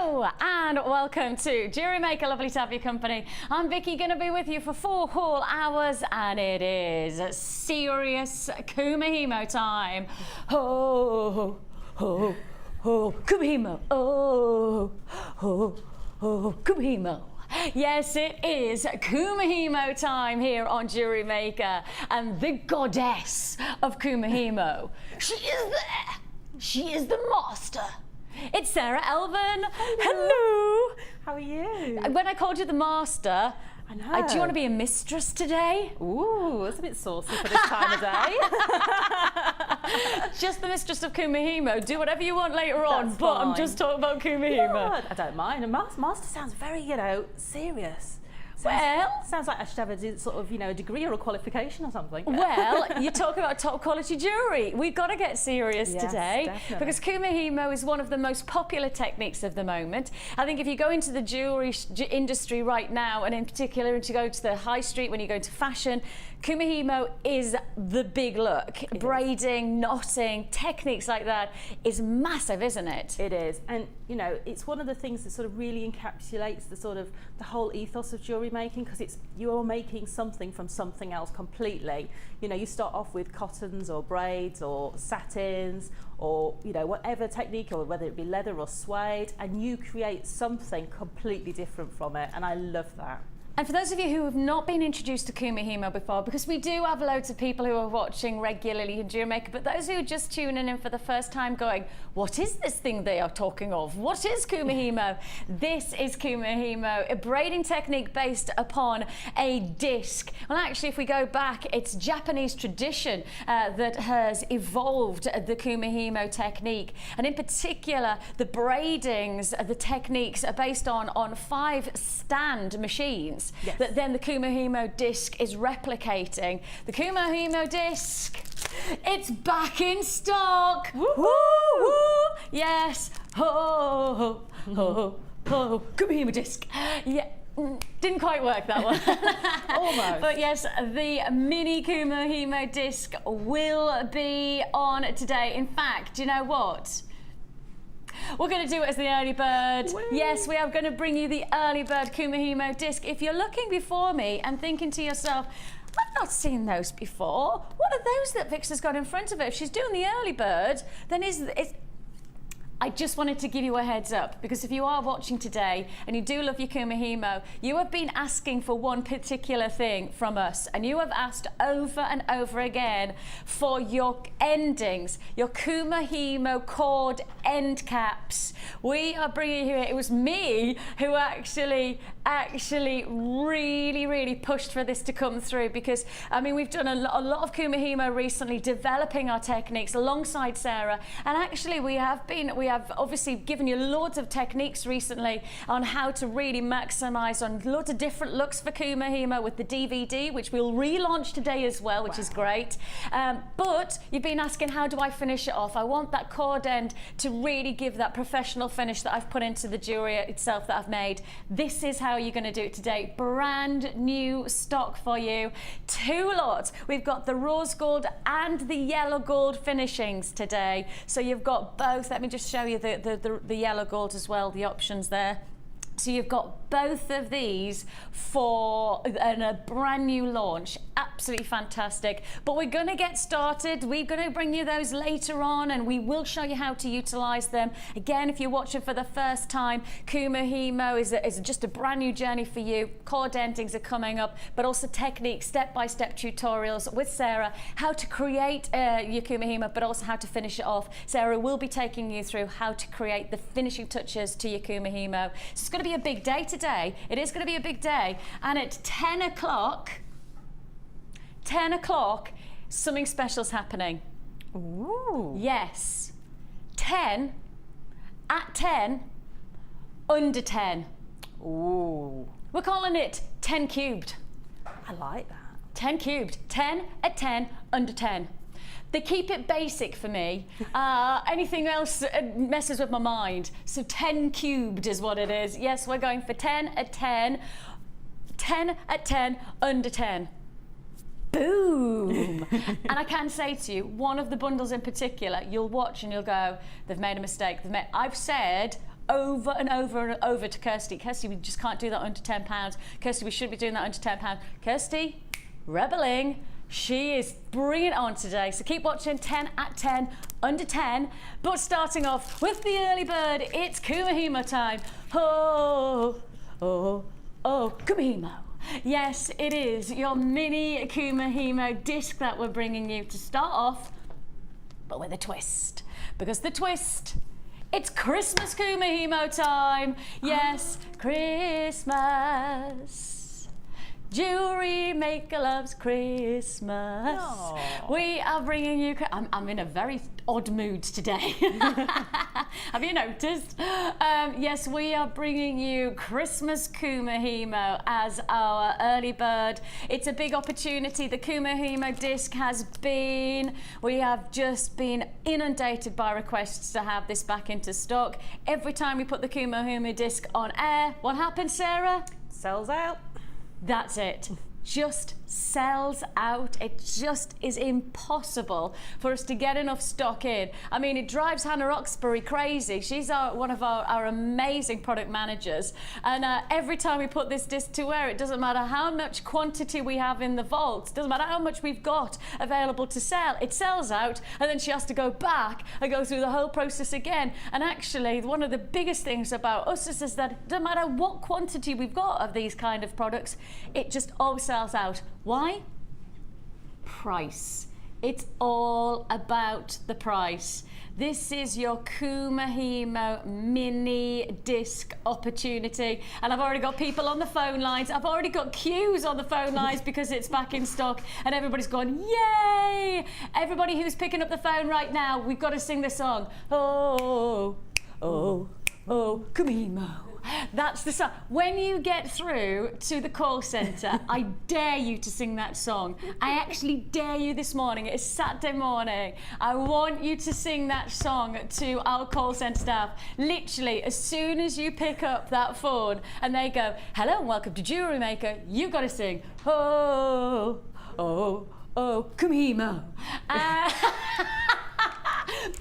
Hello and welcome to JewelleryMaker. Lovely to have your company. I'm Vicki, going to be with you for 4 whole hours, and it is serious Kumihimo time. Oh, oh, oh, Kumihimo. Oh, oh, oh, Kumihimo. Yes, it is Kumihimo time here on JewelleryMaker, and the goddess of Kumihimo, she is there. She is the master. It's Sara Elvin. Hello. How are you? When I called you the master, I know. Do you want to be a mistress today? Ooh, that's a bit saucy for this time of day. Just the mistress of Kumihimo. Do whatever you want later on, That's but fine. I'm just talking about Kumihimo. Yeah, I don't mind. A master sounds very, serious. Sounds like I should have a sort of, a degree or a qualification or something. Well, you talk about top quality jewellery. We've got to get serious today, definitely. because Kumihimo is one of the most popular techniques of the moment. I think if you go into the jewellery industry right now, and in particular to go to the high street, when you go to fashion, Kumihimo is the big look. Braiding, knotting, techniques like that is massive, isn't it? It is, and it's one of the things that sort of really encapsulates the whole ethos of jewellery making, because you're making something from something else completely. You start off with cottons or braids or satins or whatever technique, or whether it be leather or suede, and you create something completely different from it, and I love that. And for those of you who have not been introduced to Kumihimo before, because we do have loads of people who are watching regularly in JewelleryMaker, but those who are just tuning in for the first time going, what is this thing they are talking of? What is Kumihimo? This is Kumihimo, a braiding technique based upon a disc. Well, actually, if we go back, it's Japanese tradition that has evolved the Kumihimo technique. And in particular, the braidings, the techniques are based on 5 stand machines. Yes. That then the Kumihimo disc is replicating. The Kumihimo disc, it's back in stock. Woo woo woo! Yes, ho ho ho ho! Kumihimo disc. Yeah. Didn't quite work that one. Almost. But yes, the mini Kumihimo disc will be on today. In fact, do you know what? We're going to do it as the early bird. Whee! Yes, we are going to bring you the early bird Kumihimo disc. If you're looking before me and thinking to yourself, I've not seen those before. What are those that Vix has got in front of her? If she's doing the early bird, then I just wanted to give you a heads up, because if you are watching today and you do love your Kumihimo, you have been asking for one particular thing from us, and you have asked over and over again for your endings, your Kumihimo cord end caps. We are bringing you here. It was me who actually really pushed for this to come through, because I mean, we've done a lot of Kumihimo recently, developing our techniques alongside Sara, and actually we have obviously given you loads of techniques recently on how to really maximize on loads of different looks for Kumihimo with the DVD, which we'll relaunch today as well, which is great. But you've been asking, how do I finish it off? I want that cord end to really give that professional finish that I've put into the jewelry itself that I've made. This is how you're going to do it today. Brand new stock for you. 2 lots. We've got the rose gold and the yellow gold finishings today. So you've got both. Let me just show you the yellow gold as well, the options there. So you've got both of these for a brand new launch. Absolutely fantastic. But we're going to get started. We're going to bring you those later on, and we will show you how to utilize them. Again, if you're watching for the first time, Kumihimo is just a brand new journey for you. Cord endings are coming up, but also techniques, step-by-step tutorials with Sara, how to create your Kumihimo, but also how to finish it off. Sara will be taking you through how to create the finishing touches to your Kumihimo. So it's going to be a big day today. It is going to be a big day, and at 10 o'clock, something special's happening. Ooh. Yes. 10, at 10, under 10. Ooh. We're calling it 10 cubed. I like that. 10 cubed. 10 at 10, under 10. They keep it basic for me. Anything else messes with my mind. So 10 cubed is what it is. Yes, we're going for 10 at 10, 10 at 10, under 10. Boom! And I can say to you, one of the bundles in particular, you'll watch and you'll go, they've made a mistake. I've said over and over and over to Kirsty. Kirsty, we just can't do that under £10. Kirsty, we should be doing that under £10. Kirsty, rebelling. She is bringing it on today. So keep watching 10 at 10, under 10. But starting off with the early bird, it's Kumihimo time. Oh, oh, oh, Kumihimo. Yes, it is your mini Kumihimo disc that we're bringing you to start off, but with a twist. Because the twist, it's Christmas Kumihimo time. Yes, Christmas. Jewelry maker loves Christmas. Aww. We are bringing you. I'm in a very odd mood today. Have you noticed? Yes, we are bringing you Christmas Kumihimo as our early bird. It's a big opportunity. The Kumihimo disc has been. We have just been inundated by requests to have this back into stock. Every time we put the Kumihimo disc on air, what happens, Sarah? Sells out. That's it. Just sells out. It just is impossible for us to get enough stock in. I mean, it drives Hannah Roxbury crazy. She's one of our amazing product managers. And every time we put this disc to wear, it doesn't matter how much quantity we have in the vault, doesn't matter how much we've got available to sell, it sells out, and then she has to go back and go through the whole process again. And actually, one of the biggest things about us is that it doesn't matter what quantity we've got of these kind of products, it just all sells out. Why? Price. It's all about the price. This is your Kumihimo mini disc opportunity. And I've already got people on the phone lines. I've already got queues on the phone lines because it's back in stock and everybody's going, yay! Everybody who's picking up the phone right now, we've got to sing this song. Oh, oh, oh, Kumihimo. That's the song. When you get through to the call centre, I dare you to sing that song. I actually dare you this morning. It's Saturday morning. I want you to sing that song to our call centre staff. Literally, as soon as you pick up that phone and they go, hello and welcome to JewelleryMaker, you've got to sing, oh, oh, oh, Kumihimo.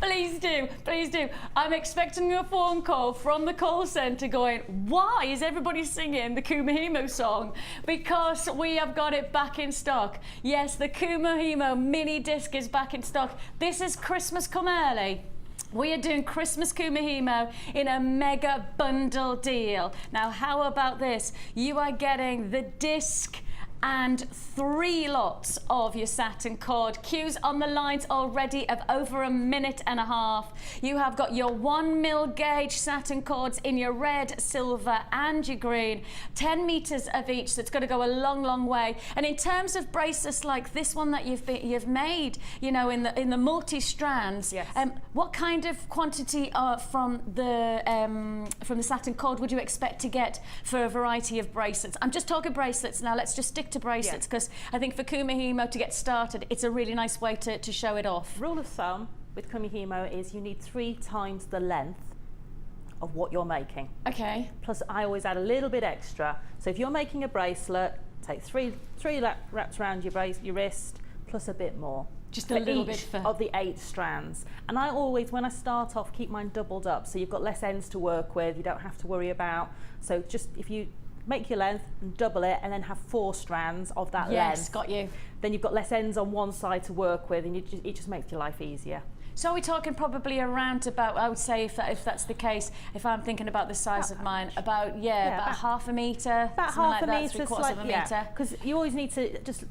Please do, please do. I'm expecting a phone call from the call centre going, why is everybody singing the Kumihimo song? Because we have got it back in stock. Yes, the Kumihimo mini disc is back in stock. This is Christmas come early. We are doing Christmas Kumihimo in a mega bundle deal. Now, how about this? You are getting the disc and 3 lots of your satin cord. Queues on the lines already of over 1.5 minutes. You have got your 1mm gauge satin cords in your red, silver and your green. 10 meters of each, so it's going to go a long, long way. And in terms of bracelets like this one that you've made, you know, in the multi-strands, yes. What kind of quantity from the satin cord would you expect to get for a variety of bracelets? I'm just talking bracelets now. Let's just stick to bracelets because I think for Kumihimo to get started, it's a really nice way to show it off. Rule of thumb with Kumihimo is you need 3 times the length of what you're making. Okay. Plus, I always add a little bit extra. So if you're making a bracelet, take three wraps around your wrist, plus a bit more. Just a little bit of the 8 strands. And I always, when I start off, keep mine doubled up so you've got less ends to work with. You don't have to worry about. So just if you make your length and double it and then have 4 strands of that length. Yes, got you. Then you've got less ends on one side to work with and it just makes your life easier. So are we talking probably around about, I would say if that's the case, if I'm thinking about the size of mine, about half a metre, about half a metre, metre. Because you always need to just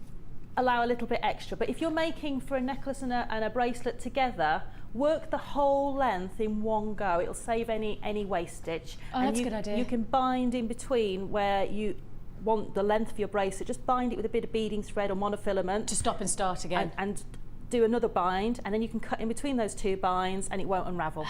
allow a little bit extra. But if you're making for a necklace and a bracelet together, work the whole length in one go. It'll save any wastage. Oh, that's a good idea. You can bind in between where you want the length of your bracelet. Just bind it with a bit of beading thread or monofilament. To stop and start again. And do another bind, and then you can cut in between those 2 binds and it won't unravel.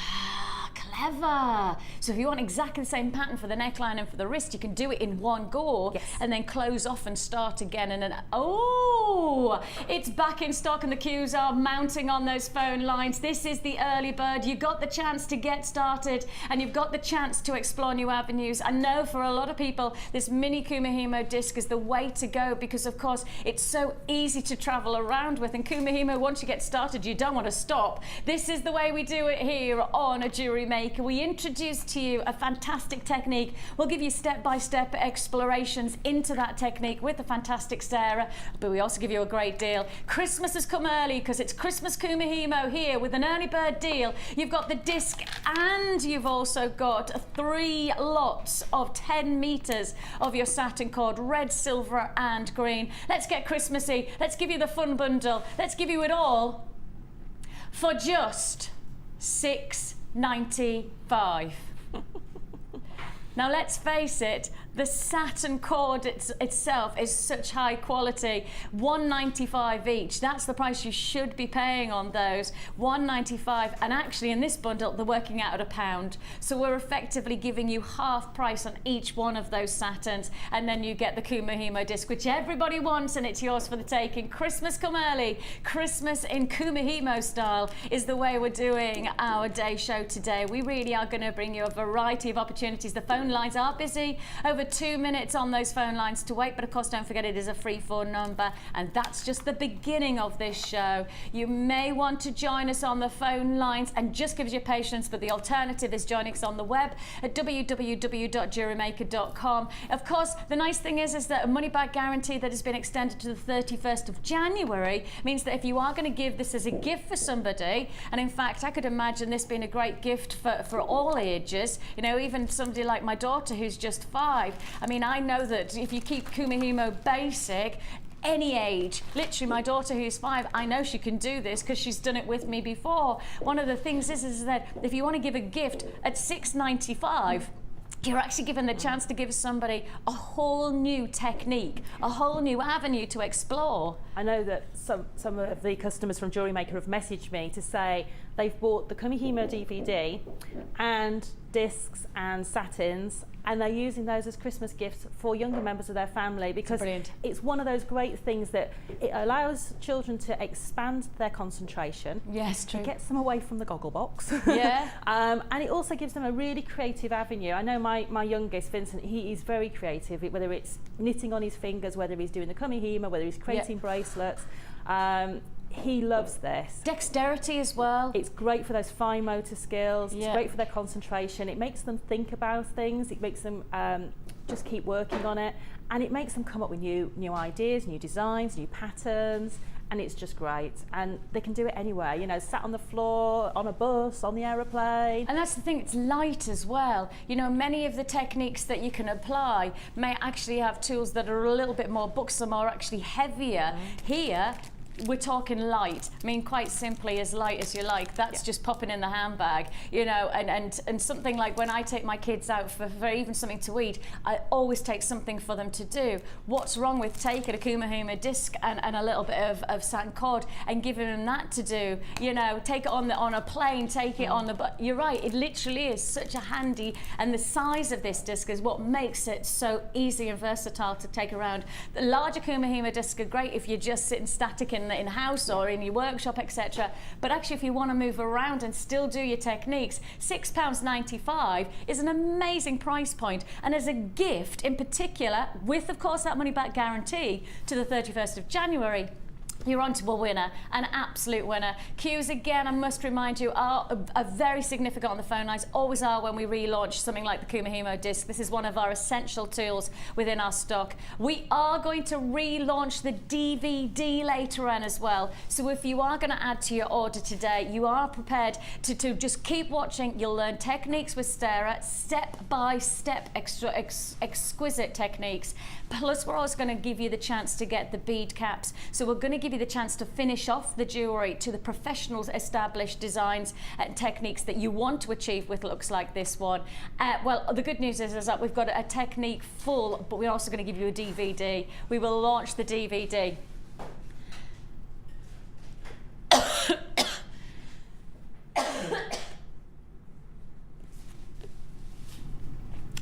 Clever. So if you want exactly the same pattern for the neckline and for the wrist, you can do it in one go. Yes. And then close off and start again. And then, oh, it's back in stock and the queues are mounting on those phone lines. This is the early bird. You got the chance to get started and you've got the chance to explore new avenues. I know for a lot of people, this mini Kumihimo disc is the way to go because, of course, it's so easy to travel around with. And Kumihimo, once you get started, you don't want to stop. This is the way we do it here on a Jewellery Maker JewelleryMaker, we introduce to you a fantastic technique. We'll give you step-by-step explorations into that technique with the fantastic Sara, but we also give you a great deal. Christmas has come early because it's Christmas Kumihimo here with an early bird deal. You've got the disc and you've also got 3 lots of 10 meters of your satin cord, red, silver and green. Let's get Christmassy. Let's give you the fun bundle. Let's give you it all for just $6.95. Now let's face it, the satin cord itself is such high quality. $1.95 each. That's the price you should be paying on those. $1.95, and actually in this bundle they're working out at £1. So we're effectively giving you half price on each one of those satins, and then you get the Kumihimo disc, which everybody wants, and it's yours for the taking. Christmas come early. Christmas in Kumihimo style is the way we're doing our day show today. We really are going to bring you a variety of opportunities. The phone lines are busy. Over 2 minutes on those phone lines to wait, but of course don't forget it is a free phone number, and that's just the beginning of this show. You may want to join us on the phone lines, and just give us your patience, but the alternative is joining us on the web at www.JewelleryMaker.com. Of course, the nice thing is that a money back guarantee that has been extended to the 31st of January means that if you are going to give this as a gift for somebody, and in fact I could imagine this being a great gift for all ages, you know, even somebody like my daughter who's just 5. I mean, I know that if you keep Kumihimo basic, any age, literally my daughter who's 5, I know she can do this because she's done it with me before. One of the things is that if you want to give a gift at $6.95, you're actually given the chance to give somebody a whole new technique, a whole new avenue to explore. I know that some of the customers from JewelleryMaker have messaged me to say they've bought the Kumihimo DVD and discs and satins, and they're using those as Christmas gifts for younger members of their family, because it's one of those great things that it allows children to expand their concentration. Yes, true. It gets them away from the goggle box. Yeah. And it also gives them a really creative avenue. I know my youngest, Vincent, he is very creative, whether it's knitting on his fingers, whether he's doing the Kumihimo, whether he's creating bracelets. He loves this. Dexterity as well. It's great for those fine motor skills. It's great for their concentration. It makes them think about things. It makes them just keep working on it, and it makes them come up with new ideas, new designs, new patterns, and it's just great. And they can do it anywhere, you know, sat on the floor, on a bus, on the aeroplane. And that's the thing, it's light as well. You know, many of the techniques that you can apply may actually have tools that are a little bit more buxom or actually heavier. Here, we're talking light. I mean, quite simply, as light as you like. That's just popping in the handbag, you know. And something like when I take my kids out for even something to eat, I always take something for them to do. What's wrong with taking a Kumihimo disc and a little bit of satin cord and giving them that to do? You know, take it on a plane, take it on the. But you're right, it literally is such a handy. And the size of this disc is what makes it so easy and versatile to take around. The larger Kumihimo discs are great if you're just sitting static in house or in your workshop, etc. But actually, if you want to move around and still do your techniques, £6.95 is an amazing price point. And as a gift in particular, with of course that money back guarantee to the 31st of January, you're onto a winner, an absolute winner. Queues, again, I must remind you, are very significant on the phone lines, always are when we relaunch something like the Kumihimo disc. This is one of our essential tools within our stock. We are going to relaunch the DVD later on as well. So if you are going to add to your order today, you are prepared to just keep watching. You'll learn techniques with Sara, step-by-step exquisite techniques. Plus, we're also going to give you the chance to get the bead caps. So we're going to give you the chance to finish off the jewellery to the professionals' established designs and techniques that you want to achieve with looks like this one. Well, the good news is that we've got a technique full, but we're also going to give you a DVD. We will launch the DVD.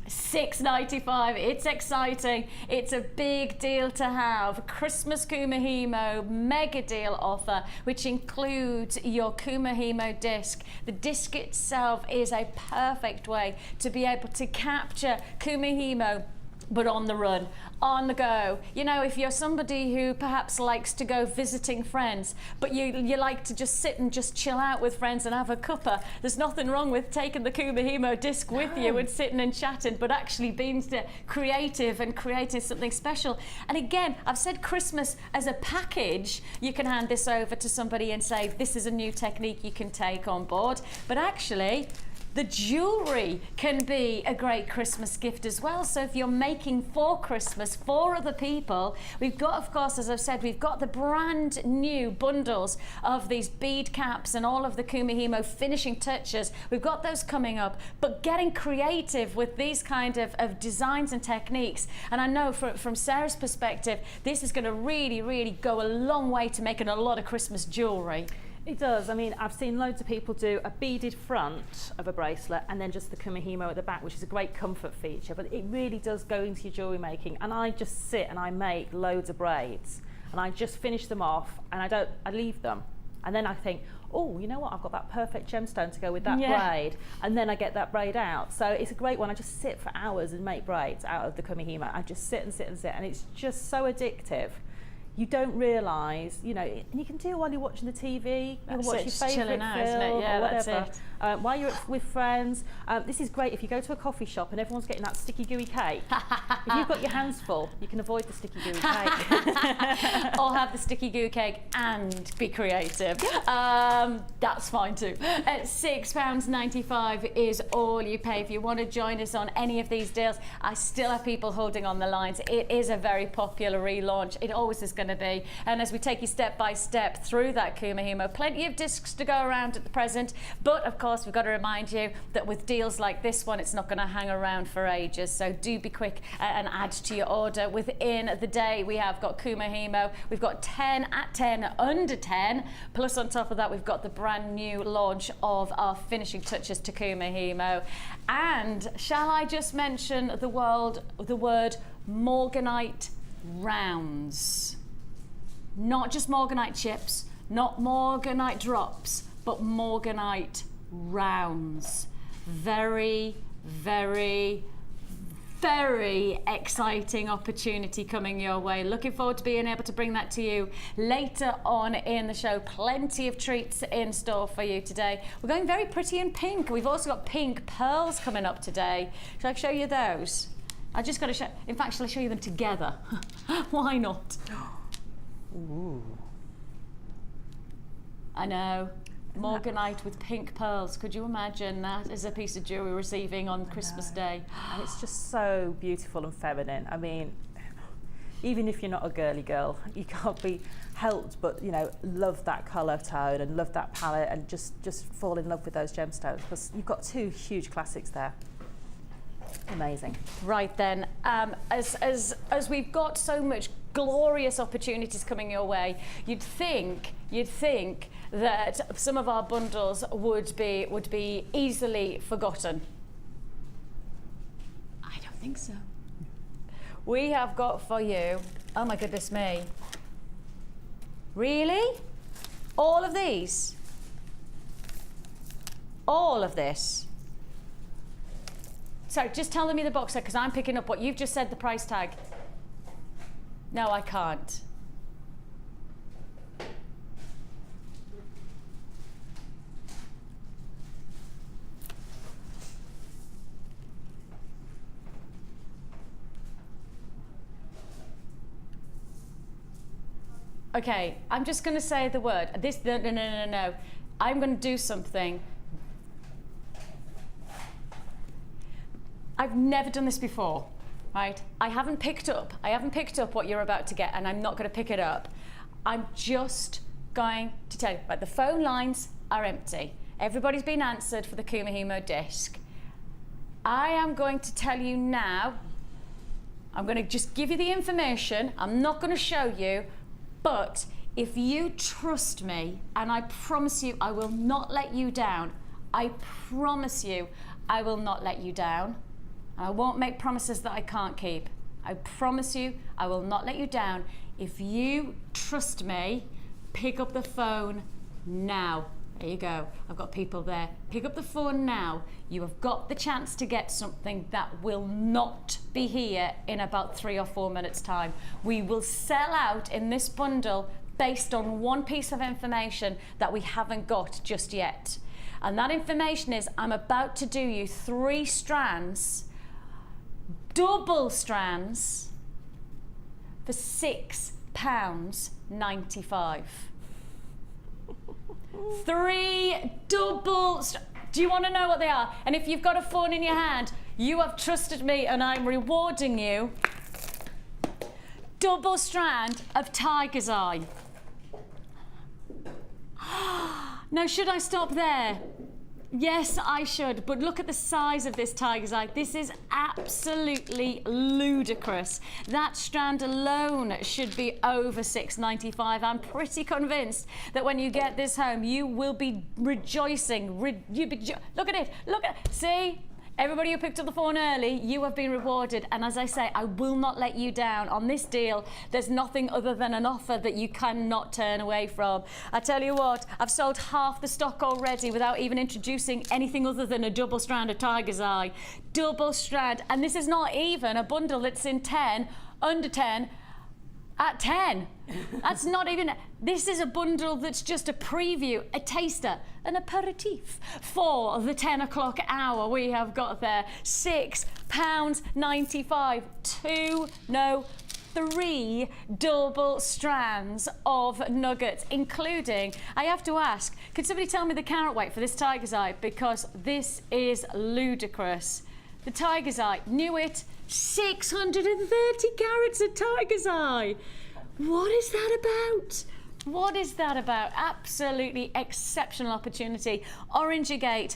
$6.95. It's exciting. It's a big deal to have. Christmas Kumihimo mega deal offer, which includes your Kumihimo disc. The disc itself is a perfect way to be able to capture Kumihimo but on the run, on the go. You know, if you're somebody who perhaps likes to go visiting friends, but you like to just sit and just chill out with friends and have a cuppa, there's nothing wrong with taking the Kumihimo disc with you and sitting and chatting, but actually being creative and creating something special. And again, I've said Christmas as a package. You can hand this over to somebody and say, this is a new technique you can take on board. But actually, the jewellery can be a great Christmas gift as well. So if you're making for Christmas for other people, we've got, of course, as I've said, we've got the brand new bundles of these bead caps and all of the Kumihimo finishing touches. We've got those coming up, but getting creative with these kind of designs and techniques. And I know from Sarah's perspective, this is going to really, really go a long way to making a lot of Christmas jewellery. It does. I mean, I've seen loads of people do a beaded front of a bracelet and then just the Kumihimo at the back, which is a great comfort feature, but it really does go into your jewellery making. And I just sit and I make loads of braids and I just finish them off and I leave them. And then I think, oh, you know what, I've got that perfect gemstone to go with that braid. And then I get that braid out. So it's a great one. I just sit for hours and make braids out of the Kumihimo. I just sit and sit and sit, and it's just so addictive. You don't realise, you know, and you can do it while you're watching the TV, you can watch your favourite film or whatever, while you're with friends. This is great if you go to a coffee shop and everyone's getting that sticky gooey cake. If you've got your hands full, you can avoid the sticky gooey cake. Or have the sticky goo cake and be creative. That's fine too. At £6.95 is all you pay. If you want to join us on any of these deals, I still have people holding on the lines. It is a very popular relaunch. It always is going to be. And as we take you step by step through that Kumihimo, plenty of discs to go around at the present. But of course, we've got to remind you that with deals like this one, it's not going to hang around for ages. So do be quick and add to your order within the day. We have got Kumihimo. We've got 10 at 10, under 10. Plus on top of that, we've got the brand new launch of our finishing touches to Kumihimo. And shall I just mention the word Morganite rounds? Not just Morganite chips, not Morganite drops, but Morganite rounds. Very, very, very exciting opportunity coming your way. Looking forward to being able to bring that to you later on in the show. Plenty of treats in store for you today. We're going very pretty in pink. We've also got pink pearls coming up today. Shall I show you those? I just got to show, in fact, shall I show you them together? Why not? Ooh. I know. Morganite with pink pearls. Could you imagine that as a piece of jewellery receiving on Christmas Day? And it's just so beautiful and feminine. I mean, even if you're not a girly girl, you can't be helped but, you know, love that colour tone and love that palette and just fall in love with those gemstones, because you've got two huge classics there. Amazing. Right then, as we've got so much glorious opportunities coming your way, you'd think that some of our bundles would be easily forgotten. I don't think so. We have got for you, oh my goodness me. Really? All of these? All of this? So just tell me the box set, because I'm picking up what you've just said, the price tag. No, I can't. Okay, I'm just going to say the word. No. I'm going to do something. I've never done this before, right? I haven't picked up what you're about to get, and I'm not going to pick it up. I'm just going to tell you, right, the phone lines are empty. Everybody's been answered for the Kumihimo disc. I am going to tell you now, I'm going to just give you the information. I'm not going to show you, but if you trust me, and I promise you I will not let you down, I promise you I will not let you down. I won't make promises that I can't keep. I promise you I will not let you down. If you trust me, pick up the phone now. There you go. I've got people there. Pick up the phone now. You have got the chance to get something that will not be here in about 3 or 4 minutes' time. We will sell out in this bundle based on one piece of information that we haven't got just yet. And that information is I'm about to do you 3 strands, double strands, for £6.95. 3 double do you want to know what they are? And if you've got a phone in your hand, you have trusted me and I'm rewarding you. Double strand of tiger's eye. Now, should I stop there? Yes, I should, but look at the size of this tiger's eye. This is absolutely ludicrous. That strand alone should be over £6.95. I'm pretty convinced that when you get this home, you will be rejoicing. Look at it, look at it. See? Everybody who picked up the phone early, you have been rewarded. And as I say, I will not let you down. On this deal, there's nothing other than an offer that you cannot turn away from. I tell you what, I've sold half the stock already without even introducing anything other than a double strand of tiger's eye. Double strand. And this is not even a bundle that's in 10, under 10, at 10. That's not even, this is a bundle that's just a preview, a taster, an aperitif for the 10 o'clock hour. We have got there £6.95, 3 double strands of nuggets, including, I have to ask, can somebody tell me the carat weight for this tiger's eye? Because this is ludicrous. The tiger's eye, knew it, 630 carats of tiger's eye. What is that about? What is that about? Absolutely exceptional opportunity. Orange agate,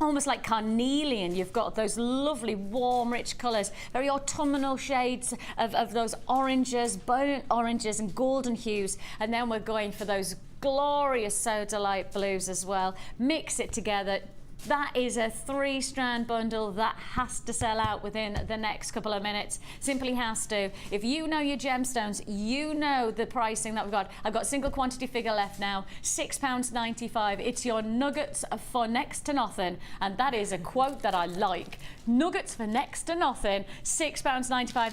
almost like carnelian. You've got those lovely, warm, rich colours, very autumnal shades of those oranges, burnt oranges and golden hues. And then we're going for those glorious soda light blues as well. Mix it together. That is a 3-strand bundle that has to sell out within the next couple of minutes. Simply has to. If you know your gemstones, you know the pricing that we've got. I've got single quantity figure left now, £6.95. It's your nuggets for next to nothing. And that is a quote that I like. Nuggets for next to nothing, £6.95.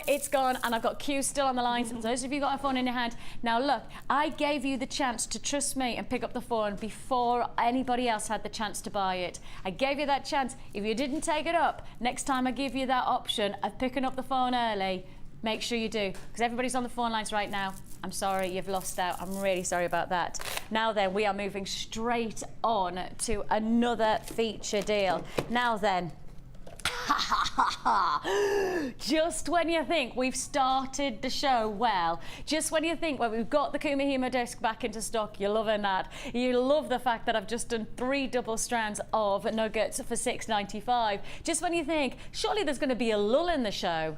It's gone, and I've got Q still on the line. So those of you got a phone in your hand. Now look, I gave you the chance to trust me and pick up the phone before anybody else had the chance to buy it. I gave you that chance. If you didn't take it up, next time I give you that option of picking up the phone early, make sure you do, because everybody's on the phone lines right now. I'm sorry, you've lost out. I'm really sorry about that. Now then, we are moving straight on to another feature deal. Now then, just when you think we've started the show well, just when you think, well, we've got the Kumihimo disc back into stock, you're loving that. You love the fact that I've just done 3 double strands of nuggets for £6.95. Just when you think, surely there's going to be a lull in the show.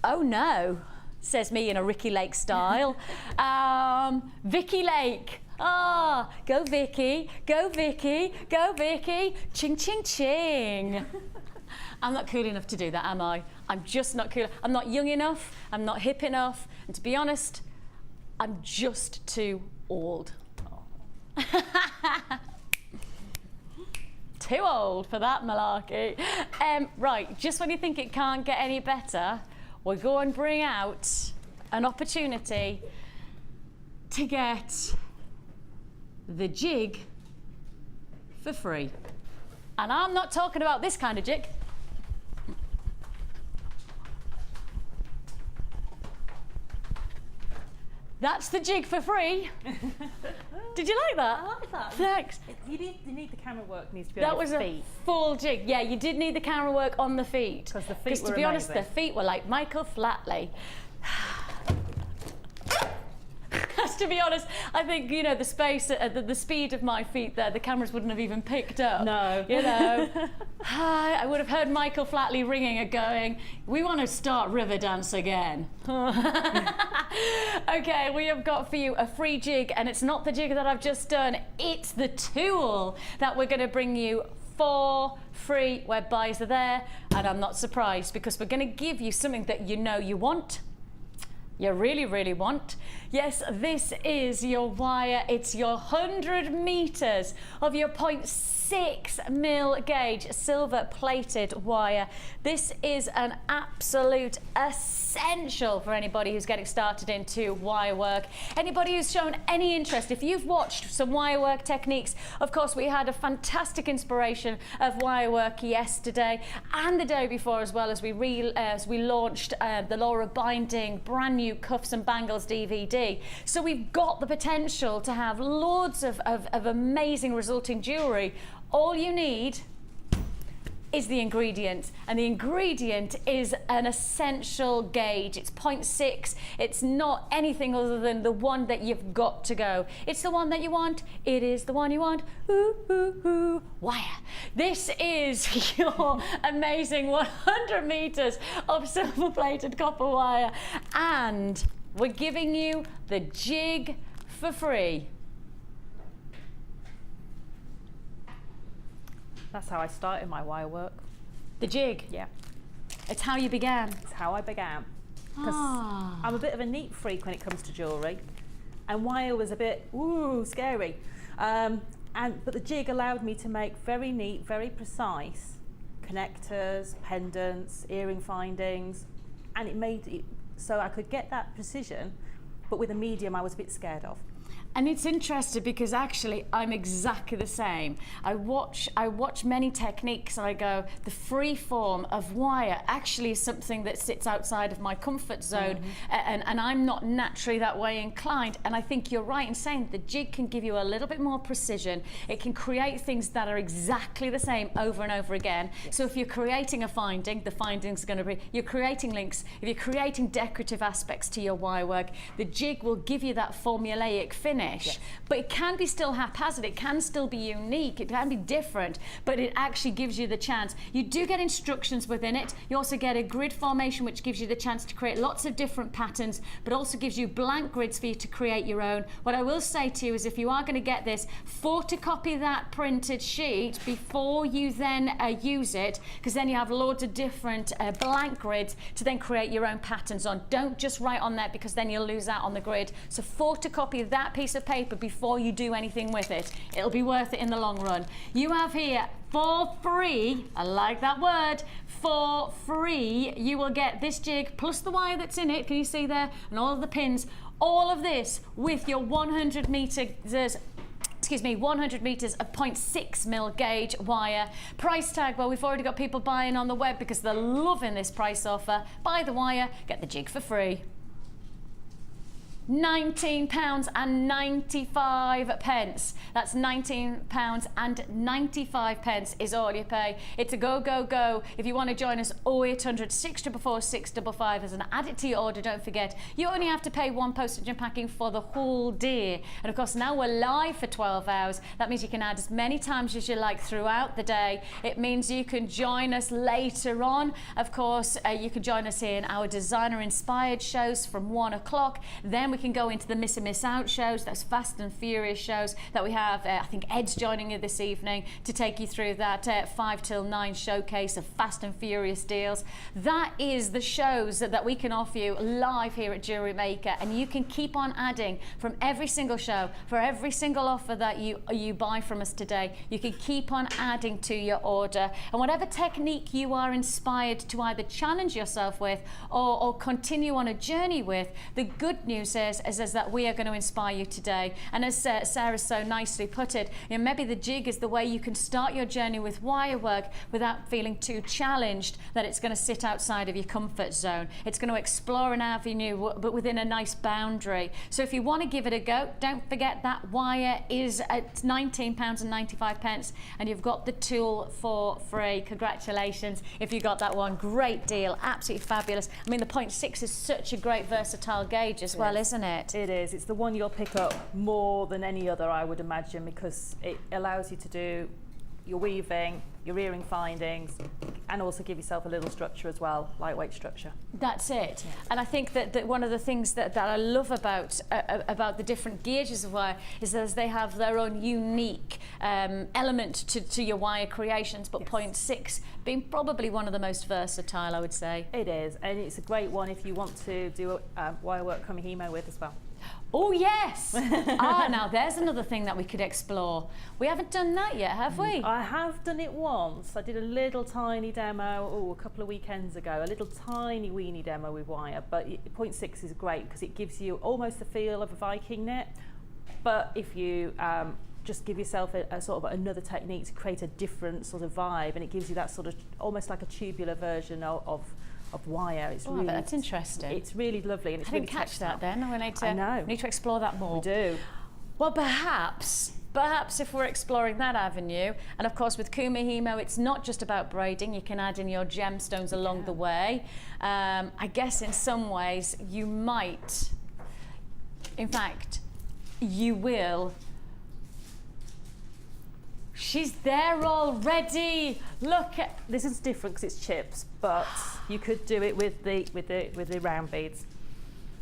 Oh no, says me in a Ricky Lake style. Vicki Lake. Ah, go Vicki, go Vicki, go Vicki. Ching, ching, ching. I'm not cool enough to do that, am I? I'm just not cool. I'm not young enough. I'm not hip enough. And to be honest, I'm just too old. Too old for that malarkey. Right, just when you think it can't get any better, we'll go and bring out an opportunity to get the jig for free. And I'm not talking about this kind of jig. That's the jig for free. Did you like that? I like that. Thanks. You need the camera work needs to be That on was your a feet. full jig. Yeah, you did need the camera work on the feet. Because the feet were to be honest, amazing. the feet were like Michael Flatley. To be honest, I think, you know, the space, the speed of my feet there, the cameras wouldn't have even picked up. No. You know, I would have heard Michael Flatley ringing and going, we want to start Riverdance again. Okay, we have got for you a free jig, and it's not the jig that I've just done, it's the tool that we're going to bring you for free. Web buys are there, and I'm not surprised because we're going to give you something that you know you want, you really, really want. Yes, this is your wire. It's your 100 meters of your 0.6 mil gauge silver plated wire. This is an absolute essential for anybody who's getting started into wire work. Anybody who's shown any interest, if you've watched some wire work techniques, of course we had a fantastic inspiration of wire work yesterday and the day before, as well as we launched the Laura Binding brand new Cuffs and Bangles DVD. So we've got the potential to have loads of amazing resulting jewellery. All you need is the ingredient, and the ingredient is an essential gauge. It's 0.6. It's not anything other than the one that you've got to go. It's the one that you want. It is the one you want. Ooh, ooh, ooh, wire. This is your amazing 100 meters of silver plated copper wire, and we're giving you the jig for free. That's how I started my wire work. The jig? Yeah. It's how you began. It's how I began. Because I'm a bit of a neat freak when it comes to jewellery, and wire was a bit, scary. But the jig allowed me to make very neat, very precise connectors, pendants, earring findings, and it made it so I could get that precision, but with a medium I was a bit scared of. And it's interesting because actually I'm exactly the same. I watch many techniques and I go, the free form of wire actually is something that sits outside of my comfort zone, and I'm not naturally that way inclined. And I think you're right in saying the jig can give you a little bit more precision. It can create things that are exactly the same over and over again. So if you're creating a finding, the finding's going to be, you're creating links, if you're creating decorative aspects to your wire work, the jig will give you that formulaic finish. Yes. But it can be still haphazard, it can still be unique, it can be different, but it actually gives you the chance. You do get instructions within it. You also get a grid formation which gives you the chance to create lots of different patterns, but also gives you blank grids for you to create your own. What I will say to you is, if you are going to get this, photocopy that printed sheet before you then use it, because then you have loads of different blank grids to then create your own patterns on. Don't just write on that, because then you'll lose out on the grid. So photocopy that piece of paper before you do anything with it. It'll be worth it in the long run. You have here for free, I like that word, for free, you will get this jig plus the wire that's in it, can you see there, and all of the pins, all of this with your 100 meters of 0.6 mil gauge wire. Price tag, well, we've already got people buying on the web because they're loving this price offer. Buy the wire, get the jig for free. £19.95. That's £19.95 is all you pay. It's a go, go, go. If you want to join us, 0800 644 655 as an add it to your order. Don't forget, you only have to pay one postage and packing for the whole day. And of course, now we're live for 12 hours. That means you can add as many times as you like throughout the day. It means you can join us later on. Of course, you can join us in our designer inspired shows from 1 o'clock. Then we can go into the Miss and Miss Out shows, those Fast and Furious shows that we have. I think Ed's joining you this evening to take you through that 5 till 9 showcase of Fast and Furious deals. That is the shows that we can offer you live here at Jewellery Maker, and you can keep on adding from every single show, for every single offer that you buy from us today. You can keep on adding to your order, and whatever technique you are inspired to either challenge yourself with or continue on a journey with, the good news is that we are going to inspire you today. And as Sarah so nicely put it, maybe the jig is the way you can start your journey with wire work without feeling too challenged that it's going to sit outside of your comfort zone. It's going to explore an avenue, but within a nice boundary. So if you want to give it a go, don't forget that wire is at £19.95, and you've got the tool for free. Congratulations if you got that one. Great deal, absolutely fabulous. I mean, the 0.6 is such a great versatile gauge as well, isn't it? It is. It's the one you'll pick up more than any other, I would imagine, because it allows you to do your weaving, your earring findings, and also give yourself a little structure as well, lightweight structure. That's it. Yeah. And I think that one of the things that I love about the different gauges of wire is that they have their own unique element to your wire creations, but 0.6 being probably one of the most versatile, I would say. It is, and it's a great one if you want to do wire work Kumihimo with as well. Oh yes! Now there's another thing that we could explore. We haven't done that yet, have we? I have done it once. I did a little tiny demo, a couple of weekends ago, a little tiny weeny demo with wire, but 0.6 is great because it gives you almost the feel of a Viking knit, but if you just give yourself a sort of another technique to create a different sort of vibe, and it gives you that sort of almost like a tubular version of wire. It's really, that's interesting. It's really lovely, and it's really catch that then. We need to explore that more. We do. Well, perhaps if we're exploring that avenue, and of course with Kumihimo, it's not just about braiding. You can add in your gemstones along the way. I guess in some ways you might, in fact, you will. She's there already. Look at this. Is different because it's chips, but you could do it with the round beads.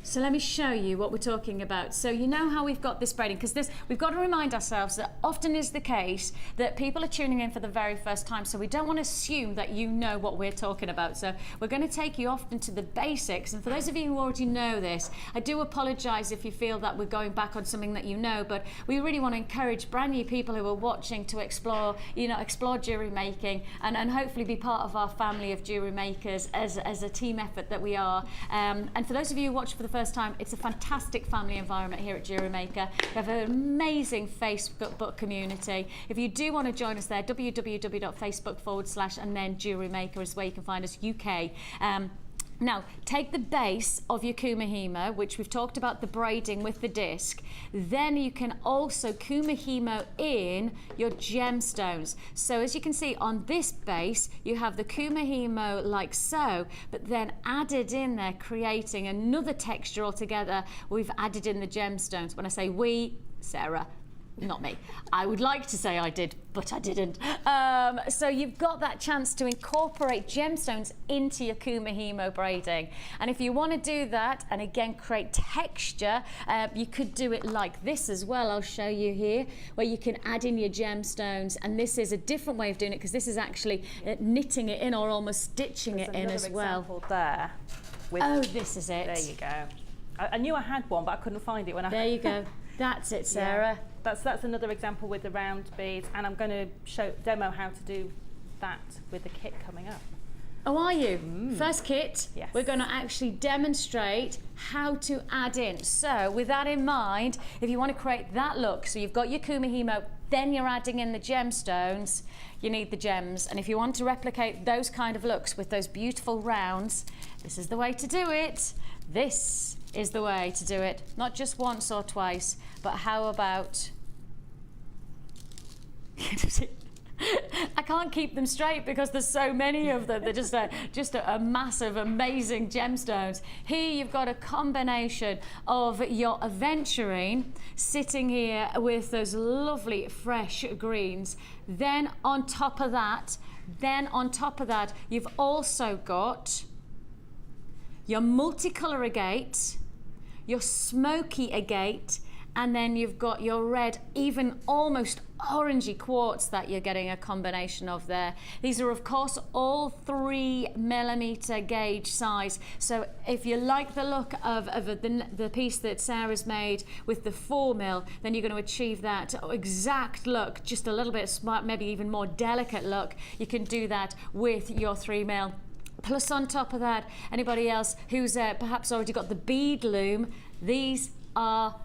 So let me show you what we're talking about. So you know how we've got this braiding, because we've got to remind ourselves that often is the case that people are tuning in for the very first time, so we don't want to assume that you know what we're talking about. So we're going to take you often to the basics, and for those of you who already know this, I do apologise if you feel that we're going back on something that you know, but we really want to encourage brand new people who are watching to explore jewellery making, and hopefully be part of our family of jewellery makers as a team effort that we are. And for those of you who watch for the first time, it's a fantastic family environment here at JewelleryMaker. We have an amazing Facebook community. If you do want to join us there, www.facebook/ and then JewelleryMaker is where you can find us, UK. Now, take the base of your Kumihimo, which we've talked about the braiding with the disc. Then you can also Kumihimo in your gemstones. So as you can see on this base, you have the Kumihimo like so, but then added in there, creating another texture altogether. We've added in the gemstones. When I say we, Sarah, not me. I would like to say I did, but I didn't. So you've got that chance to incorporate gemstones into your Kumihimo braiding. And if you want to do that, and again create texture, you could do it like this as well. I'll show you here, where you can add in your gemstones. And this is a different way of doing it, because this is actually knitting it in or almost stitching it in as well. There. Oh, this is it. There you go. I knew I had one, but I couldn't find it when I... There you go. That's it, Sarah. Yeah. That's another example with the round beads, and I'm going to demo how to do that with the kit coming up. Oh, are you? First kit, yes. We're going to actually demonstrate how to add in. So with that in mind, if you want to create that look, so you've got your Kumihimo, then you're adding in the gemstones, you need the gems. And if you want to replicate those kind of looks with those beautiful rounds, this is the way to do it. This is the way to do it. Not just once or twice, but how about... I can't keep them straight because there's so many of them. They're just a massive, amazing gemstones. Here you've got a combination of your aventurine sitting here with those lovely fresh greens. Then on top of that, you've also got your multicolour agate, your smoky agate, and then you've got your red, even almost orangey quartz that you're getting a combination of there. These are of course all 3mm gauge size. So if you like the look of the piece that Sarah's made with the 4mm, then you're going to achieve that exact look, just a little bit smart, maybe even more delicate look. You can do that with your 3mm. Plus on top of that, anybody else who's perhaps already got the bead loom, these are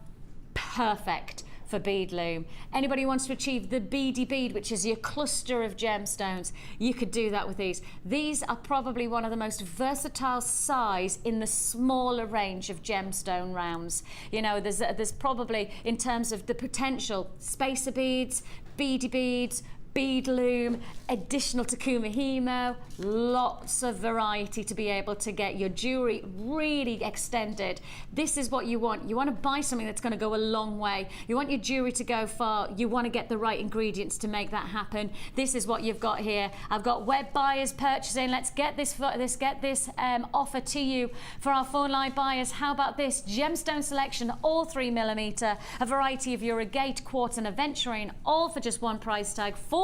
perfect for bead loom. Anybody who wants to achieve the beady bead, which is your cluster of gemstones, you could do that with these. These are probably one of the most versatile size in the smaller range of gemstone rounds. You know, there's probably, in terms of the potential, spacer beads, beady beads, bead loom, additional to Kumihimo, lots of variety to be able to get your jewellery really extended. This is what you want. You want to buy something that's going to go a long way. You want your jewellery to go far. You want to get the right ingredients to make that happen. This is what you've got here. I've got web buyers purchasing. Let's get this offer to you for our phone line buyers. How about this? Gemstone selection, all 3mm, a variety of your agate, quartz and aventurine, all for just one price tag. 4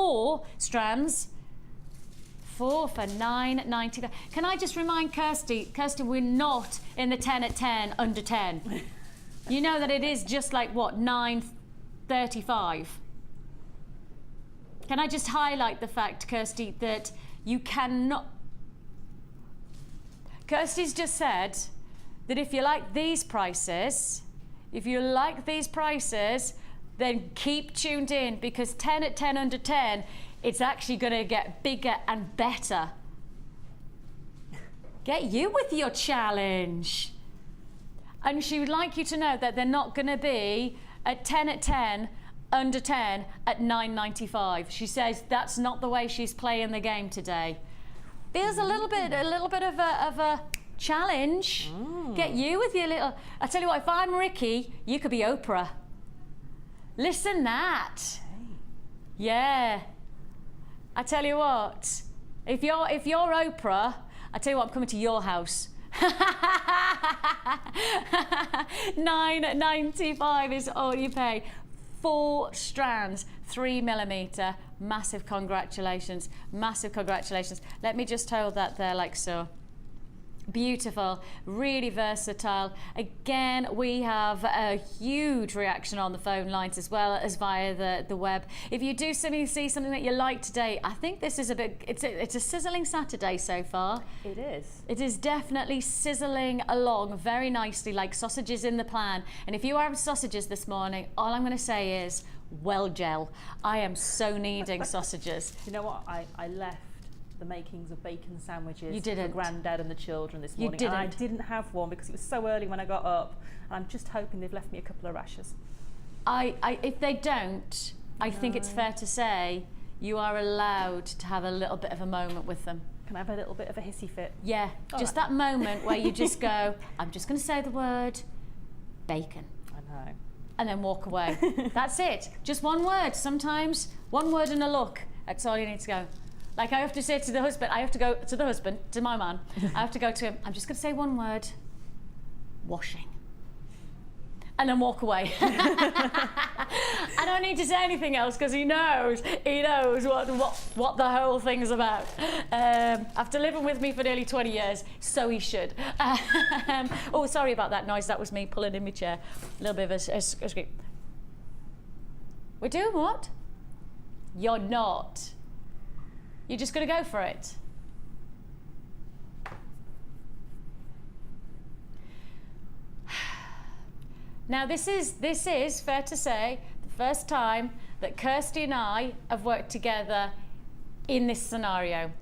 strands, 4 for $9.95. Can I just remind Kirsty, we're not in the 10 at 10 under 10. You know that it is just like what, $9.35. Can I just highlight the fact, Kirsty, that you cannot. Kirsty's just said that if you like these prices, then keep tuned in, because 10 at 10 under 10, it's actually going to get bigger and better. Get you with your challenge. And she would like you to know that they're not going to be at 10 at 10 under 10 at $9.95. She says that's not the way she's playing the game today. Feels a little bit of a challenge. Get you with your little. I tell you what, if I'm Ricky, you could be Oprah. Listen that. Yeah. I tell you what, if you're Oprah, I tell you what, I'm coming to your house. $9.95 is all you pay. 4 strands, 3mm. Massive congratulations. Massive congratulations. Let me just hold that there like so. Beautiful, really versatile. Again, we have a huge reaction on the phone lines as well as via the web. If you do see something that you like today, I think this is it's a sizzling Saturday so far. It is. It is definitely sizzling along very nicely, like sausages in the pan. And if you have sausages this morning, all I'm going to say is, well, gel. I am so needing sausages. You know what? I left the makings of bacon sandwiches you didn't. for Granddad and the children this morning. You didn't. And I didn't have one because it was so early when I got up, and I'm just hoping they've left me a couple of rashers. If they don't, I think it's fair to say you are allowed to have a little bit of a moment with them. Can I have a little bit of a hissy fit? Yeah, just that moment where you just go, I'm just going to say the word bacon. I know. And then walk away. That's it. Just one word. Sometimes one word and a look. That's all you need to go. Like I have to say to the husband, to my man, I have to go to him, I'm just going to say one word, washing. And then walk away. I don't need to say anything else because he knows what the whole thing's about. After living with me for nearly 20 years, so he should. Oh, sorry about that noise. That was me pulling in my chair. A little bit of a squeak. We're doing what? You're not. You're just going to go for it. Now this is fair to say the first time that Kirsty and I have worked together in this scenario.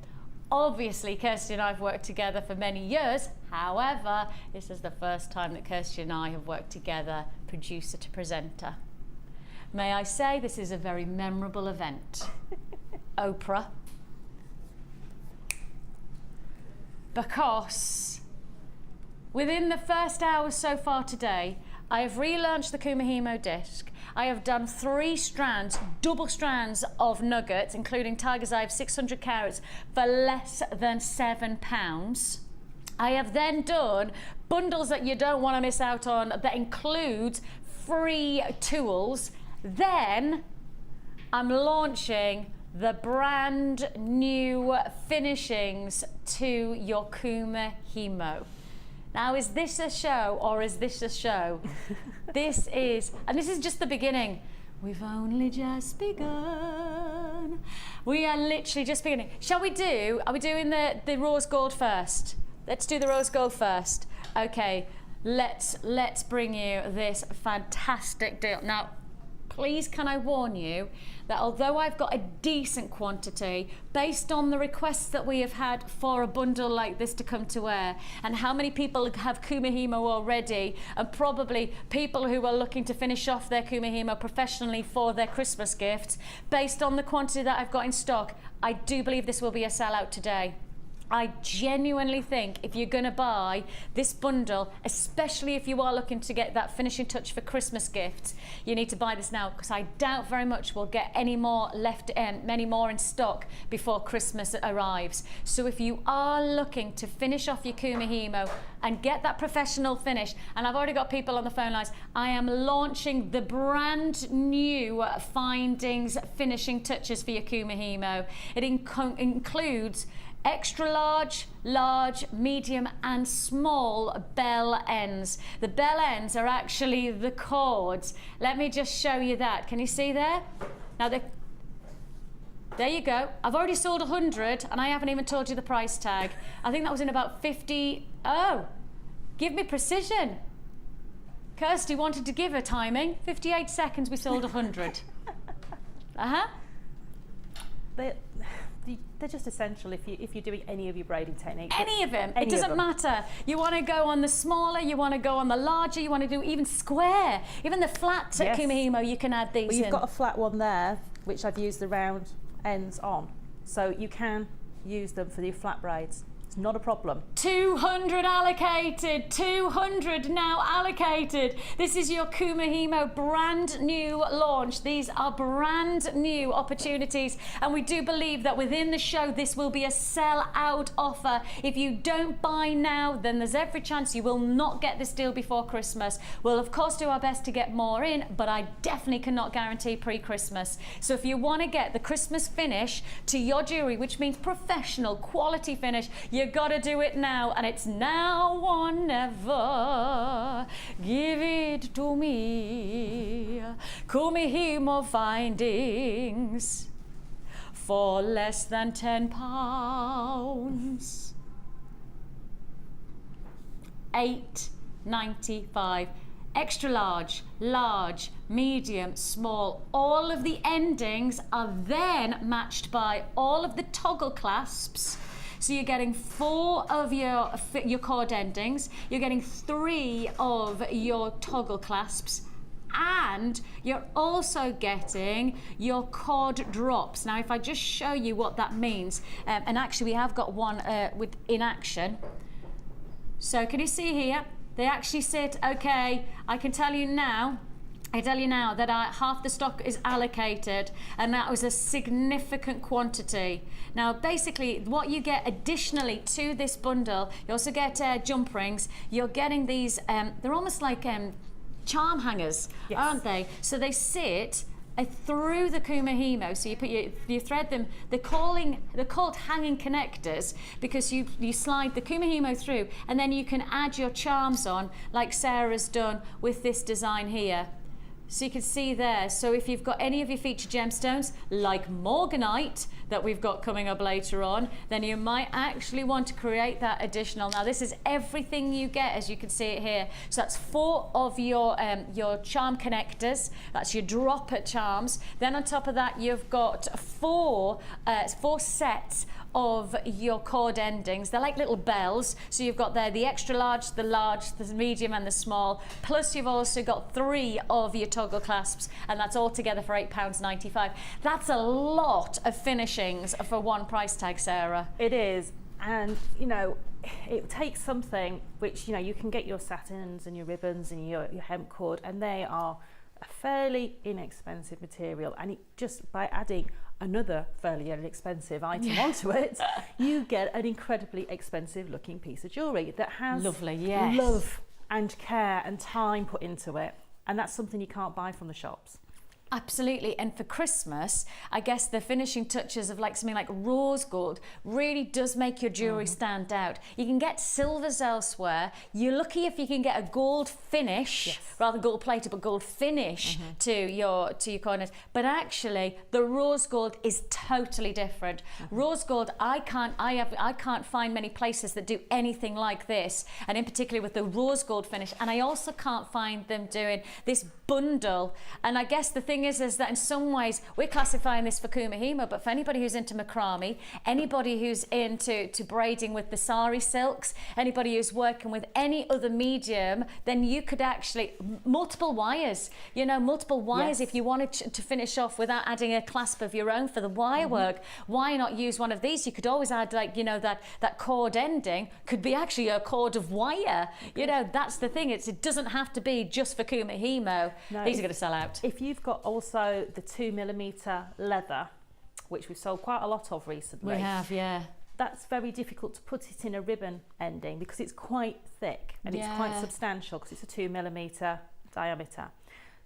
Obviously Kirsty and I have worked together for many years. However, this is the first time that Kirsty and I have worked together, producer to presenter. May I say this is a very memorable event. Oprah. Because within the first hour so far today, I have relaunched the Kumihimo disc. I have done 3 strands, double strands of nuggets, including Tiger's Eye of 600 carats for less than £7. I have then done bundles that you don't want to miss out on that include free tools. Then I'm launching the brand new finishings to your Kumihimo. Now, is this a show or is this a show? This is just the beginning. We've only just begun. We are literally just beginning. Are we doing the rose gold first? Let's do the rose gold first. Okay, let's bring you this fantastic deal. Now, please can I warn you that although I've got a decent quantity, based on the requests that we have had for a bundle like this to come to air, and how many people have Kumihimo already, and probably people who are looking to finish off their Kumihimo professionally for their Christmas gifts, based on the quantity that I've got in stock, I do believe this will be a sellout today. I genuinely think if you're going to buy this bundle, especially if you are looking to get that finishing touch for Christmas gifts, you need to buy this now, because I doubt very much we'll get any more many more in stock before Christmas arrives. So if you are looking to finish off your Kumihimo and get that professional finish, and I've already got people on the phone lines, I am launching the brand new Findings finishing touches for your Kumihimo. It includes extra large, large, medium and small bell ends. The bell ends are actually the cords. Let me just show you that. Can you see there? Now there you go. I've already sold 100 and I haven't even told you the price tag. I think that was in about 50. Oh, give me precision. Kirsty wanted to give her timing. 58 seconds, we sold 100. They're just essential if you're doing any of your braiding techniques. Any of them. It doesn't matter. You want to go on the smaller, you want to go on the larger, you want to do even square. Even the flat Kumihimo, you can add these in. Well, you've got a flat one there, which I've used the round ends on. So you can use them for your flat braids. It's not a problem. 200 allocated, 200 now allocated. This is your Kumihimo brand new launch. These are brand new opportunities, and we do believe that within the show this will be a sell out offer. If you don't buy now, then there's every chance you will not get this deal before Christmas. We'll of course do our best to get more in, but I definitely cannot guarantee pre-Christmas. So if you want to get the Christmas finish to your jewelry, which means professional quality finish, you've got to do it now, and it's now or never. Give it to me. Kumihimo Findings for less than £10. $8.95. Extra large, large, medium, small. All of the endings are then matched by all of the toggle clasps. So you're getting 4 of your cord endings, you're getting 3 of your toggle clasps, and you're also getting your cord drops. Now if I just show you what that means, and actually we have got one in action. So can you see here? They actually sit, okay, I tell you now that half the stock is allocated, and that was a significant quantity. Now basically what you get additionally to this bundle, you also get jump rings. You're getting these, they're almost like charm hangers, aren't they? So they sit through the Kumihimo, so you thread them. They're called hanging connectors because you slide the Kumihimo through, and then you can add your charms on, like Sarah's done with this design here. So you can see there, so if you've got any of your featured gemstones, like Morganite, that we've got coming up later on, then you might actually want to create that additional. Now this is everything you get, as you can see it here. So that's 4 of your charm connectors, that's your dropper charms. Then on top of that, you've got 4 sets of your cord endings. They're like little bells. So you've got there the extra large, the medium and the small, plus you've also got 3 of your toggle clasps, and that's all together for £8.95. That's a lot of finishings for one price tag, Sarah. It is, and you know, it takes something which, you know, you can get your satins and your ribbons and your hemp cord, and they are a fairly inexpensive material, and it just by adding another fairly inexpensive item onto it, you get an incredibly expensive looking piece of jewellery that has love and care and time put into it, and that's something you can't buy from the shops. Absolutely, and for Christmas, I guess the finishing touches of like something like rose gold really does make your jewellery stand out. You can get silvers elsewhere. You're lucky if you can get a gold finish, rather gold plated, but gold finish to your corners. But actually, the rose gold is totally different. Rose gold, I can't find many places that do anything like this, and in particular with the rose gold finish. And I also can't find them doing this bundle. And I guess the thing is that in some ways we're classifying this for Kumihimo, but for anybody who's into macrame, anybody who's into braiding with the sari silks, anybody who's working with any other medium, then you could actually multiple wires. Multiple wires. Yes. If you wanted to finish off without adding a clasp of your own for the wire work, why not use one of these? You could always add that cord ending could be actually a cord of wire. That's the thing. It doesn't have to be just for Kumihimo. No, These are going to sell out. If you've got also the 2mm leather, which we've sold quite a lot of recently. We have, yeah. That's very difficult to put it in a ribbon ending because it's quite thick and it's quite substantial because it's a 2mm diameter.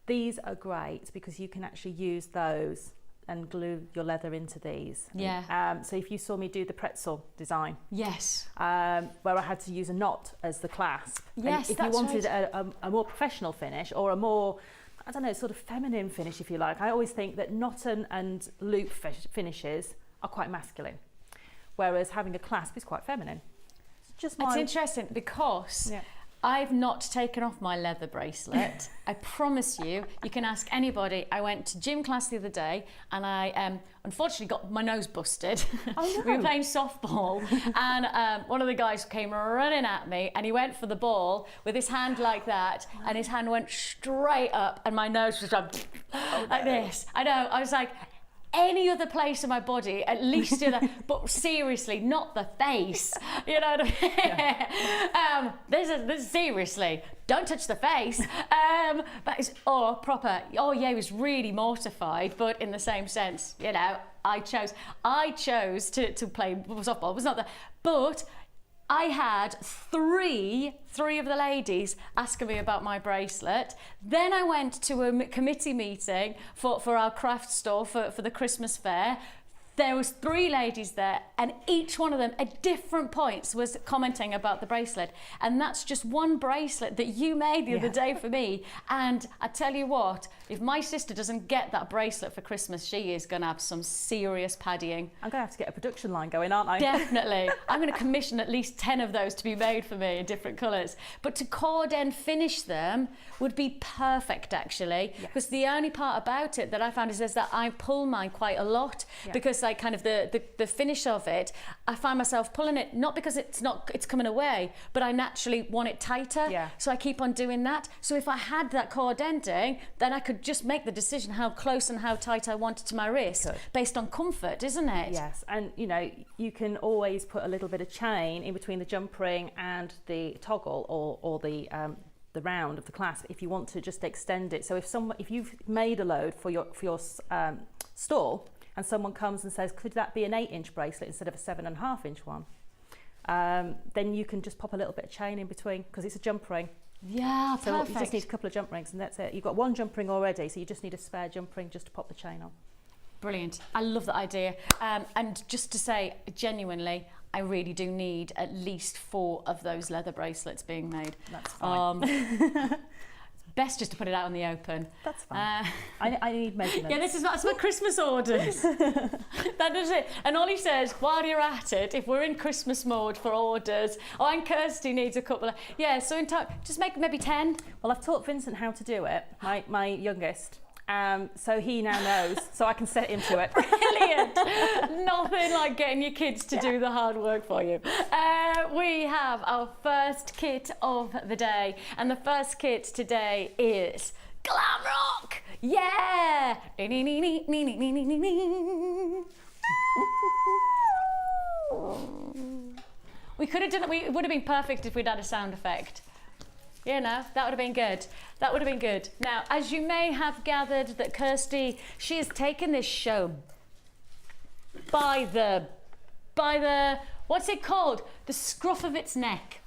These are great because you can actually use those and glue your leather into these. Yeah. So if you saw me do the pretzel design, Yes. where I had to use a knot as the clasp. Yes, and if you wanted a more professional finish or a more, I don't know, sort of feminine finish, if you like, I always think that knot and loop finishes are quite masculine, whereas having a clasp is quite feminine. It's interesting because I've not taken off my leather bracelet. I promise you, you can ask anybody. I went to gym class the other day and I unfortunately got my nose busted. Oh, no. We were playing softball and one of the guys came running at me and he went for the ball with his hand like that and his hand went straight up and my nose was like this. I know, I was like, any other place in my body, at least do that, but seriously, not the face. You know what I mean? This seriously, don't touch the face. But it's proper. Oh yeah, he was really mortified, but in the same sense, I chose to play softball. It was not that, but I had three of the ladies asking me about my bracelet. Then I went to a committee meeting for our craft store for the Christmas fair. There was 3 ladies there and each one of them at different points was commenting about the bracelet. And that's just one bracelet that you made the other day for me. And I tell you what, if my sister doesn't get that bracelet for Christmas, she is going to have some serious paddying. I'm going to have to get a production line going, aren't I? Definitely. I'm going to commission at least 10 of those to be made for me in different colours. But to cord end finish them would be perfect actually. Because the only part about it that I found is that I pull mine quite a lot because like kind of the finish of it, I find myself pulling it not because it's coming away, but I naturally want it tighter. So I keep on doing that. So if I had that cord ending, then I could just make the decision how close and how tight I want it to my wrist based on comfort, isn't it? Yes, and you can always put a little bit of chain in between the jump ring and the toggle or the round of the clasp if you want to just extend it. So if you've made a load for your store and someone comes and says, could that be an 8-inch bracelet instead of a 7.5-inch one? Then you can just pop a little bit of chain in between because it's a jump ring. Yeah, so perfect. you just need a couple of jump rings and that's it. You've got one jump ring already, so you just need a spare jump ring just to pop the chain on. Brilliant. I love that idea. And just to say, genuinely, I really do need at least 4 of those leather bracelets being made. That's fine. Best just to put it out in the open. That's fine. I need measurements. Yeah, that's my Christmas orders. That is it. And Ollie says, while you're at it, if we're in Christmas mode for orders, and Kirsty needs a couple of, so in time, just make maybe 10. Well, I've taught Vincent how to do it, my youngest. So he now knows, so I can set him to it. Brilliant. Nothing like getting your kids to do the hard work for you. We have our first kit of the day, and the first kit today is Glam Rock. Yeah. We could have done it. It would have been perfect if we'd had a sound effect. That would have been good. That would have been good. Now, as you may have gathered, that Kirsty, she has taken this show by the, what's it called? The scruff of its neck.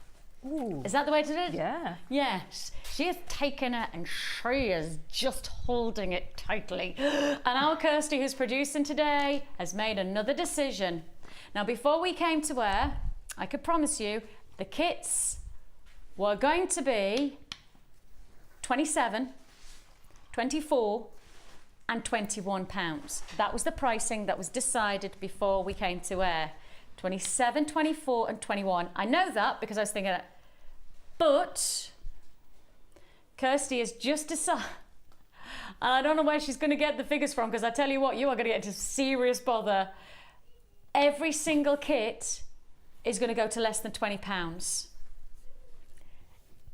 Ooh. Is that the way to do it? Yeah. Yes. She has taken it and she is just holding it tightly. And our Kirsty, who's producing today, has made another decision. Now, before we came to her, I could promise you, the kits were going to be 27, 24 and 21 pounds. That was the pricing that was decided before we came to air. 27, 24 and 21. I know that because I was thinking that. But Kirsty has just decided, And I don't know where she's going to get the figures from, because I tell you what, you are going to get into serious bother. Every single kit is going to go to less than £20.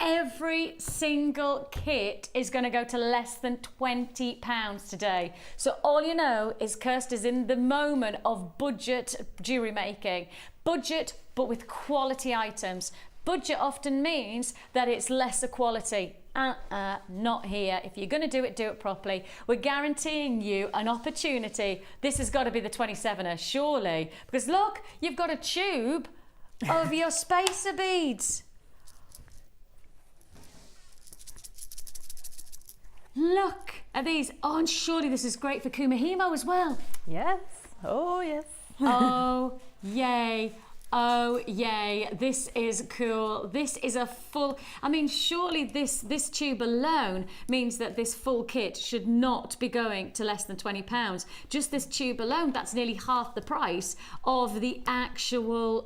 Every single kit is going to go to less than £20 today. So all you know is Kirsty's in the moment of budget jewellery making. Budget, but with quality items. Budget often means that it's lesser quality. Not here. If you're going to do it properly. We're guaranteeing you an opportunity. This has got to be the 27er, surely. Because look, you've got a tube of your spacer beads. Look at these. Oh, and surely this is great for Kumihimo as well. Yes. Oh, yes. Oh, yay. Oh, yay. This is cool. This is a full... I mean, surely this tube alone means that this full kit should not be going to less than £20. Just this tube alone, that's nearly half the price of the actual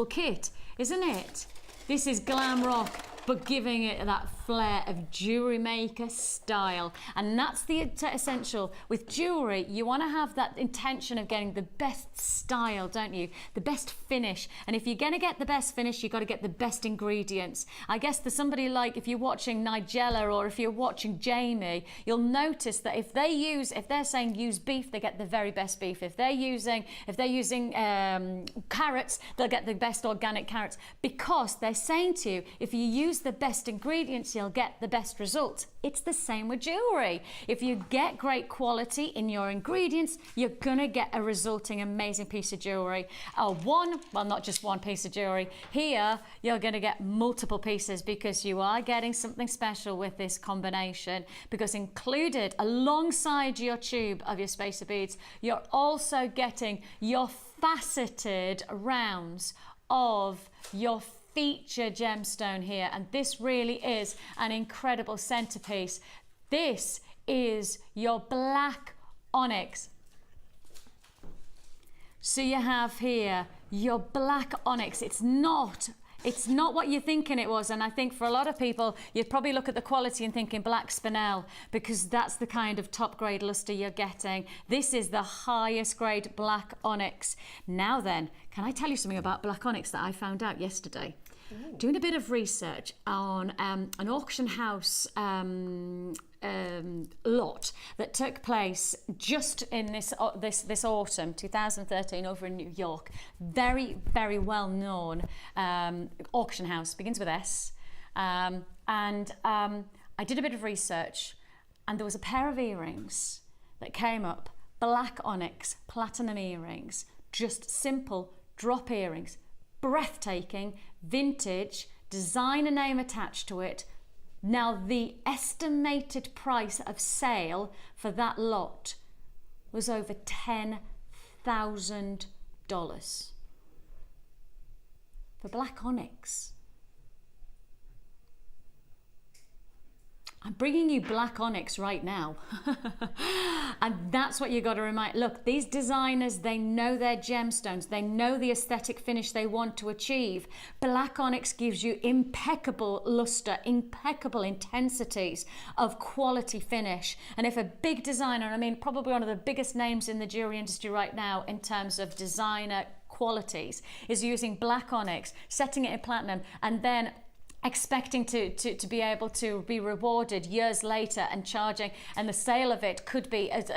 kit, isn't it? This is Glam Rock, but giving it that flair of jewellery maker style. And that's the essential. With jewellery, you want to have that intention of getting the best style, don't you? The best finish. And if you're going to get the best finish, you've got to get the best ingredients. I guess there's somebody like, if you're watching Nigella or if you're watching Jamie, you'll notice that if they're saying use beef, they get the very best beef. If they're using carrots, they'll get the best organic carrots, because they're saying to you, if you use the best ingredients, you'll get the best result. It's the same with jewellery. If you get great quality in your ingredients, you're gonna get a resulting amazing piece of jewellery. Not just one piece of jewellery. Here, you're gonna get multiple pieces, because you are getting something special with this combination, because included alongside your tube of your spacer beads, you're also getting your faceted rounds of your feature gemstone here, and this really is an incredible centerpiece. This is your black onyx. So you have here your black onyx. It's not what you're thinking it was, and I think for a lot of people you'd probably look at the quality and thinking black spinel, because that's the kind of top grade luster you're getting. This is the highest grade black onyx. Now then, can I tell you something about black onyx that I found out yesterday? Ooh. Doing a bit of research on an auction house lot that took place just in this autumn, 2013, over in New York. Very, very well known auction house, begins with S. I did a bit of research, and there was a pair of earrings that came up, black onyx, platinum earrings, just simple drop earrings, breathtaking, vintage, designer name attached to it. Now, the estimated price of sale for that lot was over $10,000 for black onyx. I'm bringing you black onyx right now. And that's what you got to remind. Look, these designers, they know their gemstones. They know the aesthetic finish they want to achieve. Black onyx gives you impeccable luster, impeccable intensities of quality finish. And if a big designer, I mean, probably one of the biggest names in the jewelry industry right now in terms of designer qualities, is using black onyx, setting it in platinum, and then expecting to be able to be rewarded years later and charging, and the sale of it could be as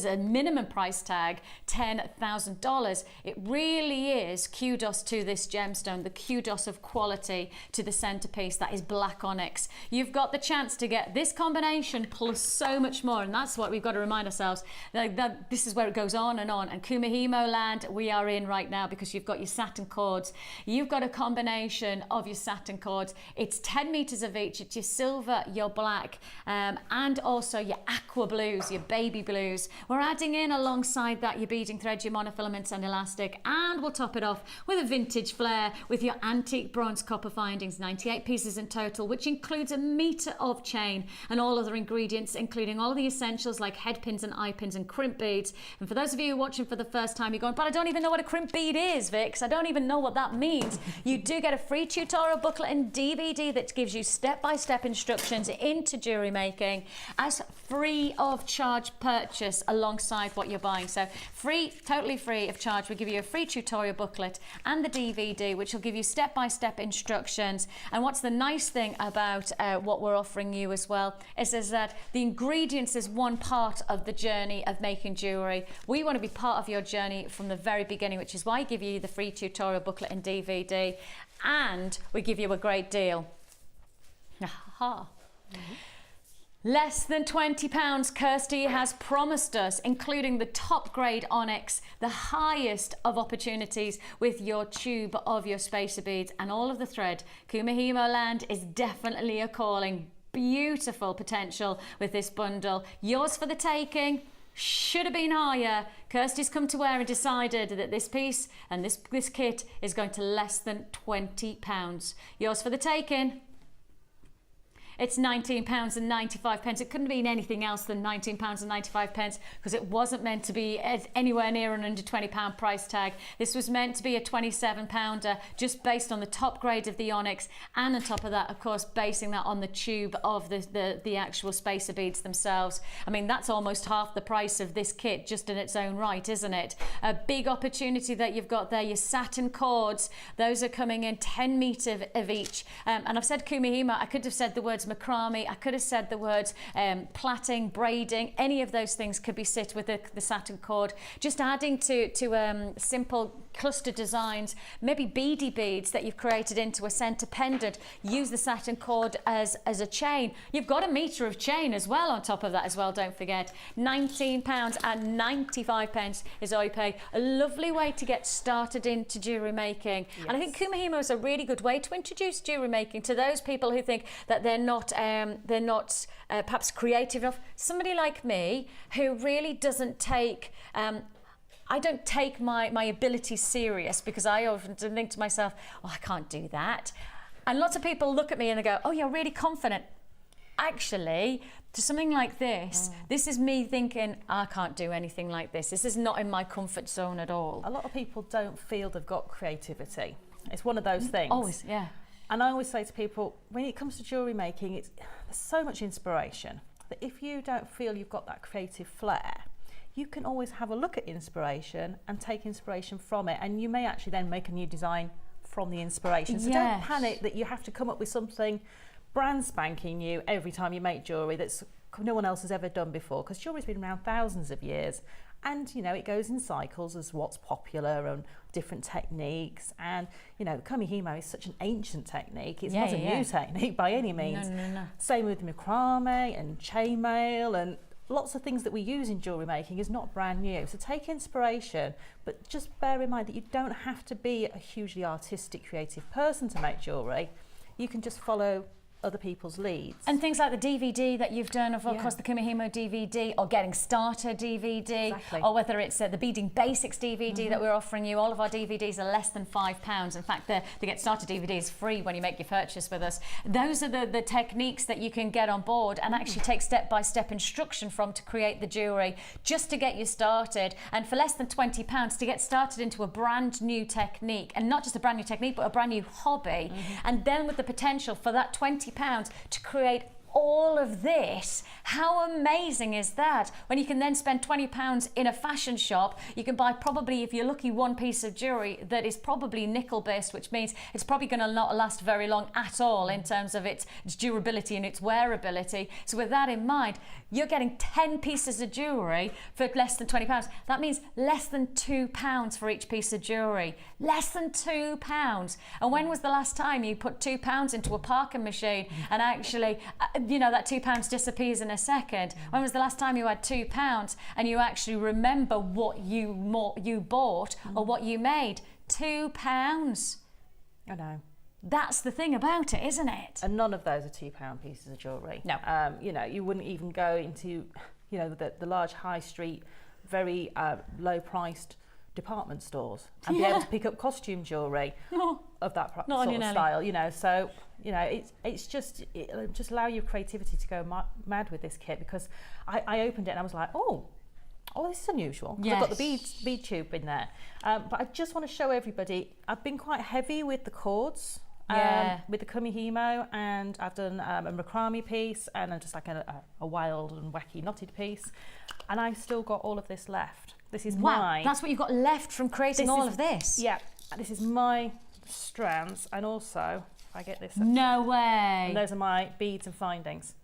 a minimum price tag $10,000. It really is kudos to this gemstone, the kudos of quality to the centerpiece that is black onyx. You've got the chance to get this combination plus so much more, and that's what we've got to remind ourselves, that this is where it goes on, and Kumihimo land we are in right now, because you've got your satin cords, you've got a combination of your satin cords. It's 10 meters of each. It's your silver, your black, and also your aqua blues, your baby blues. We're adding in alongside that your beading thread, your monofilaments and elastic, and we'll top it off with a vintage flare with your antique bronze copper findings, 98 pieces in total, which includes a meter of chain and all other ingredients, including all the essentials like head pins and eye pins and crimp beads. And for those of you watching for the first time, you're going, but I don't even know what a crimp bead is, Vix. I don't even know what that means. You do get a free tutorial booklet in DVD that gives you step-by-step instructions into jewellery making as free of charge purchase alongside what you're buying. So free, totally free of charge. We'll give you a free tutorial booklet and the DVD, which will give you step-by-step instructions. And what's the nice thing about what we're offering you as well is that the ingredients is one part of the journey of making jewellery. We want to be part of your journey from the very beginning, which is why I give you the free tutorial booklet and DVD, and we give you a great deal. Aha. Less than £20 Kirsty has promised us, including the top grade onyx, the highest of opportunities with your tube of your spacer beads and all of the thread. Kumihimo land is definitely a calling. Beautiful potential with this bundle. Yours for the taking. Should have been higher. Kirsty's come to wear and decided that this piece and this kit is going to less than £20. Yours for the taking. It's £19.95. It couldn't have been anything else than £19.95 because it wasn't meant to be anywhere near an under £20 price tag. This was meant to be a £27 just based on the top grade of the onyx, and on top of that, of course, basing that on the tube of the actual spacer beads themselves. I mean, that's almost half the price of this kit just in its own right, isn't it? A big opportunity that you've got there. Your satin cords, those are coming in 10 metre of each. And I've said Kumihimo, I could have said the words macrame, I could have said the words plaiting, braiding, any of those things could be sit with the satin cord. Just adding to simple cluster designs, maybe beady beads that you've created into a centre pendant. Use the satin cord as a chain. You've got a metre of chain as well on top of that as well, don't forget. £19.95 is all you pay. A lovely way to get started into jewellery making. Yes. And I think Kumihimo is a really good way to introduce jewellery making to those people who think that they're not perhaps creative enough. Somebody like me who really doesn't take I don't take my ability serious, because I often think to myself, oh, I can't do that. And lots of people look at me and they go, oh, you're really confident. Actually, to something like this, this is me thinking, I can't do anything like this. This is not in my comfort zone at all. A lot of people don't feel they've got creativity. It's one of those things. Always, yeah. And I always say to people, when it comes to jewellery making, there's so much inspiration that if you don't feel you've got that creative flair, you can always have a look at inspiration and take inspiration from it, and you may actually then make a new design from the inspiration. So don't panic that you have to come up with something brand spanking new every time you make jewellery that's no one else has ever done before, because jewellery's been around thousands of years, and you know it goes in cycles as what's popular and different techniques. And you know, Kumihimo is such an ancient technique. It's not a new technique by any means. No. Same with macrame and chainmail, and lots of things that we use in jewellery making is not brand new. So take inspiration, but just bear in mind that you don't have to be a hugely artistic, creative person to make jewellery. You can just follow other people's leads. And things like the DVD that you've done, of course, the Kumihimo DVD, or Getting Started DVD, or whether it's the Beading Basics DVD that we're offering you. All of our DVDs are less than £5. In fact, the Get Started DVD is free when you make your purchase with us. Those are the techniques that you can get on board and actually take step-by-step instruction from to create the jewellery, just to get you started. And for less than £20 to get started into a brand new technique, and not just a brand new technique, but a brand new hobby. And then with the potential for that £20 to create all of this. How amazing is that? When you can then spend £20 in a fashion shop, you can buy probably, if you're lucky, one piece of jewellery that is probably nickel based, which means it's probably going to not last very long at all in terms of its durability and its wearability. So with that in mind, you're getting 10 pieces of jewellery for less than £20. That means less than £2 for each piece of jewellery. Less than £2. And when was the last time you put £2 into a parking machine and actually you know, that £2 disappears in a second? When was the last time you had £2 and you actually remember what you bought or what you made? £2. I know. That's the thing about it, isn't it? And none of those are £2 pieces of jewellery. No. You know, you wouldn't even go into, you know, the large high street, very low priced department stores and be able to pick up costume jewellery of that sort of style, you know. So, you know, it's just allow your creativity to go mad with this kit, because I opened it and I was like, oh, this is unusual. Yes. I've got the bead tube in there. But I just want to show everybody, I've been quite heavy with the cords with the Kumihimo, and I've done a macrame piece and then just like a wild and wacky knotted piece, and I've still got all of this left. This is that's what you've got left from creating all of this? Yeah, this is my strands, and also if I get this, no way, and those are my beads and findings.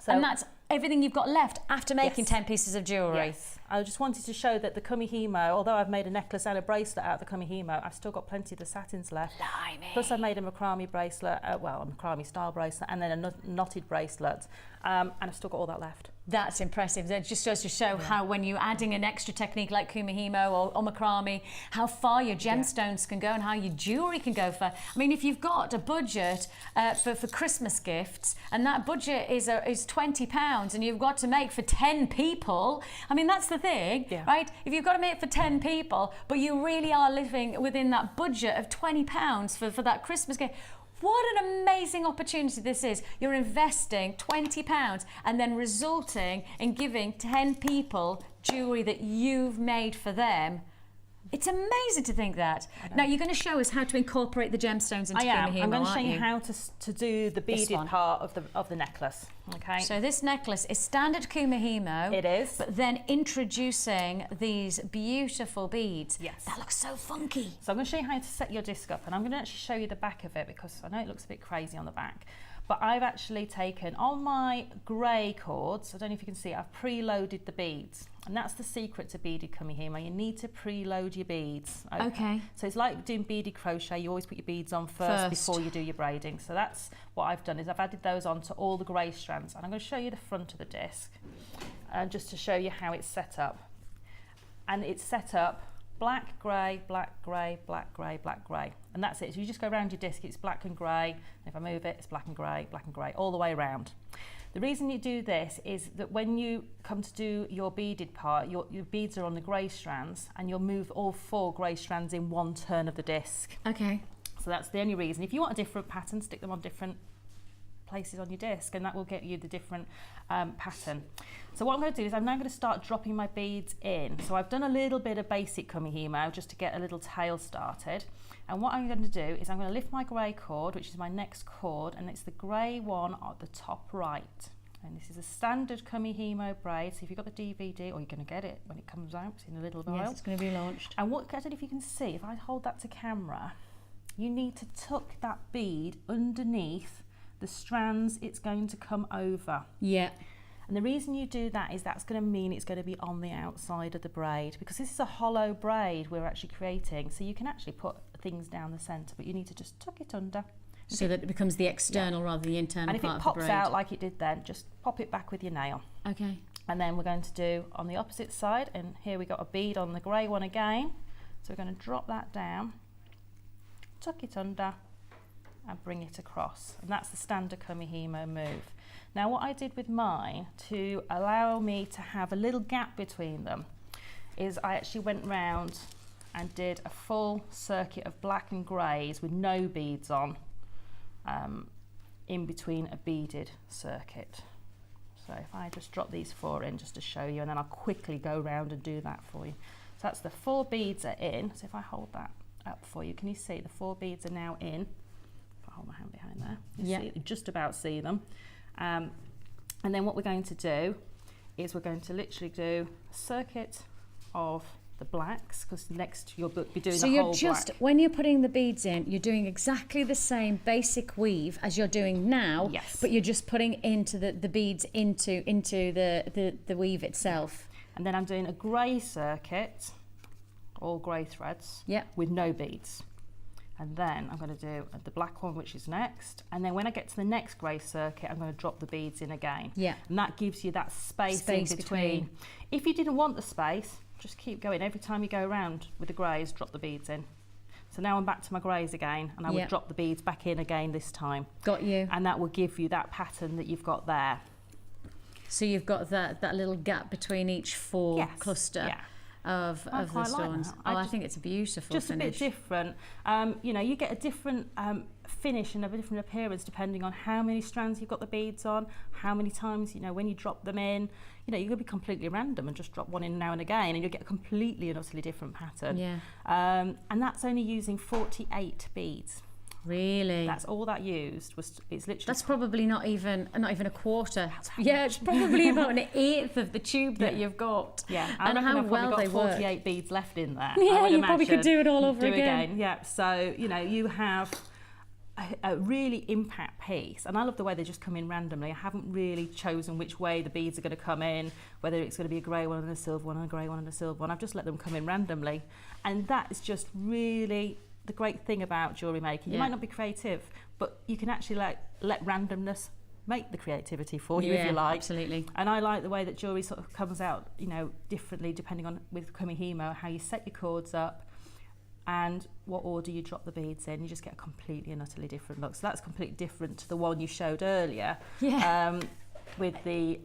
So, and that's everything you've got left after making 10 pieces of jewellery? Yes. I just wanted to show that the Kumihimo, although I've made a necklace and a bracelet out of the Kumihimo, I've still got plenty of the satins left. Blimey. Plus I made a macrame bracelet, a macrame style bracelet, and then a knotted bracelet, and I've still got all that left. That's impressive. It just goes to show how when you're adding an extra technique like Kumihimo or macrame, how far your gemstones can go and how your jewellery can go for. I mean, if you've got a budget for Christmas gifts, and that budget is £20, and you've got to make for 10 people, I mean, that's the thing, right? If you've got to make for 10 people, but you really are living within that budget of £20 for that Christmas gift, what an amazing opportunity this is. You're investing £20 and then resulting in giving 10 people jewellery that you've made for them. It's amazing to think that. Now, you're going to show us how to incorporate the gemstones into Kumihimo, I'm going to show you how to do the beaded part of the necklace. Okay. So this necklace is standard Kumihimo. It is. But then introducing these beautiful beads. Yes. That looks so funky. So I'm going to show you how to set your disc up, and I'm going to actually show you the back of it because I know it looks a bit crazy on the back. But I've actually taken, on my grey cords, I don't know if you can see, I've preloaded the beads. And that's the secret to beaded Kumihimo. You need to preload your beads. Okay. So it's like doing beaded crochet. You always put your beads on first before you do your braiding. So that's what I've done, is I've added those onto all the grey strands. And I'm going to show you the front of the disc, just to show you how it's set up. And it's set up black, grey, black, grey, black, grey, black, grey. And that's it. So you just go around your disc, it's black and grey. And if I move it, it's black and grey, all the way around. The reason you do this is that when you come to do your beaded part, your beads are on the grey strands, and you'll move all 4 grey strands in one turn of the disc. Okay. So that's the only reason. If you want a different pattern, stick them on different places on your disc, and that will get you the different pattern. So what I'm going to do is I'm now going to start dropping my beads in. So I've done a little bit of basic Kumihimo just to get a little tail started. And what I'm going to do is I'm going to lift my grey cord, which is my next cord, and it's the grey one at the top right. And this is a standard Kumihimo braid. So if you've got the DVD, or you're going to get it when it comes out in a little while. Yes, it's going to be launched. And what, I don't know if you can see, if I hold that to camera, you need to tuck that bead underneath the strands it's going to come over. Yeah. And the reason you do that is that's going to mean it's going to be on the outside of the braid, because this is a hollow braid we're actually creating. So you can actually put things down the centre, but you need to just tuck it under. So that it becomes the external rather than the internal part of the braid. And if it pops out like it did then, just pop it back with your nail. Okay. And then we're going to do on the opposite side, and here we got a bead on the grey one again. So we're going to drop that down, tuck it under, and bring it across. And that's the standard Kumihimo move. Now what I did with mine to allow me to have a little gap between them is I actually went round and did a full circuit of black and greys with no beads on, in between a beaded circuit. So if I just drop these 4 in just to show you, and then I'll quickly go round and do that for you. So that's the 4 beads are in. So if I hold that up for you, can you see the 4 beads are now in? If I hold my hand behind there, you just about see them. And then what we're going to do is we're going to literally do a circuit of the blacks, because next you'll be doing the whole black. When you're putting the beads in, you're doing exactly the same basic weave as you're doing now, but you're just putting into the beads into the weave itself. And then I'm doing a grey circuit, all grey threads, with no beads. And then I'm going to do the black one, which is next. And then when I get to the next grey circuit, I'm going to drop the beads in again. And that gives you that space in between. If you didn't want the space, just keep going. Every time you go around with the greys, drop the beads in. So now I'm back to my greys again, and I would drop the beads back in again this time. Got you. And that will give you that pattern that you've got there. So you've got that little gap between each 4 cluster. Of the stones. I think it's a beautiful just finish. A bit different. You know, you get a different finish and a different appearance depending on how many strands you've got the beads on, how many times, you know, when you drop them in. You know, you're going to be completely random and just drop one in now and again, and you'll get a completely and utterly different pattern. And that's only using 48 beads. Really? That's all that used was. It's literally. That's probably not even a quarter. Yeah, it's probably about an eighth of the tube that you've got. Yeah, and how well they work. 48 beads left in there. Yeah, you probably could do it all over again. Yeah, so you know you have a really impact piece, and I love the way they just come in randomly. I haven't really chosen which way the beads are going to come in, whether it's going to be a grey one and a silver one and a grey one and a silver one. I've just let them come in randomly, and that is just really the great thing about jewellery making. You might not be creative, but you can actually let randomness make the creativity for you if you like. Absolutely. And I like the way that jewellery sort of comes out, you know, differently depending on with Kumihimo, how you set your cords up and what order you drop the beads in. You just get a completely and utterly different look. So that's completely different to the one you showed earlier with the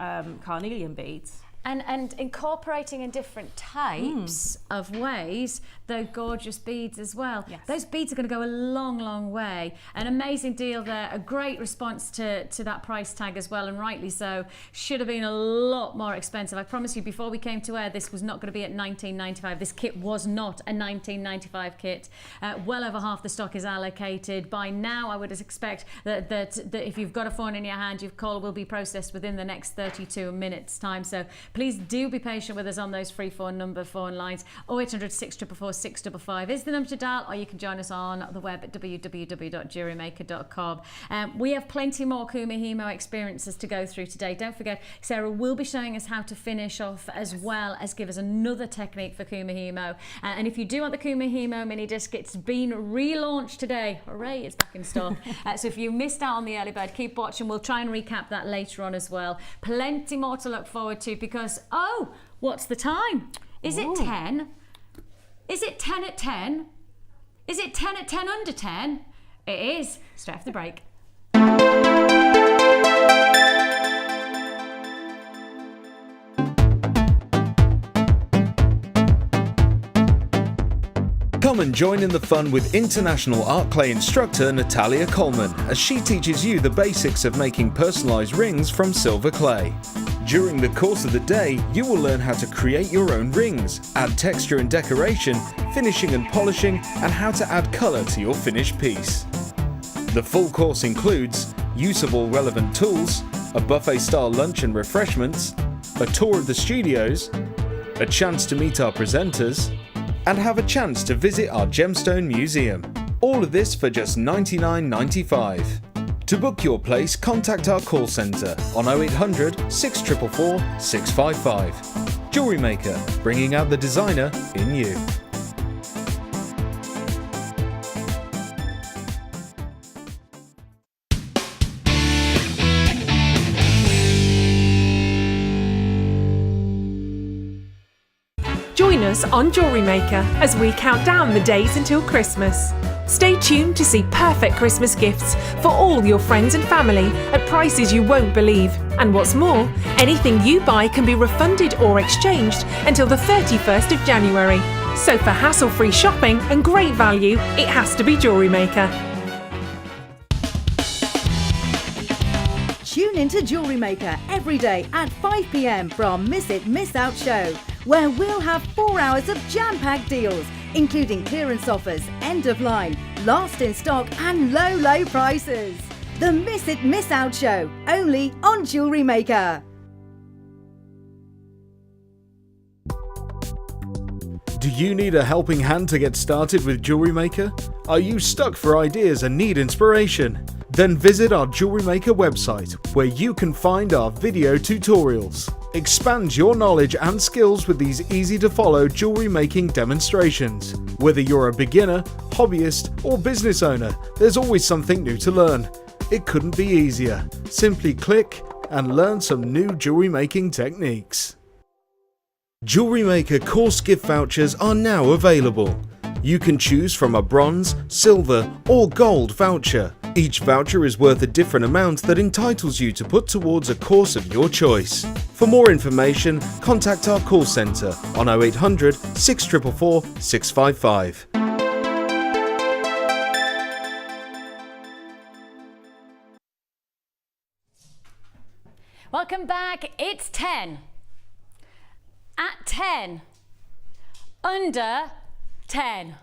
carnelian beads. And incorporating in different types of ways, though gorgeous beads as well. Yes. Those beads are going to go a long, long way. An amazing deal there, a great response to that price tag as well, and rightly so. Should have been a lot more expensive. I promise you, before we came to air, this was not going to be at $19.95. This kit was not a $19.95 kit. Well over half the stock is allocated. By now, I would expect that if you've got a phone in your hand, your call will be processed within the next 32 minutes time. So please do be patient with us on those free phone lines. 0800 644 655 is the number to dial, or you can join us on the web at www.JewelleryMaker.com. We have plenty more Kumihimo experiences to go through today. Don't forget, Sarah will be showing us how to finish off as well as give us another technique for Kumihimo. And if you do want the Kumihimo mini disc, it's been relaunched today. Hooray, it's back in stock. So if you missed out on the early bird, keep watching. We'll try and recap that later on as well. Plenty more to look forward to, because what's the time? Is it 10? Is it 10 at 10? Is it 10 at 10 under 10? It is. Straight after the break. Come and join in the fun with international art clay instructor Natalia Coleman as she teaches you the basics of making personalised rings from silver clay. During the course of the day, you will learn how to create your own rings, add texture and decoration, finishing and polishing, and how to add colour to your finished piece. The full course includes use of all relevant tools, a buffet-style lunch and refreshments, a tour of the studios, a chance to meet our presenters, and have a chance to visit our Gemstone Museum. All of this for just $99.95. To book your place, contact our call centre on 0800 644 655. Jewellery Maker, bringing out the designer in you. Join us on Jewellery Maker as we count down the days until Christmas. Stay tuned to see perfect Christmas gifts for all your friends and family at prices you won't believe. And what's more, anything you buy can be refunded or exchanged until the 31st of January. So for hassle-free shopping and great value, it has to be Jewellery Maker. Tune into Jewellery Maker every day at 5 p.m. for our Miss It, Miss Out show, where we'll have 4 hours of jam-packed deals, including clearance offers, end of line, last in stock and low, low prices. The Miss It, Miss Out show, only on Jewellery Maker. Do you need a helping hand to get started with Jewellery Maker? Are you stuck for ideas and need inspiration? Then visit our Jewellery Maker website, where you can find our video tutorials. Expand your knowledge and skills with these easy-to-follow jewellery making demonstrations. Whether you're a beginner, hobbyist, or business owner, there's always something new to learn. It couldn't be easier. Simply click and learn some new jewellery making techniques. Jewellery Maker course gift vouchers are now available. You can choose from a bronze, silver, or gold voucher. Each voucher is worth a different amount that entitles you to put towards a course of your choice. For more information, contact our call centre on 0800 644 655. Welcome back. It's 10. At 10. Under 10.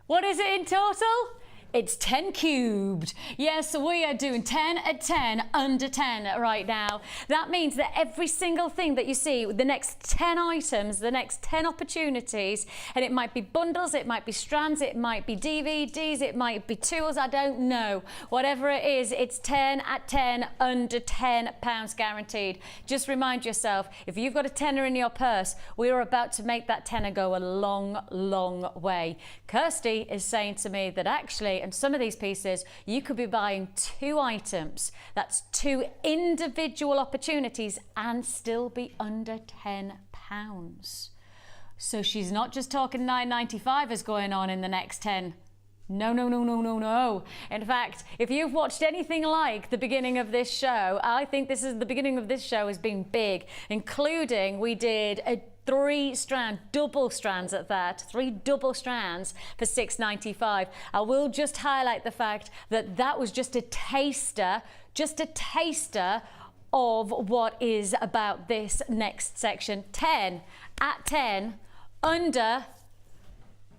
What is it in total? It's 10 cubed. Yes, we are doing 10 at 10, under 10 right now. That means that every single thing that you see, the next 10 items, the next 10 opportunities, and it might be bundles, it might be strands, it might be DVDs, it might be tools, I don't know. Whatever it is, it's 10 at 10, under £10 guaranteed. Just remind yourself, if you've got a tenner in your purse, we are about to make that tenner go a long, long way. Kirsty is saying to me that actually, and some of these pieces, you could be buying 2 items. That's 2 individual opportunities and still be under £10. So she's not just talking $9.95 is going on in the next 10. No, no, no, no, no, no. In fact, if you've watched anything like the beginning of this show, I think the beginning of this show has been big, including we did a 3-strand, double strands at that, 3 double strands for $6.95. I will just highlight the fact that that was just a taster of what is about this next section. 10 at 10, under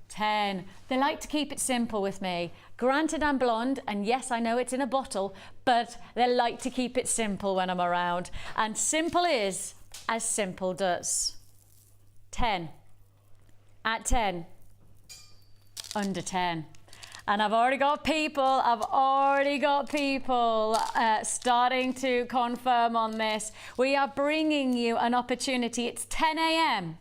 10. They like to keep it simple with me. Granted, I'm blonde, and yes, I know it's in a bottle, but they like to keep it simple when I'm around. And simple is as simple does. 10 at 10, under 10. And I've already got people starting to confirm on this. We are bringing you an opportunity. It's 10 a.m.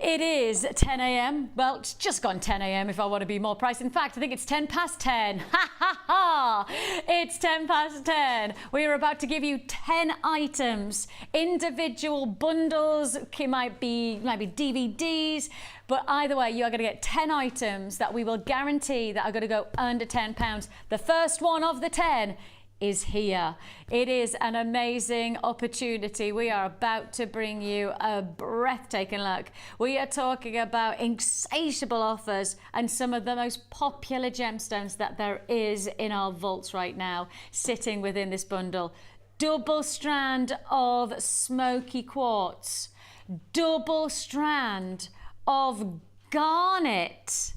It is 10 a.m. Well, it's just gone 10 a.m. if I want to be more precise. In fact, I think it's 10 past 10. Ha ha ha! It's 10 past 10. We are about to give you 10 items, individual bundles. It might be DVDs, but either way, you are going to get 10 items that we will guarantee that are going to go under £10. The first one of the 10 is here. It is an amazing opportunity. We are about to bring you a breathtaking look. We are talking about insatiable offers and some of the most popular gemstones that there is in our vaults right now, sitting within this bundle. Double strand of smoky quartz, double strand of garnet,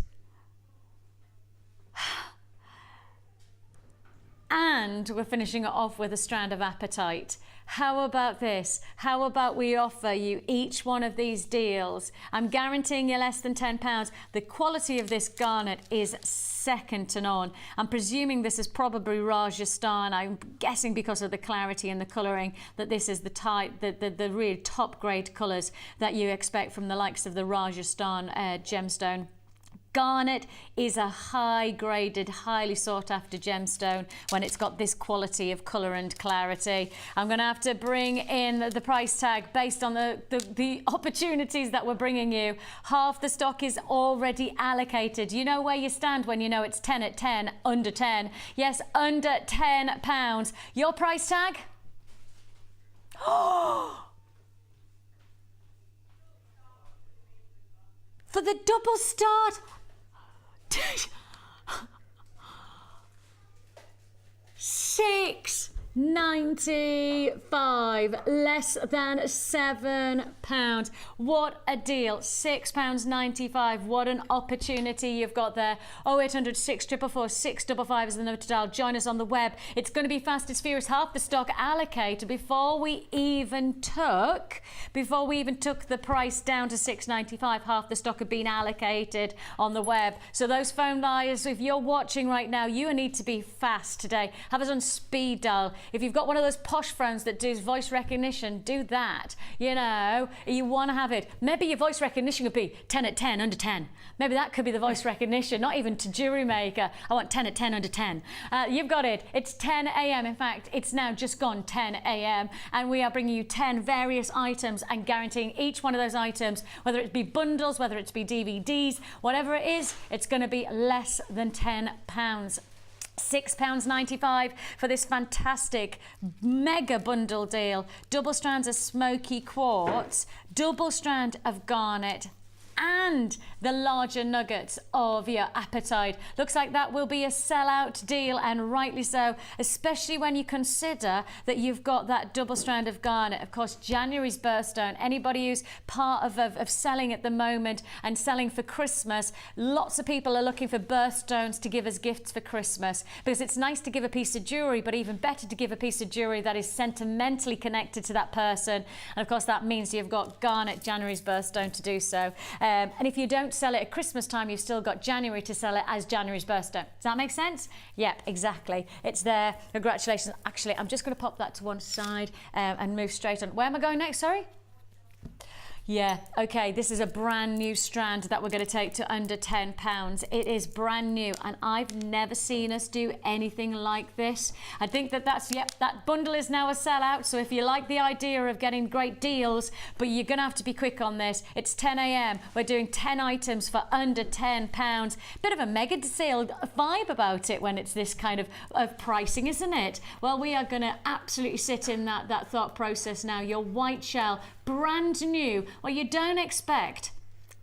and we're finishing it off with a strand of apatite. How about this? How about we offer you each one of these deals? I'm guaranteeing you less than £10. The quality of this garnet is second to none. I'm presuming this is probably Rajasthan. I'm guessing because of the clarity and the colouring that this is the really top grade colours that you expect from the likes of the Rajasthan gemstone. Garnet is a high-graded, highly sought-after gemstone when it's got this quality of colour and clarity. I'm going to have to bring in the price tag based on the opportunities that we're bringing you. Half the stock is already allocated. You know where you stand when you know it's 10 at 10, under 10. Yes, under £10. Your price tag? For the double start. £6.95, less than £7. What a deal. £6.95. What an opportunity you've got there. 0800 644 655 is the number to dial. Join us on the web. It's going to be fast as furious. Half the stock allocated before we even took the price down to £6.95. Half the stock had been allocated on the web. So those phone buyers, if you're watching right now, you need to be fast today. Have us on speed dial. If you've got one of those posh phones that does voice recognition, do that. You know, you want to have it. Maybe your voice recognition could be 10 at 10, under 10. Maybe that could be the voice recognition, not even to JewelleryMaker. I want 10 at 10, under 10. You've got it. It's 10 a.m. In fact, it's now just gone 10 a.m. and we are bringing you 10 various items and guaranteeing each one of those items, whether it be bundles, whether it be DVDs, whatever it is, it's going to be less than £10. £6.95 for this fantastic mega bundle deal. Double strands of smoky quartz, double strand of garnet, and the larger nuggets of your apatite. Looks like that will be a sellout deal, and rightly so, especially when you consider that you've got that double strand of garnet. Of course, January's birthstone. Anybody who's part of selling at the moment and selling for Christmas, lots of people are looking for birthstones to give as gifts for Christmas, because it's nice to give a piece of jewellery, but even better to give a piece of jewellery that is sentimentally connected to that person. And of course, that means you've got garnet, January's birthstone, to do so. And if you don't sell it at Christmas time, you've still got January to sell it as January's birthstone. Does that make sense? Yep, exactly. It's there. Congratulations. Actually, I'm just going to pop that to one side and move straight on. Where am I going next? Sorry? Yeah, okay, this is a brand new strand that we're going to take to under £10. It is brand new, and I've never seen us do anything like this. I think that bundle is now a sellout, so if you like the idea of getting great deals, but you're going to have to be quick on this. It's 10 a.m. We're doing 10 items for under £10. Bit of a mega sale vibe about it when it's this kind of pricing, isn't it? Well, we are going to absolutely sit in that thought process now. Your white shell, brand new. Well, you don't expect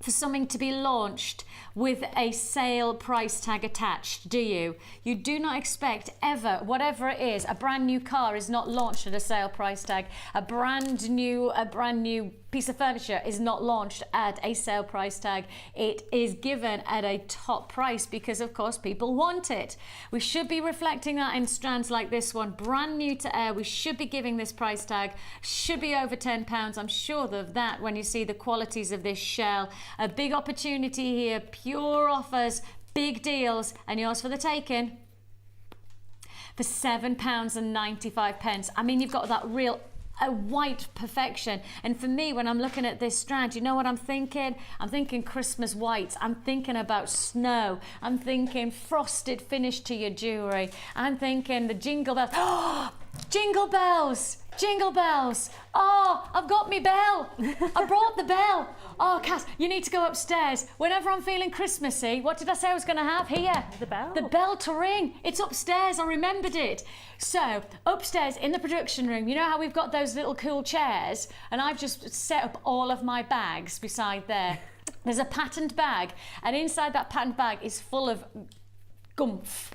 for something to be launched with a sale price tag attached, do you? You do not expect ever, whatever it is, a brand new car is not launched at a sale price tag. A brand new piece of furniture is not launched at a sale price tag. It is given at a top price because, of course, people want it. We should be reflecting that in strands like this one, brand new to air. We should be giving this price tag, should be over £10. I'm sure of that when you see the qualities of this shell. A big opportunity here, pure offers, big deals, and yours for the taking for £7.95. I mean, you've got that real white perfection. And for me, when I'm looking at this strand, you know what I'm thinking? I'm thinking Christmas whites. I'm thinking about snow. I'm thinking frosted finish to your jewellery. I'm thinking the jingle bells. Oh, jingle bells! Jingle bells. Oh, I've got me bell. I brought the bell. Oh, Cass, you need to go upstairs. Whenever I'm feeling Christmassy, what did I say I was going to have here? The bell. The bell to ring. It's upstairs. I remembered it. So, upstairs in the production room, you know how we've got those little cool chairs? And I've just set up all of my bags beside there. There's a patterned bag, and inside that patterned bag is full of gumph,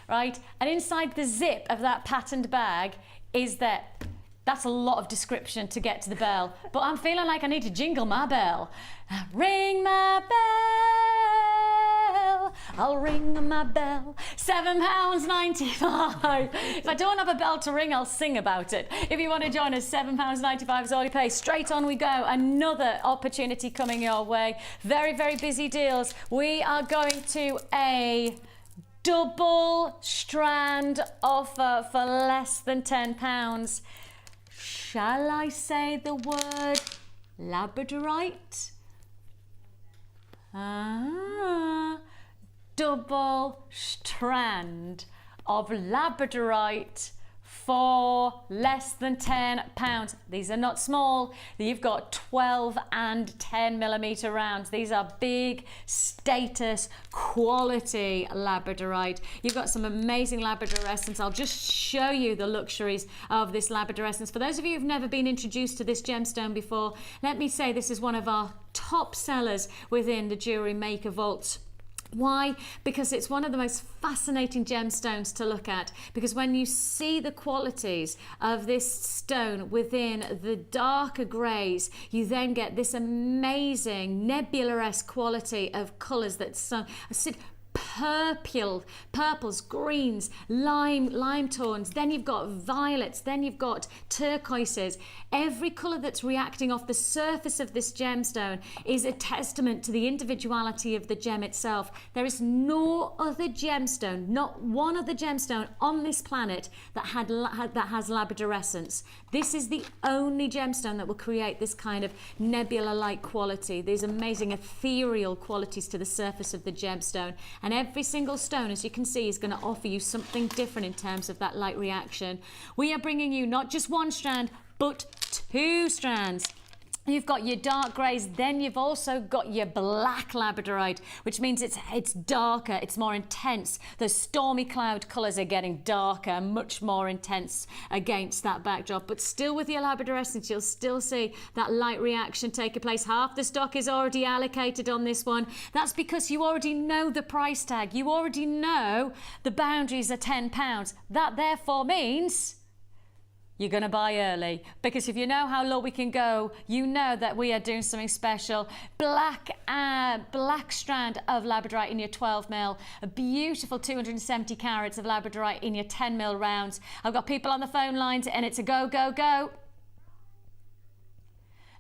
right? And inside the zip of that patterned bag is that's a lot of description to get to the bell, but I'm feeling like I need to jingle my bell. Ring my bell, I'll ring my bell, £7.95. If I don't have a bell to ring, I'll sing about it. If you want to join us, £7.95 is all you pay. Straight on we go. Another opportunity coming your way. Very, very busy deals. We are going to a double strand offer for less than £10. Shall I say the word labradorite? Double strand of labradorite for less than £10. These are not small. You've got 12 and 10mm rounds. These are big status quality labradorite. You've got some amazing labrador essence. I'll just show you the luxuries of this labrador essence. For those of you who've never been introduced to this gemstone before, let me say this is one of our top sellers within the Jewellery Maker vaults. Why? Because it's one of the most fascinating gemstones to look at, because when you see the qualities of this stone within the darker greys, you then get this amazing nebula-esque quality of colours that sit purples, greens, lime tones, then you've got violets, then you've got turquoises. Every colour that's reacting off the surface of this gemstone is a testament to the individuality of the gem itself. There is no other gemstone, not one other gemstone on this planet that has labrador essence. This is the only gemstone that will create this kind of nebula-like quality, these amazing ethereal qualities to the surface of the gemstone. And every single stone, as you can see, is going to offer you something different in terms of that light reaction. We are bringing you not just one strand, but two strands. You've got your dark greys, then you've also got your black labradorite, which means it's darker, it's more intense. The stormy cloud colours are getting darker, much more intense against that backdrop. But still with your labradorescence, you'll still see that light reaction taking place. Half the stock is already allocated on this one. That's because you already know the price tag. You already know the boundaries are £10. That therefore means you're going to buy early, because if you know how low we can go, you know that we are doing something special. Black strand of labradorite in your 12mm, a beautiful 270 carats of labradorite in your 10mm rounds. I've got people on the phone lines and it's a go, go, go.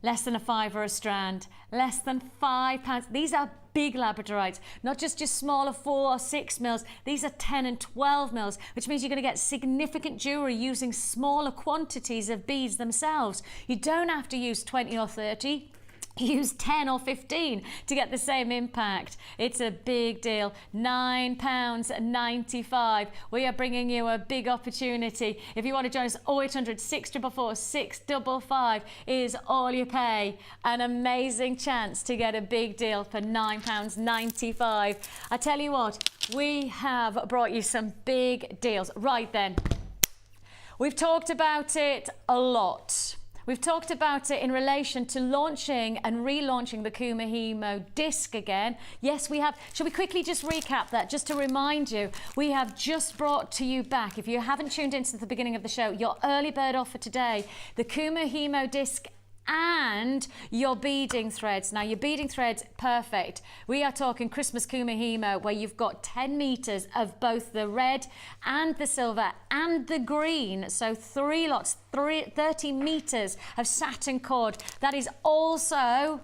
Less than a £5 a strand, less than £5. These are big labradorites, not just your smaller 4 or 6 mils. These are 10 and 12 mils, which means you're going to get significant jewellery using smaller quantities of beads themselves. You don't have to use 20 or 30. Use 10 or 15 to get the same impact. It's a big deal. £9.95. We are bringing you a big opportunity. If you want to join us, 0800 644 655 is all you pay. An amazing chance to get a big deal for £9.95. I tell you what, we have brought you some big deals. Right then, we've talked about it a lot. We've talked about it in relation to launching and relaunching the Kumihimo disc again. Yes, we have. Shall we quickly just recap that, just to remind you? We have just brought to you back, if you haven't tuned in since the beginning of the show, your early bird offer today, the Kumihimo disc and your beading threads. Now, your beading threads, perfect. We are talking Christmas Kumihimo, where you've got 10 meters of both the red and the silver and the green. So 3 lots, 30 meters of satin cord. That is also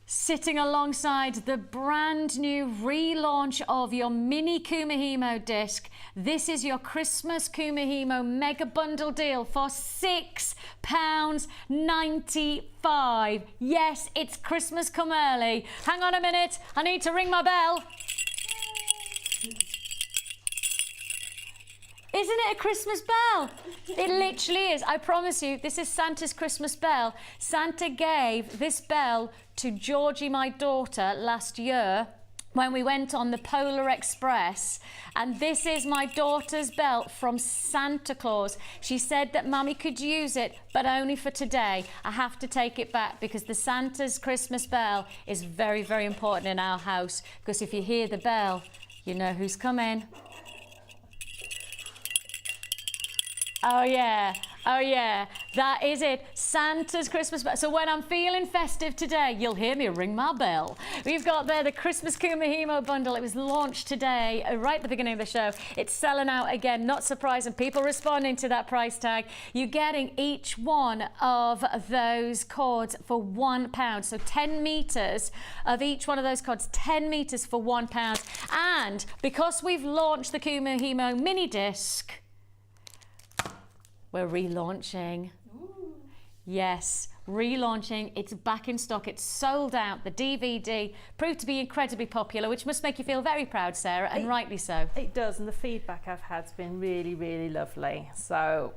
sitting alongside the brand new relaunch of your mini Kumihimo disc. This is your Christmas Kumihimo mega bundle deal for £6.95. Yes, it's Christmas come early. Hang on a minute, I need to ring my bell. Isn't it a Christmas bell? It literally is. I promise you, this is Santa's Christmas bell. Santa gave this bell to Georgie, my daughter, last year when we went on the Polar Express. And this is my daughter's bell from Santa Claus. She said that Mummy could use it, but only for today. I have to take it back because the Santa's Christmas bell is very, very important in our house. Because if you hear the bell, you know who's coming. Oh yeah, oh yeah, that is it, Santa's Christmas bell. So when I'm feeling festive today, you'll hear me ring my bell. We've got there the Christmas Kumihimo bundle. It was launched today, right at the beginning of the show. It's selling out again, not surprising. People responding to that price tag. You're getting each one of those cords for £1. So 10 meters of each one of those cords, 10 meters for £1. And because we've launched the Kumihimo mini disc, we're relaunching. Ooh. Yes, relaunching. It's back in stock. It's sold out. The DVD proved to be incredibly popular, which must make you feel very proud, Sarah, and rightly so. It does, and the feedback I've had has been really, really lovely. So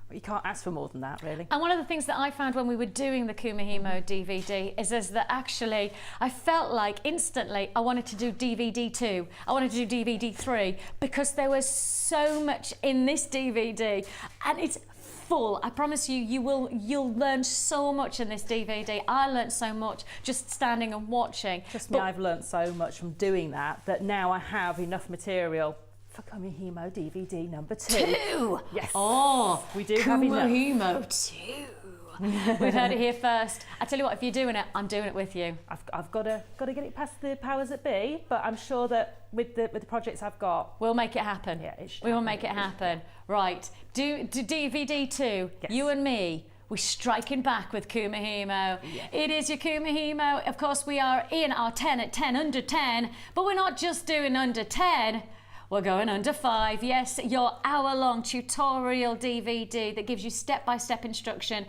you can't ask for more than that, really. And one of the things that I found when we were doing the Kumihimo DVD is that actually I felt like instantly I wanted to do DVD 2, I wanted to do DVD 3, because there was so much in this DVD and it's full. I promise you, you'll learn so much in this DVD. I learned so much just standing and watching. Trust me, I've learned so much from doing that now I have enough material for Kumihimo DVD number 2. Yes. Oh, we do have enough. Kumihimo 2. We've heard it here first. I tell you what, if you're doing it, I'm doing it with you. I've got to get it past the powers that be, but I'm sure that with the projects I've got, we'll make it happen. Yeah, we will make it happen. Right. Do DVD 2. Yes. You and me. We're striking back with Kumihimo. Yeah. It is your Kumihimo. Of course, we are in our 10 at 10, under 10, but we're not just doing under 10. We're going under 5. Yes, your hour-long tutorial DVD that gives you step-by-step instruction.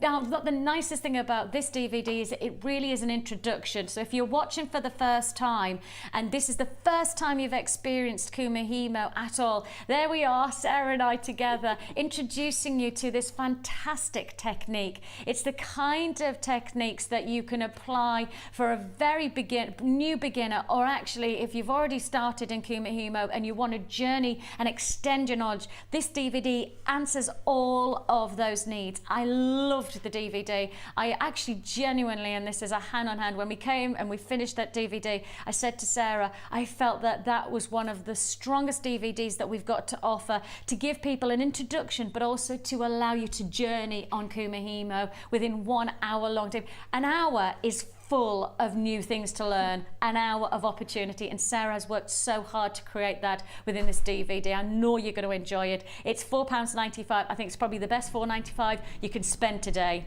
Now, the nicest thing about this DVD is it really is an introduction. So if you're watching for the first time and this is the first time you've experienced Kumihimo at all, there we are, Sarah and I together, introducing you to this fantastic technique. It's the kind of techniques that you can apply for a very new beginner, or actually if you've already started in Kumihimo and you want to journey and extend your knowledge. This DVD answers all of those needs. I loved the DVD. I actually genuinely, and this is a hand on hand, when we came and we finished that DVD, I said to Sarah, I felt that that was one of the strongest DVDs that we've got to offer to give people an introduction, but also to allow you to journey on Kumihimo within 1 hour long. An hour is full of new things to learn, an hour of opportunity, and Sarah has worked so hard to create that within this DVD. I know you're going to enjoy it. It's £4.95. I think it's probably the best £4.95 you can spend today,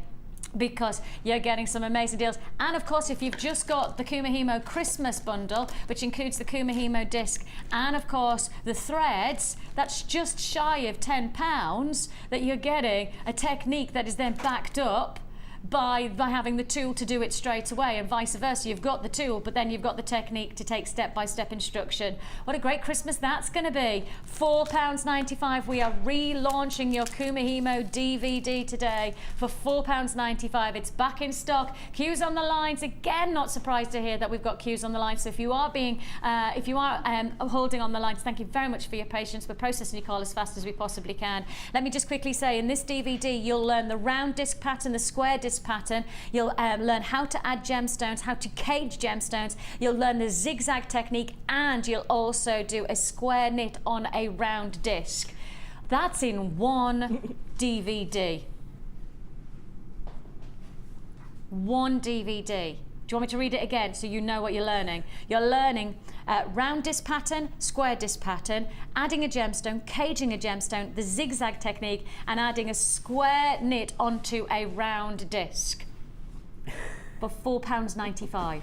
because you're getting some amazing deals. And of course, if you've just got the Kumihimo Christmas bundle, which includes the Kumihimo disc and of course the threads, that's just shy of £10 that you're getting a technique that is then backed up by having the tool to do it straight away, and vice versa. You've got the tool, but then you've got the technique to take step-by-step instruction. What a great Christmas that's going to be. £4.95. We are relaunching your Kumihimo DVD today for £4.95. It's back in stock. Queues on the lines. Again, not surprised to hear that we've got queues on the lines. So if you are holding on the lines, thank you very much for your patience. We're processing your call as fast as we possibly can. Let me just quickly say, in this DVD, you'll learn the round disc pattern, the square disc pattern. You'll learn how to add gemstones, how to cage gemstones. You'll learn the zigzag technique, and you'll also do a square knit on a round disc. That's in one DVD. One DVD. Do you want me to read it again so you know what you're learning? You're learning round disc pattern, square disc pattern, adding a gemstone, caging a gemstone, the zigzag technique, and adding a square knit onto a round disc for £4.95.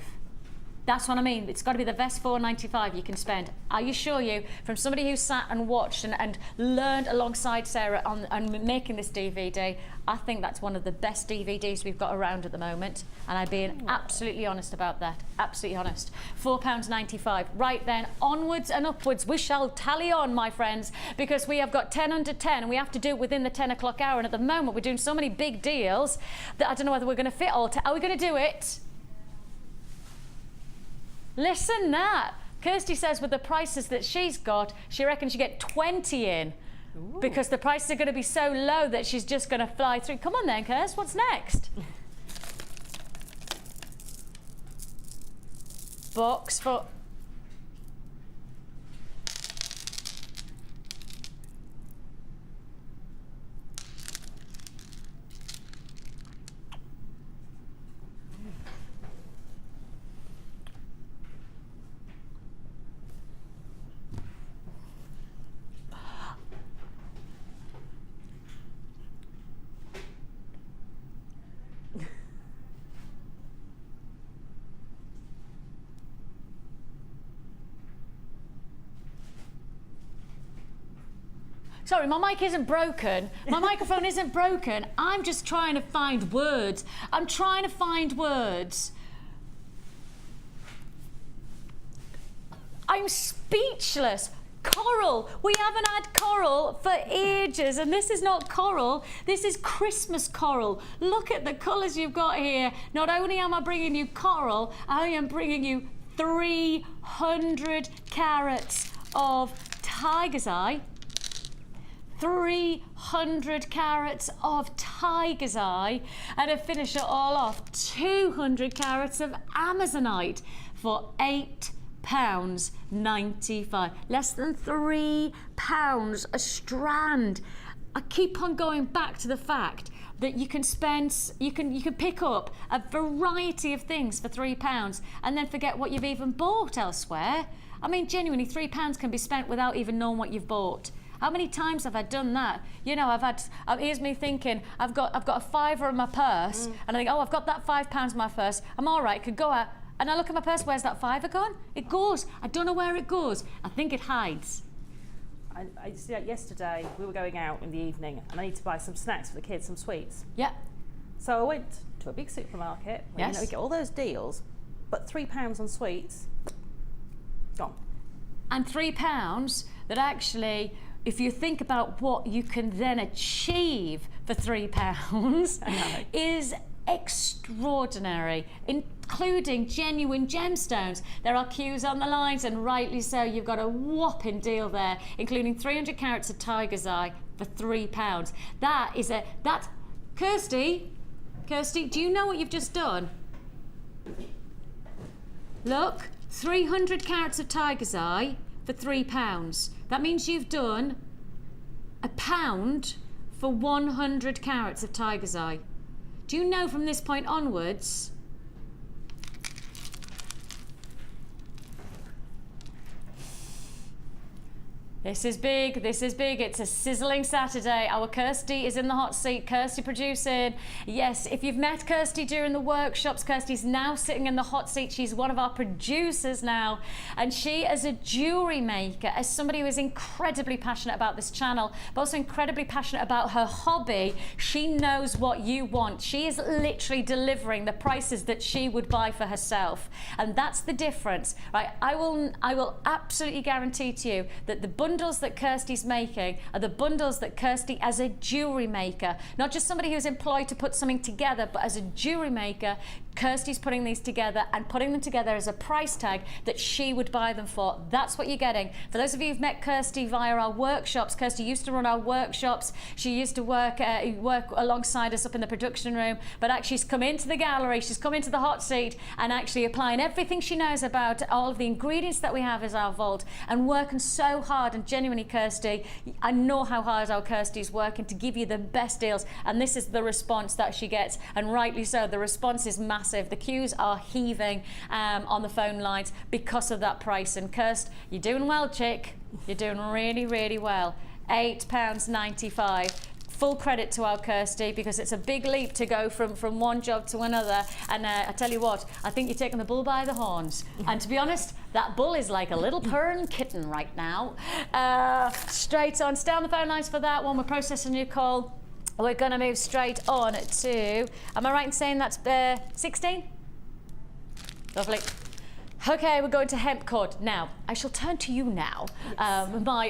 That's what I mean. It's got to be the best £4.95 you can spend. I assure you, from somebody who sat and watched and learned alongside Sarah on making this DVD, I think that's one of the best DVDs we've got around at the moment. And I'm being absolutely honest about that. Absolutely honest. £4.95. Right then, onwards and upwards. We shall tally on, my friends, because we have got 10 under 10 and we have to do it within the 10 o'clock hour. And at the moment, we're doing so many big deals that I don't know whether we're going to fit all. Are we going to do it? Listen that. Kirsty says with the prices that she's got, she reckons you get 20 in. Ooh. Because the prices are going to be so low that she's just going to fly through. Come on then, Kirst, what's next? Box for... Sorry, my mic isn't broken. My microphone isn't broken. I'm just trying to find words. I'm trying to find words. I'm speechless. Coral. We haven't had coral for ages, and this is not coral. This is Christmas coral. Look at the colours you've got here. Not only am I bringing you coral, I am bringing you 300 carats of tiger's eye. 300 carats of tiger's eye, and to finish it all off, 200 carats of amazonite for £8.95. Less than £3 a strand. I keep on going back to the fact that you can pick up a variety of things for £3 and then forget what you've even bought elsewhere. I mean, genuinely, £3 can be spent without even knowing what you've bought. How many times have I done that? You know, here's me thinking, I've got a £5 in my purse, and I think, oh, I've got that £5 in my purse, I'm all right, could go out, and I look at my purse, where's that £5 gone? It goes, I don't know where it goes, I think it hides. Yesterday we were going out in the evening and I need to buy some snacks for the kids, some sweets. Yeah. So I went to a big supermarket where Yes. you get all those deals, but £3 on sweets, gone. And £3 that actually, if you think about what you can then achieve for £3 is extraordinary, including genuine gemstones. There are queues on the lines, and rightly so. You've got a whopping deal there, including 300 carats of tiger's eye for £3. That's Kirsty, do you know what you've just done? Look, 300 carats of tiger's eye for £3. That means you've done £1 for 100 carats of tiger's eye. Do you know from this point onwards? This is big, this is big. It's a sizzling Saturday. Our Kirsty is in the hot seat. Kirsty producing. Yes, if you've met Kirsty during the workshops, Kirsty's now sitting in the hot seat. She's one of our producers now. And she, as a jewellery maker, as somebody who is incredibly passionate about this channel, but also incredibly passionate about her hobby, she knows what you want. She is literally delivering the prices that she would buy for herself. And that's the difference, right? I will absolutely guarantee to you that the bundles that Kirsty's making are the bundles that Kirsty, as a jewellery maker, not just somebody who's employed to put something together, but as a jewellery maker, Kirsty's putting these together and putting them together as a price tag that she would buy them for. That's what you're getting. For those of you who've met Kirsty via our workshops, Kirsty used to run our workshops. She used to work alongside us up in the production room, but actually she's come into the gallery, she's come into the hot seat and actually applying everything she knows about all of the ingredients that we have as our vault and working so hard. And genuinely, Kirsty, I know how hard our Kirsty's working to give you the best deals, and this is the response that she gets, and rightly so. The response is massive. The queues are heaving on the phone lines because of that price. And Kirst, you're doing well, chick. You're doing really, really well. £8.95. Full credit to our Kirsty, because it's a big leap to go from one job to another. And I tell you what, I think you're taking the bull by the horns. And to be honest, that bull is like a little purring kitten right now. Straight on. Stay on the phone lines for that one. We're processing your call. We're going to move straight on to, am I right in saying that's 16? Lovely. Okay, we're going to hemp cord. Now, I shall turn to you now, yes.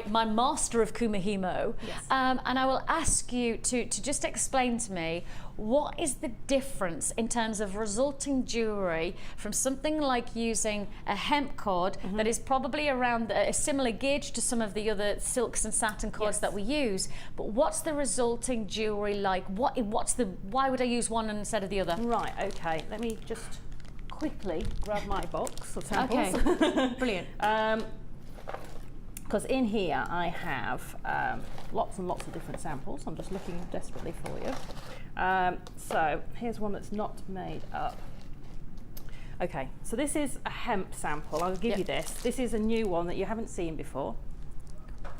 My master of Kumihimo, yes. And I will ask you to just explain to me, what is the difference in terms of resulting jewellery from something like using a hemp cord that is probably around a similar gauge to some of the other silks and satin cords, yes, that we use, but what's the resulting jewellery like? Why would I use one instead of the other? Right, okay, let me just quickly grab my box of samples. Okay, brilliant. Because in here I have lots and lots of different samples. I'm just looking desperately for you. So here's one that's not made up. Okay, so this is a hemp sample. I'll give you this. This is a new one that you haven't seen before.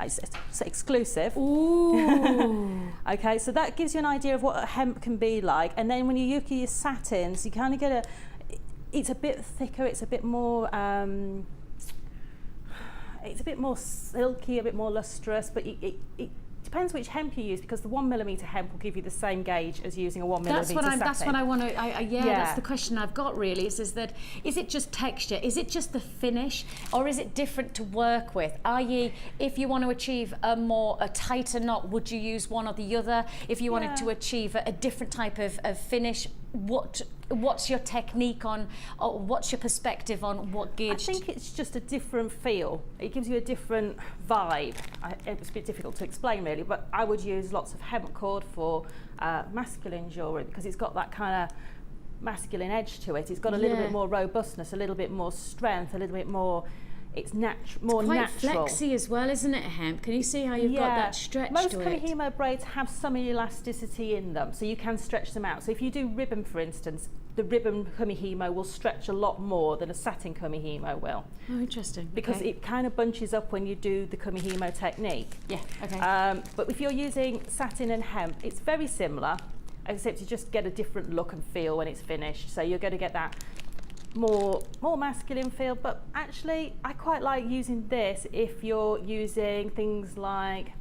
It's exclusive. Ooh. Okay, so that gives you an idea of what a hemp can be like. And then when you look at your satins, you kind of get it's a bit thicker, it's a bit more silky, a bit more lustrous, but it depends which hemp you use, because the 1mm hemp will give you the same gauge as using a 1mm satin. That's what I want to. That's the question I've got really. Is it just texture? Is it just the finish, or is it different to work with? I.e., if you want to achieve a tighter knot, would you use one or the other? If you wanted to achieve a different type of finish, what's your technique on, or what's your perspective on what gauge? I think it's just a different feel. It gives you a different vibe. It's a bit difficult to explain really, but I would use lots of hemp cord for masculine jewellery, because it's got that kind of masculine edge to it. It's got a little bit more robustness, a little bit more strength, a little bit more. It's more quite natural. Flexy as well, isn't it, hemp? Can you see how you've got that stretch Most to it? Most Kumihimo braids have some elasticity in them, so you can stretch them out. So if you do ribbon, for instance, the ribbon Kumihimo will stretch a lot more than a satin Kumihimo will. Oh, interesting. Because it kind of bunches up when you do the Kumihimo technique. Yeah, okay. But if you're using satin and hemp, it's very similar, except you just get a different look and feel when it's finished. So you're going to get that more masculine feel, but actually I quite like using this if you're using things like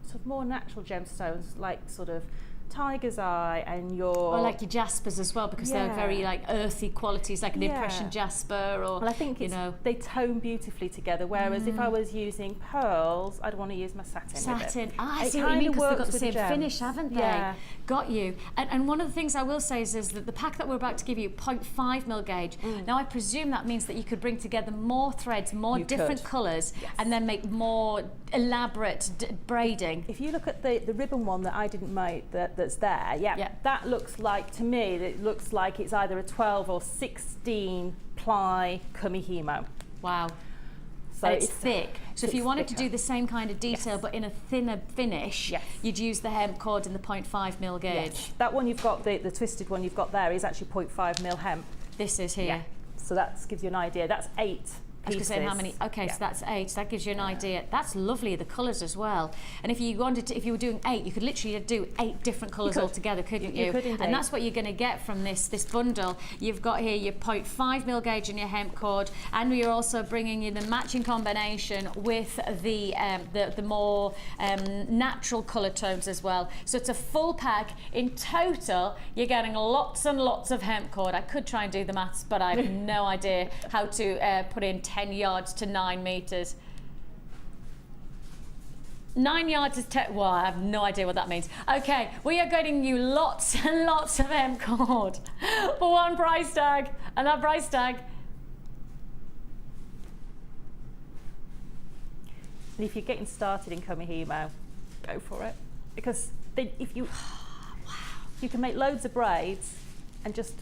sort of more natural gemstones, like sort of tiger's eye and your... Or like your jaspers as well, because they're very like earthy qualities, like an impression jasper, or well, I think it's, they tone beautifully together, whereas if I was using pearls, I'd want to use my satin with it. I see what you mean, because they've got the same finish, haven't they? Yeah. Got you. And one of the things I will say is that the pack that we're about to give you, 0.5 mil gauge, now I presume that means that you could bring together more threads, more different colours, and then make more elaborate braiding. If you look at the ribbon one that I didn't make, that's there, that looks like, to me, it looks like it's either a 12 or 16 ply Kumihimo. Wow. So it's thick. So if you wanted to do the same kind of detail but in a thinner finish, you'd use the hemp cord in the 0.5 mil gauge. That one you've got, the twisted one you've got there, is actually 0.5 mil hemp. This is here. So that gives you an idea. That's 8 pieces. Saying how many? Okay, so that's 8. So that gives you an idea. That's lovely. The colours as well. And if you wanted to, if you were doing 8, you could literally do 8 different colours altogether, couldn't you? You could indeed. And that's what you're going to get from this bundle. You've got here your 0.5 mil gauge and your hemp cord, and we're also bringing you the matching combination with the more natural colour tones as well. So it's a full pack. In total, you're getting lots and lots of hemp cord. I could try and do the maths, but I have no idea how to put in 10 yards to 9 meters. 9 yards is well, I have no idea what that means. Okay, we are getting you lots and lots of hemp cord for one price tag, and that price tag. And if you're getting started in Kumihimo, go for it, because if you you can make loads of braids and just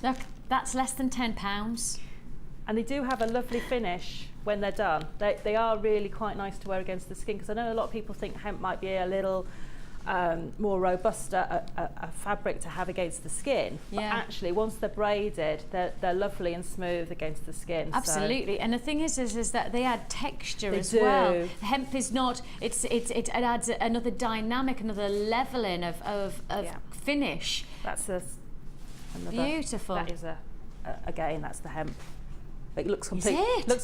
Look, that's less than £10. And they do have a lovely finish when they're done. They are really quite nice to wear against the skin, because I know a lot of people think hemp might be a little more robust a fabric to have against the skin. But actually, once they're braided, they're lovely and smooth against the skin. Absolutely. So. And the thing is that they add texture as well. Hemp is not, it adds another dynamic, another leveling of finish. That's another, beautiful. That is again, that's the hemp. It looks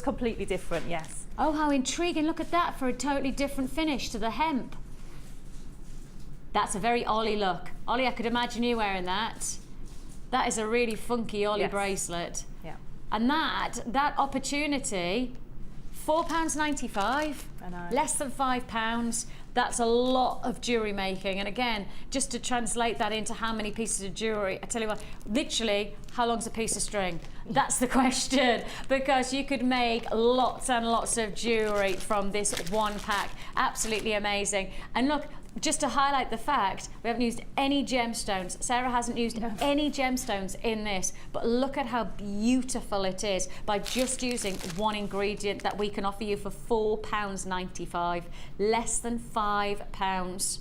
completely different, yes. Oh, how intriguing. Look at that, for a totally different finish to the hemp. That's a very Ollie look. Ollie, I could imagine you wearing that. That is a really funky Ollie bracelet. Yeah. And that opportunity, £4.95, I know. less than £5. That's a lot of jewellery making. And again, just to translate that into how many pieces of jewellery, I tell you what, literally, how long's a piece of string? That's the question, because you could make lots and lots of jewellery from this one pack. Absolutely amazing. And look, just to highlight the fact, we haven't used any gemstones. Sarah hasn't used any gemstones in this, but look at how beautiful it is by just using one ingredient that we can offer you for £4.95, less than £5.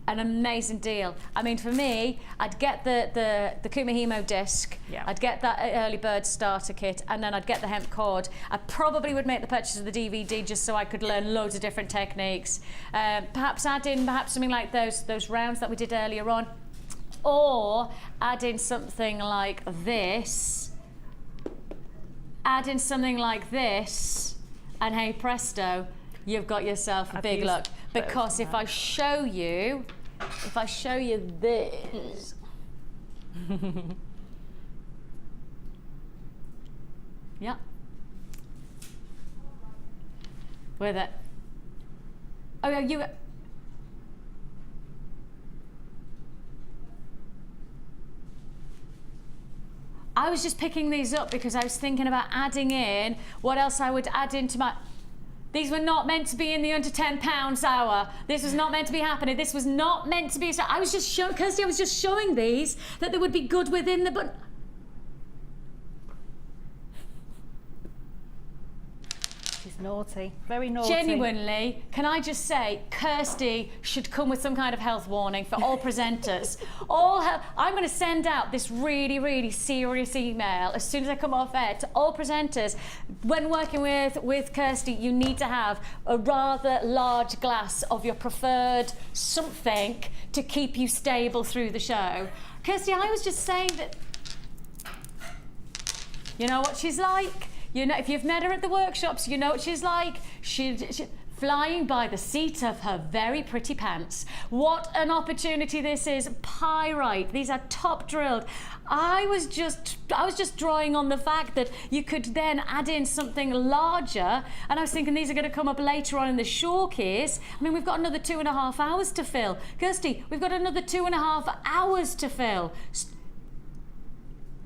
An amazing deal. I mean, for me, I'd get the Kumihimo disc, I'd get that early bird starter kit, and then I'd get the hemp cord. I probably would make the purchase of the DVD just so I could learn loads of different techniques. Perhaps add in something like those rounds that we did earlier on, or add in something like this. Add in something like this, and hey presto, you've got yourself a big look. Because if I show you this, yeah, with it. Oh yeah, you. I was just picking these up because I was thinking about adding in what else I would add into my. These were not meant to be in the under £10 hour. This was not meant to be happening. This was not meant to be. I was just showing, Kirsty, I was just showing these that they would be good within the. But She's naughty, very naughty. Genuinely, can I just say, Kirsty should come with some kind of health warning for all presenters. I'm going to send out this really, really serious email as soon as I come off air to all presenters. When working with Kirsty, you need to have a rather large glass of your preferred something to keep you stable through the show. Kirsty, I was just saying that You know what she's like. You know, if you've met her at the workshops, you know what she's like. She flying by the seat of her very pretty pants. What an opportunity this is. Pyrite, these are top drilled. I was just drawing on the fact that you could then add in something larger, and I was thinking these are going to come up later on in the showcase. I mean, we've got another 2.5 hours to fill. Kirsty, we've got another 2.5 hours to fill.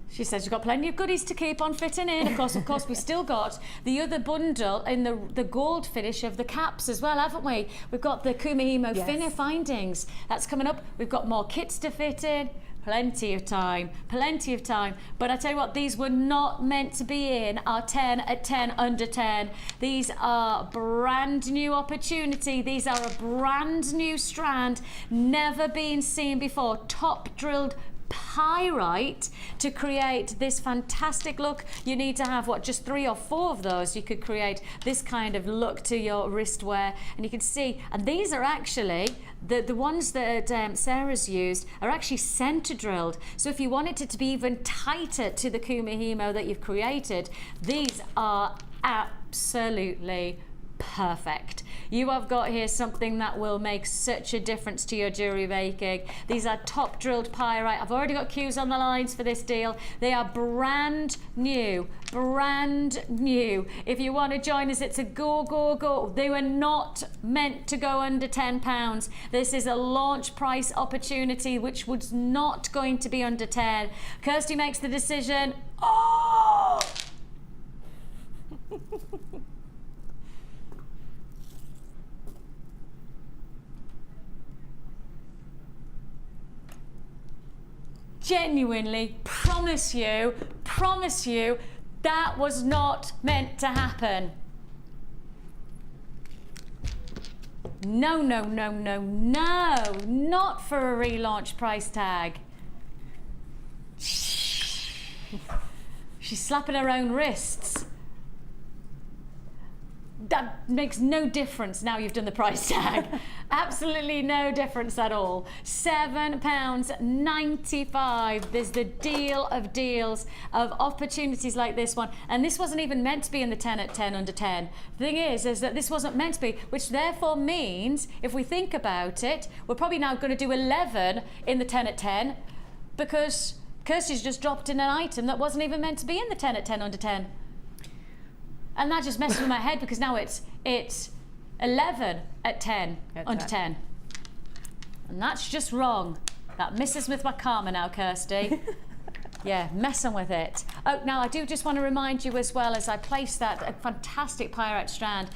She says you've got plenty of goodies to keep on fitting in. Of course, we've still got the other bundle in the gold finish of the caps as well, haven't we? We've got the Kumihimo Finner findings. That's coming up. We've got more kits to fit in. Plenty of time, plenty of time. But I tell you what, these were not meant to be in our 10 at 10 under 10. These are brand new opportunity. These are a brand new strand, never been seen before. Top drilled pyrite to create this fantastic look. You need to have what, just 3 or 4 of those. You could create this kind of look to your wristwear, and you can see, and these are actually the ones that Sarah's used are actually center drilled. So if you wanted it to be even tighter to the Kumihimo that you've created, these are absolutely perfect. You have got here something that will make such a difference to your jewellery making. These are top drilled pyrite. I've already got cues on the lines for this deal. They are brand new, brand new. If you want to join us, it's a go, go, go. They were not meant to go under £10. This is a launch price opportunity which was not going to be under 10. Kirsty makes the decision. Oh! Genuinely promise you, that was not meant to happen. No, no, no, no, no, not for a relaunch price tag. She's slapping her own wrists. That makes no difference now you've done the price tag. Absolutely no difference at all. £7.95. There's the deal of deals of opportunities like this one. And this wasn't even meant to be in the 10 at 10 under 10. The thing is that this wasn't meant to be, which therefore means, if we think about it, we're probably now going to do 11 in the 10 at 10 because Kirsty's just dropped in an item that wasn't even meant to be in the 10 at 10 under 10. And that just messes with my head because now it's 11 at 10 under 10. And that's just wrong. That messes with my karma now, Kirsty. Yeah, messing with it. Oh, now I do just want to remind you as well, as I place that fantastic pyrite strand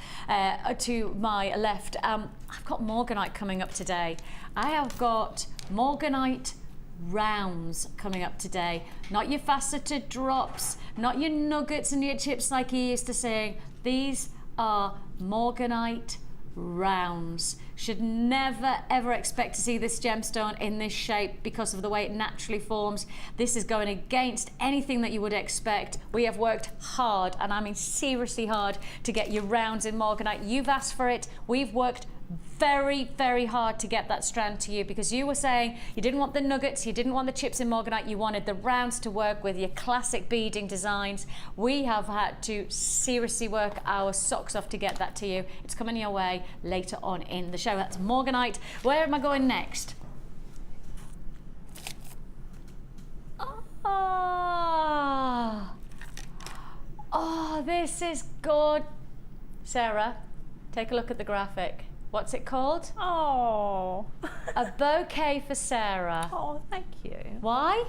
to my left, I've got Morganite coming up today. I have got Morganite rounds coming up today. Not your faceted drops, not your nuggets and your chips like you used to say. These are Morganite rounds. Should never ever expect to see this gemstone in this shape because of the way it naturally forms. This is going against anything that you would expect. We have worked hard, and I mean seriously hard, to get your rounds in Morganite. You've asked for it. We've worked very, very hard to get that strand to you because you were saying you didn't want the nuggets, you didn't want the chips in Morganite, you wanted the rounds to work with your classic beading designs. We have had to seriously work our socks off to get that to you. It's coming your way later on in the show. That's Morganite. Where am I going next? Oh, this is good. Sarah, take a look at the graphic. What's it called? Oh. A bouquet for Sarah. Oh, thank you. Why?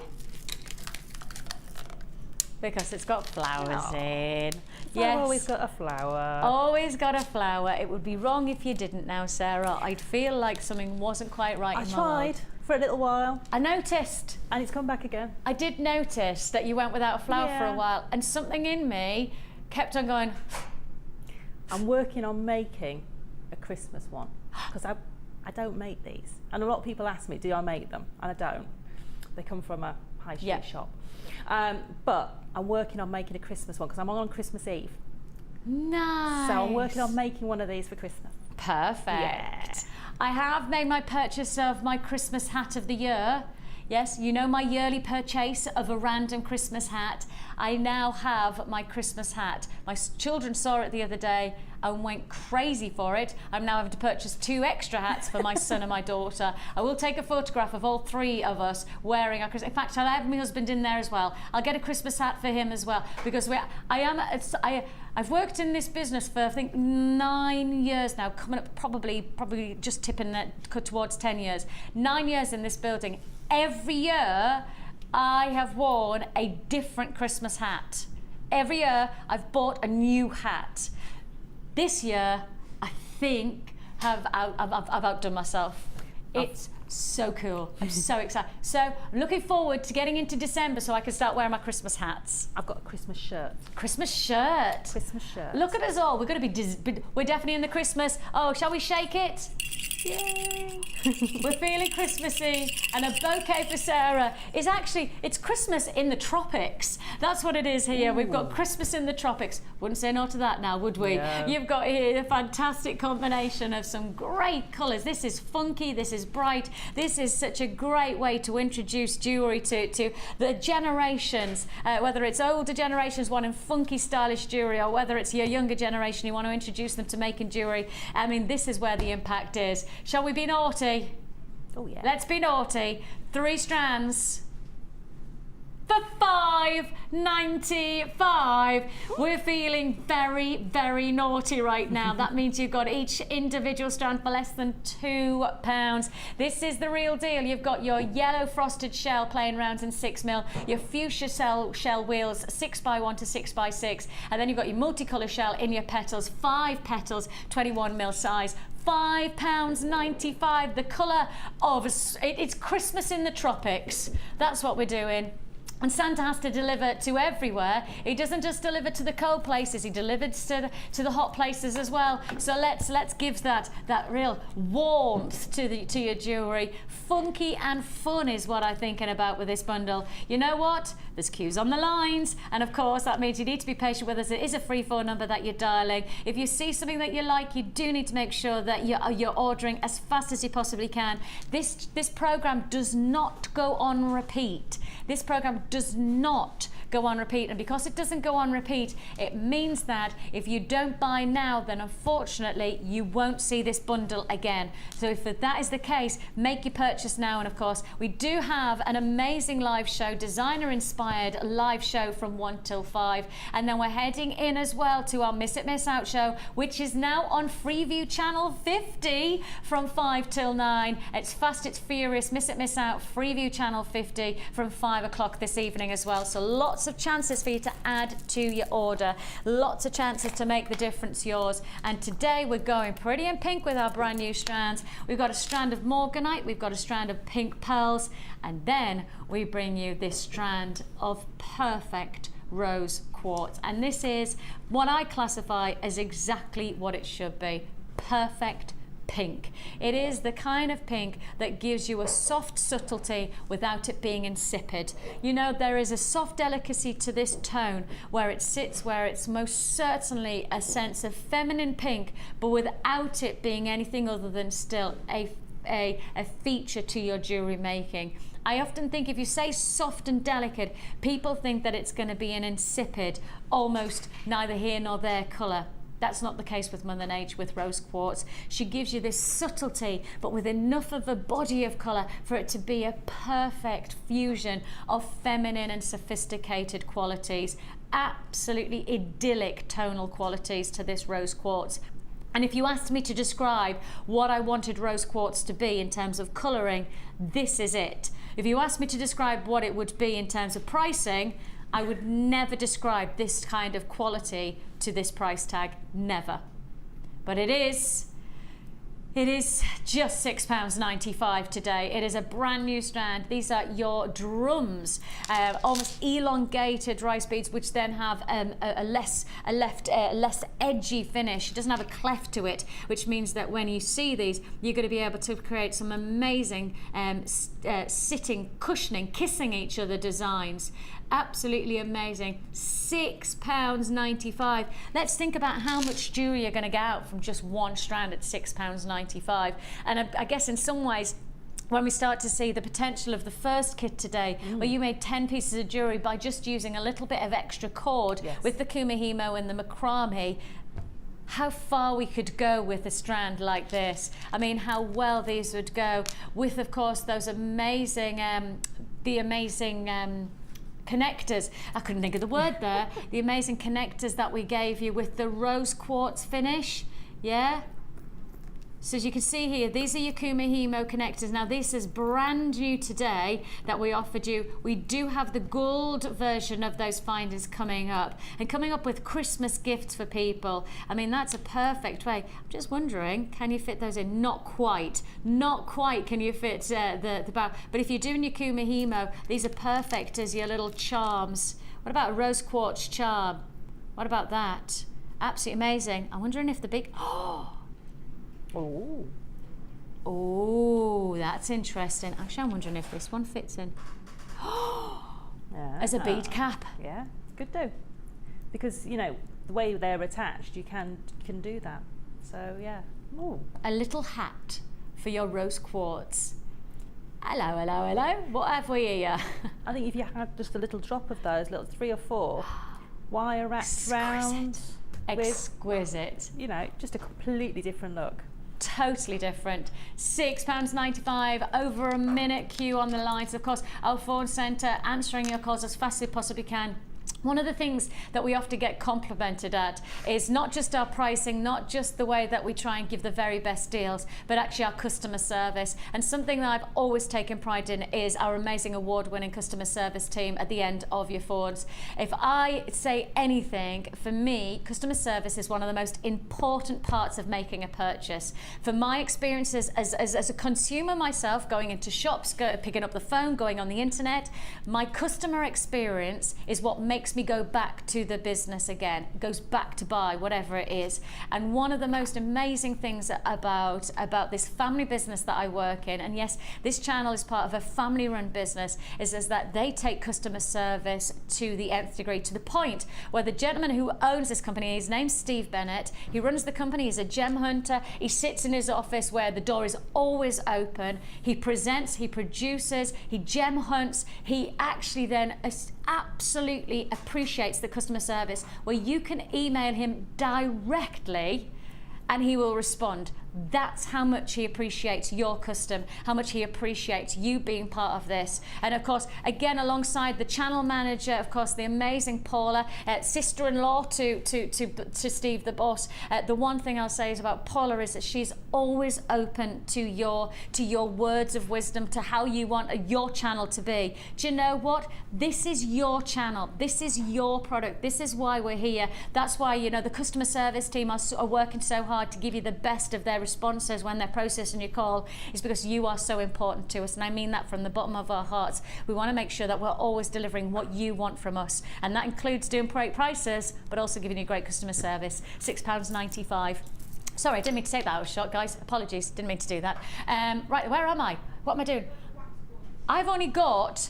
Because it's got flowers in. Yes. I've always got a flower. Always got a flower. It would be wrong if you didn't now, Sarah. I'd feel like something wasn't quite right in my tried world. For a little while. I noticed. And it's come back again. I did notice that you went without a flower for a while, and something in me kept on going. I'm working on making a Christmas one because I don't make these, and a lot of people ask me, do I make them? And I don't. They come from a high street shop. But I'm working on making a Christmas one because I'm on Christmas Eve. Nice. So I'm working on making one of these for Christmas. Perfect. Yeah. I have made my purchase of my Christmas hat of the year. Yes, you know my yearly purchase of a random Christmas hat. I now have my Christmas hat. My children saw it the other day and went crazy for it. I'm now having to purchase 2 extra hats for my son and my daughter. I will take a photograph of all 3 of us wearing our Christmas. In fact, I'll have my husband in there as well. I'll get a Christmas hat for him as well, because I've worked in this business for I think 9 years now, coming up probably just tipping that towards 10 years. 9 years in this building. Every year I have worn a different Christmas hat. Every year I've bought a new hat. This year, I think I've outdone myself. It's so cool. I'm so excited. So I'm looking forward to getting into December so I can start wearing my Christmas hats. I've got a Christmas shirt. Christmas shirt. Christmas shirt. Look at us all. We're going to be. We're definitely in the Christmas. Oh, shall we shake it? Yay! We're feeling Christmassy, and a bouquet for Sarah is actually, it's Christmas in the tropics. That's what it is here. Ooh. We've got Christmas in the tropics. Wouldn't say no to that now, would we? Yeah. You've got here a fantastic combination of some great colours. This is funky, this is bright. This is such a great way to introduce jewellery to the generations, whether it's older generations wanting funky, stylish jewellery, or whether it's your younger generation, you want to introduce them to making jewellery. I mean, this is where the impact is. Shall we be naughty? Oh yeah. Let's be naughty. 3 strands for $5.95. We're feeling very, very naughty right now. That means you've got each individual strand for less than £2. This is the real deal. You've got your yellow frosted shell playing rounds in 6mm, your fuchsia shell wheels 6x1 to 6x6, and then you've got your multicolour shell in your petals, 5 petals, 21mm size. £5.95, the colour of, it's Christmas in the tropics. That's what we're doing. And Santa has to deliver to everywhere. He doesn't just deliver to the cold places, he delivers to the hot places as well. So let's give that real warmth to your jewellery. Funky and fun is what I'm thinking about with this bundle. You know what? There's queues on the lines, and of course that means you need to be patient with us. It is a free phone number that you're dialing. If you see something that you like, you do need to make sure that you're ordering as fast as you possibly can. This program does not go on repeat. This program does not go on repeat, and because it doesn't go on repeat, it means that if you don't buy now, then unfortunately you won't see this bundle again. So if that is the case, make your purchase now. And of course we do have an amazing live show, designer inspired live show from 1 till 5, and then we're heading in as well to our Miss It Miss Out show, which is now on Freeview channel 50 from 5 till 9. It's fast, it's furious. Miss It Miss Out, Freeview channel 50 from 5 o'clock this evening as well. So lots of chances for you to add to your order, lots of chances to make the difference yours. And today we're going pretty in pink with our brand new strands. We've got a strand of morganite, we've got a strand of pink pearls, and then we bring you this strand of perfect rose quartz. And this is what I classify as exactly what it should be: perfect pink. It is the kind of pink that gives you a soft subtlety without it being insipid. You know, there is a soft delicacy to this tone where it sits, where it's most certainly a sense of feminine pink, but without it being anything other than still a feature to your jewelry making. I often think if you say soft and delicate, people think that it's going to be an insipid, almost neither here nor there colour. That's not the case with Mother Nature, with rose quartz. She gives you this subtlety, but with enough of a body of colour for it to be a perfect fusion of feminine and sophisticated qualities. Absolutely idyllic tonal qualities to this rose quartz. And if you asked me to describe what I wanted rose quartz to be in terms of colouring, this is it. If you asked me to describe what it would be in terms of pricing, I would never describe this kind of quality to this price tag, never. But it is just £6.95 today. It is a brand new strand. These are your drums, almost elongated rice beads, which then have a less edgy finish. It doesn't have a cleft to it, which means that when you see these, you're going to be able to create some amazing sitting, cushioning, kissing each other designs. Absolutely amazing. £6.95. Let's think about how much jewellery you're going to get out from just one strand at £6.95. And I guess in some ways, when we start to see the potential of the first kit today, where you made 10 pieces of jewellery by just using a little bit of extra cord with the Kumihimo and the macrame, how far we could go with a strand like this. I mean, how well these would go with, of course, those amazing, connectors. I couldn't think of the word there. The amazing connectors that we gave you with the rose quartz finish. Yeah. So as you can see here, these are your Kumihimo connectors. Now this is brand new today that we offered you. We do have the gold version of those finders coming up, and coming up with Christmas gifts for people. I mean, that's a perfect way. I'm just wondering, can you fit those in? Not quite can you fit the bow. But if you're doing your Kumihimo, these are perfect as your little charms. What about a rose quartz charm? What about that? Absolutely amazing. I'm wondering if the big, oh, that's interesting. Actually, I'm wondering if this one fits in. As a bead cap. Yeah, could do. Because, you know, the way they're attached, you can do that. So, yeah. Ooh. A little hat for your rose quartz. Hello, hello, hello. What have we here? I think if you had just a little drop of those, little 3 or 4, wire wrapped round. Exquisite. With, you know, just a completely different look. Totally different. £6.95, over a minute queue on the lines. Of course, our phone centre answering your calls as fast as we possibly can. One of the things that we often get complimented at is not just our pricing, not just the way that we try and give the very best deals, but actually our customer service. And something that I've always taken pride in is our amazing award-winning customer service team at the end of your phones. If I say anything, for me, customer service is one of the most important parts of making a purchase. For my experiences as a consumer myself, going into shops, picking up the phone, going on the internet, my customer experience is what makes me go back to the business again, goes back to buy whatever it is. And one of the most amazing things about this family business that I work in, and yes, this channel is part of a family run business, is that they take customer service to the nth degree, to the point where the gentleman who owns this company, his name's Steve Bennett, he runs the company, he's a gem hunter, he sits in his office where the door is always open, he presents, he produces, he gem hunts, he actually then absolutely appreciates the customer service, where you can email him directly and he will respond. That's how much he appreciates your custom, how much he appreciates you being part of this. And of course, again, alongside the channel manager, of course, the amazing Paula, sister-in-law to Steve the boss. The one thing I'll say is about Paula is that she's always open to your words of wisdom, to how you want your channel to be. Do you know what? This is your channel. This is your product. This is why we're here. That's why, you know, the customer service team are working so hard to give you the best of their responses when they're processing your call, is because you are so important to us, and I mean that from the bottom of our hearts. We want to make sure that we're always delivering what you want from us, and that includes doing great prices but also giving you great customer service. £6.95. Sorry, I didn't mean to say that. I was shocked, guys. Apologies, didn't mean to do that. Right, where am I? What am I doing? I've only got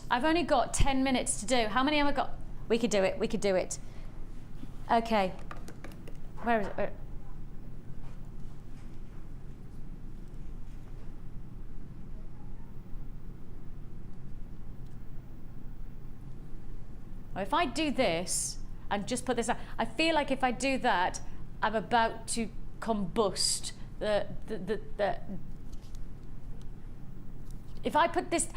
10 minutes to do. How many have I got? We could do it. Okay, where is it? If I do this and just put this out, I feel like if I do that, I'm about to combust if I put this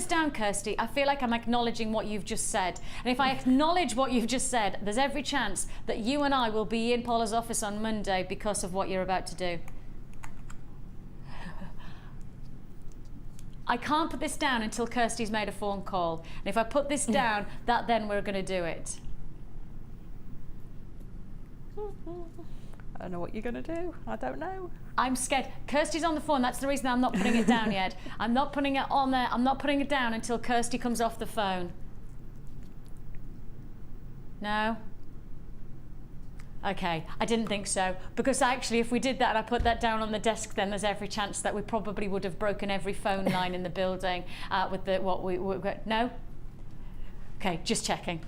down, Kirsty, I feel like I'm acknowledging what you've just said. And if I acknowledge what you've just said, there's every chance that you and I will be in Paula's office on Monday because of what you're about to do. I can't put this down until Kirsty's made a phone call. And if I put this down, then we're going to do it. I don't know what you're going to do. I don't know. I'm scared. Kirsty's on the phone. That's the reason I'm not putting it down yet. I'm not putting it on there. I'm not putting it down until Kirsty comes off the phone. No? Okay, I didn't think so, because actually if we did that and I put that down on the desk, then there's every chance that we probably would have broken every phone line in the building with the what we no? Okay, just checking.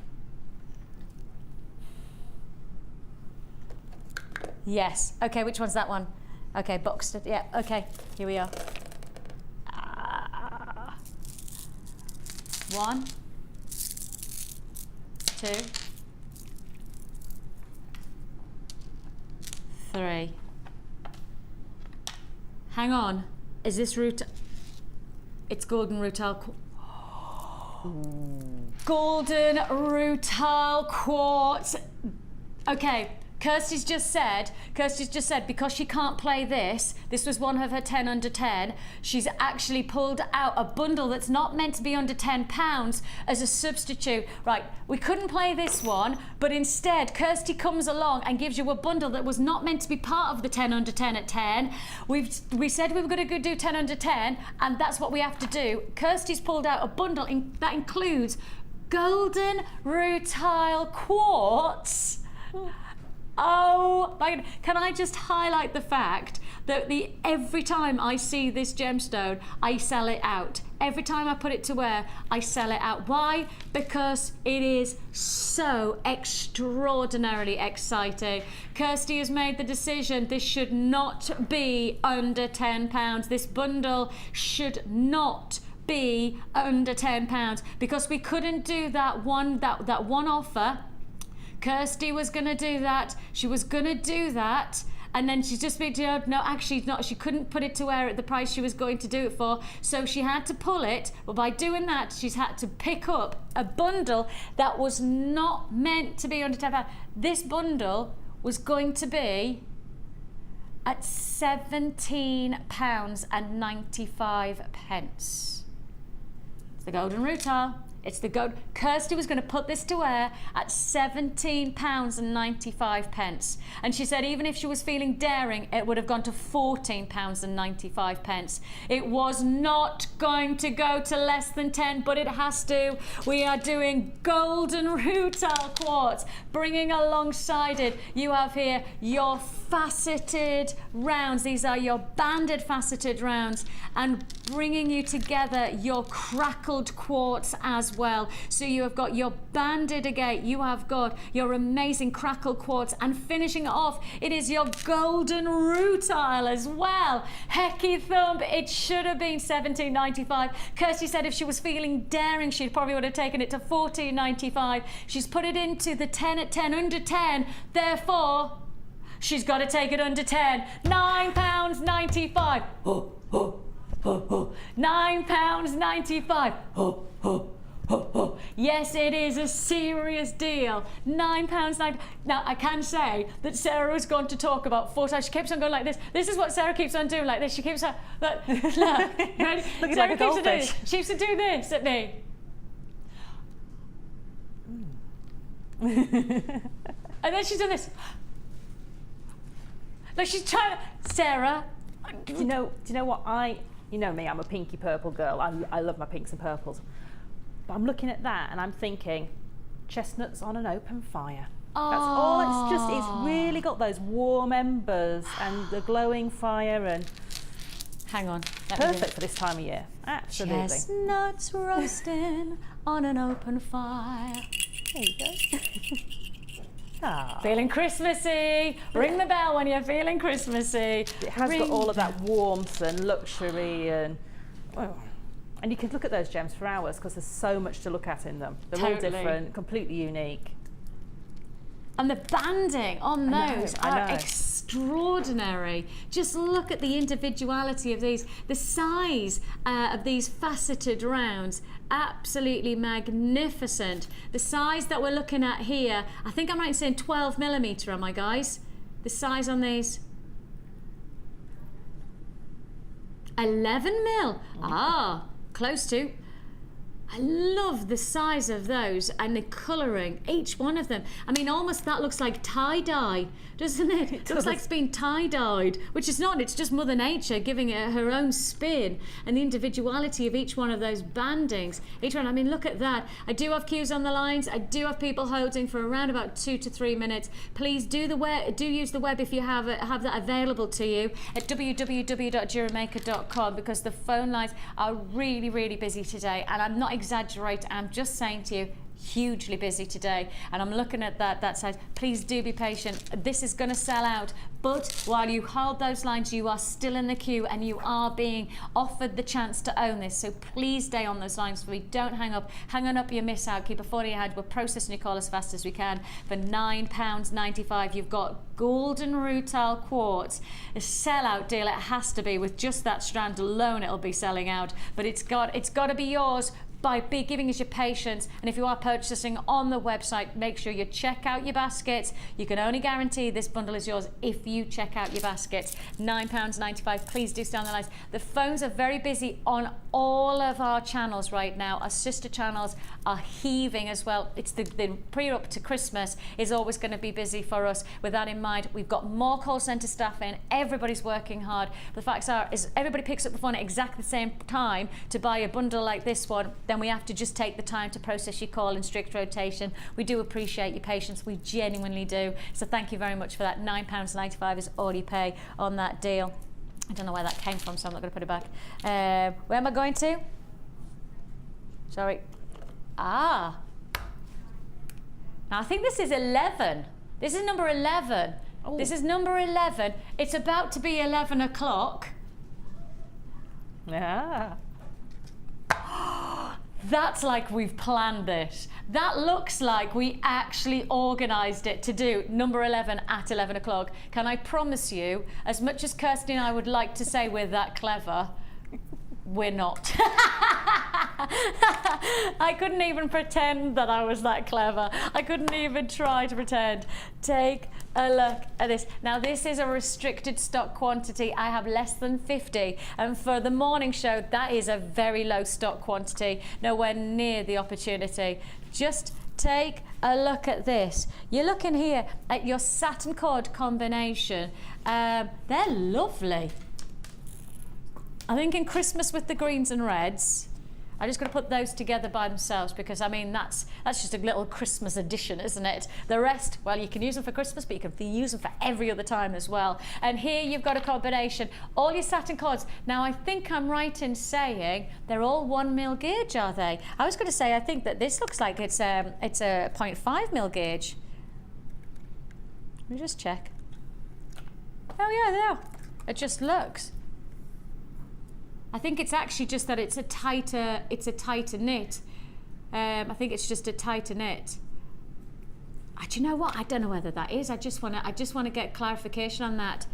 Yes. Okay, which one's that one? Okay, boxed it. Yeah. Okay, here we are. 1, 2, 3. Hang on, is this root? It's golden rutile. Golden rutile quartz. Okay, Kirsty's just said because she can't play this was one of her 10 under 10, she's actually pulled out a bundle that's not meant to be under £10 as a substitute. Right, we couldn't play this one, but instead Kirsty comes along and gives you a bundle that was not meant to be part of the 10 under 10 at 10. We said we were going to do 10 under 10, and that's what we have to do. Kirsty's pulled out a bundle that includes golden rutile quartz. Oh my God. Can I just highlight the fact that every time I see this gemstone, I sell it out. Every time I put it to wear, I sell it out. Why? Because it is so extraordinarily exciting. Kirsty has made the decision this should not be under £10. This bundle should not be under £10 because we couldn't do that one offer. Kirsty was going to do that. She was going to do that. And then she's just been told, no, actually not. She couldn't put it to wear at the price she was going to do it for. So she had to pull it. But by doing that, she's had to pick up a bundle that was not meant to be under £10. This bundle was going to be at £17.95. It's the golden rutile. It's the gold. Kirsty was going to put this to wear at £17.95. And she said even if she was feeling daring, it would have gone to £14.95. It was not going to go to less than 10, but it has to. We are doing golden rutile quartz. Bringing alongside it, you have here your faceted rounds. These are your banded faceted rounds, and bringing you together your crackled quartz as well. So you have got your banded agate, you have got your amazing crackled quartz, and finishing it off, it is your golden rutile as well. Hecky thump, it should have been £17.95. Kirsty said if she was feeling daring, she probably would have taken it to £14.95. She's put it into the 10 at 10 under 10, therefore she's got to take it under 10. £9.95. Oh, oh, oh, oh. £9.95. Oh, oh, oh, oh. Yes, it is a serious deal. £9.95. Now, I can say that Sarah was going to talk about 4 times. She keeps on going like this. This is what Sarah keeps on doing like this. She keeps on... Look, ready? Looking Sarah like a keeps on doing goldfish. She used to do this at me. And then she's done this. Like she's trying to... Sarah... Do you know what you know me, I'm a pinky purple girl. I love my pinks and purples. But I'm looking at that and I'm thinking, chestnuts on an open fire. That's all it's really got those warm embers and the glowing fire, and Hang on. perfect for this time of year. Absolutely. Chestnuts roasting on an open fire. There you go. Ah. Feeling Christmassy. Ring the bell when you're feeling Christmassy. It has got all of that warmth and luxury, and and you can look at those gems for hours because there's so much to look at in them. They're all different, completely unique. And the banding on those I are know. extraordinary. Just look at the individuality of these, the size of these faceted rounds, absolutely magnificent. The size that we're looking at here, I think I'm right in saying 12mm, am I, guys? The size on these, 11mm. Ah, close to. I love the size of those and the colouring, each one of them. I mean, almost that looks like tie-dye, doesn't it? It looks like it's been tie-dyed, which is not, it's just Mother Nature giving it her own spin, and the individuality of each one of those bandings. Each one, I mean, look at that. I do have queues on the lines. I do have people holding for around about 2 to 3 minutes. Please do use the web if you have that available to you at www.JewelleryMaker.com, because the phone lines are really, really busy today, and I'm not exaggerating, I'm just saying to you, hugely busy today, and I'm looking at that size. Please do be patient. This is going to sell out, but while you hold those lines, you are still in the queue and you are being offered the chance to own this. So please stay on those lines for me. Don't hang up. Hang on up, you miss out. Keep a phone in your hand. We're processing your call as fast as we can. For £9.95, you've got golden rutile quartz, a sellout deal. It has to be. With just that strand alone, it'll be selling out. But it's got to be yours by giving us your patience. And if you are purchasing on the website, make sure you check out your baskets. You can only guarantee this bundle is yours if you check out your baskets. £9.95. Please do stay on the lines. The phones are very busy on all of our channels right now. Our sister channels are heaving as well. It's the pre-up to Christmas is always going to be busy for us. With that in mind, we've got more call centre staff in. Everybody's working hard. The facts are, is everybody picks up the phone at exactly the same time to buy a bundle like this one, then we have to just take the time to process your call in strict rotation. We do appreciate your patience. We genuinely do. So thank you very much for that. £9.95 is all you pay on that deal. I don't know where that came from, so I'm not going to put it back. Where am I going to? Sorry. Now I think this is 11. This is number 11. Ooh. This is number 11. It's about to be 11 o'clock. Yeah. That's like we've planned it. That looks like we actually organised it to do number 11 at 11 o'clock. Can I promise you, as much as Kirsty and I would like to say we're that clever, we're not. I couldn't even pretend that I was that clever. I couldn't even try to pretend. Take a look at this. Now this is a restricted stock quantity. I have less than 50, and for the morning show that is a very low stock quantity, nowhere near the opportunity. Just take a look at this. You're looking here at your satin cord combination. They're lovely. I think in Christmas with the greens and reds, I'm just going to put those together by themselves because, I mean, that's just a little Christmas addition, isn't it? The rest, well, you can use them for Christmas, but you can use them for every other time as well. And here you've got a combination. All your satin cords. Now, I think I'm right in saying they're all 1mm gauge, are they? I was going to say, I think that this looks like it's a 0.5mm gauge. Let me just check. Oh, yeah, they are. It just looks. I think it's actually just that it's a tighter knit. I think it's just a tighter knit. Do you know what? I don't know whether that is. I just want to get clarification on that.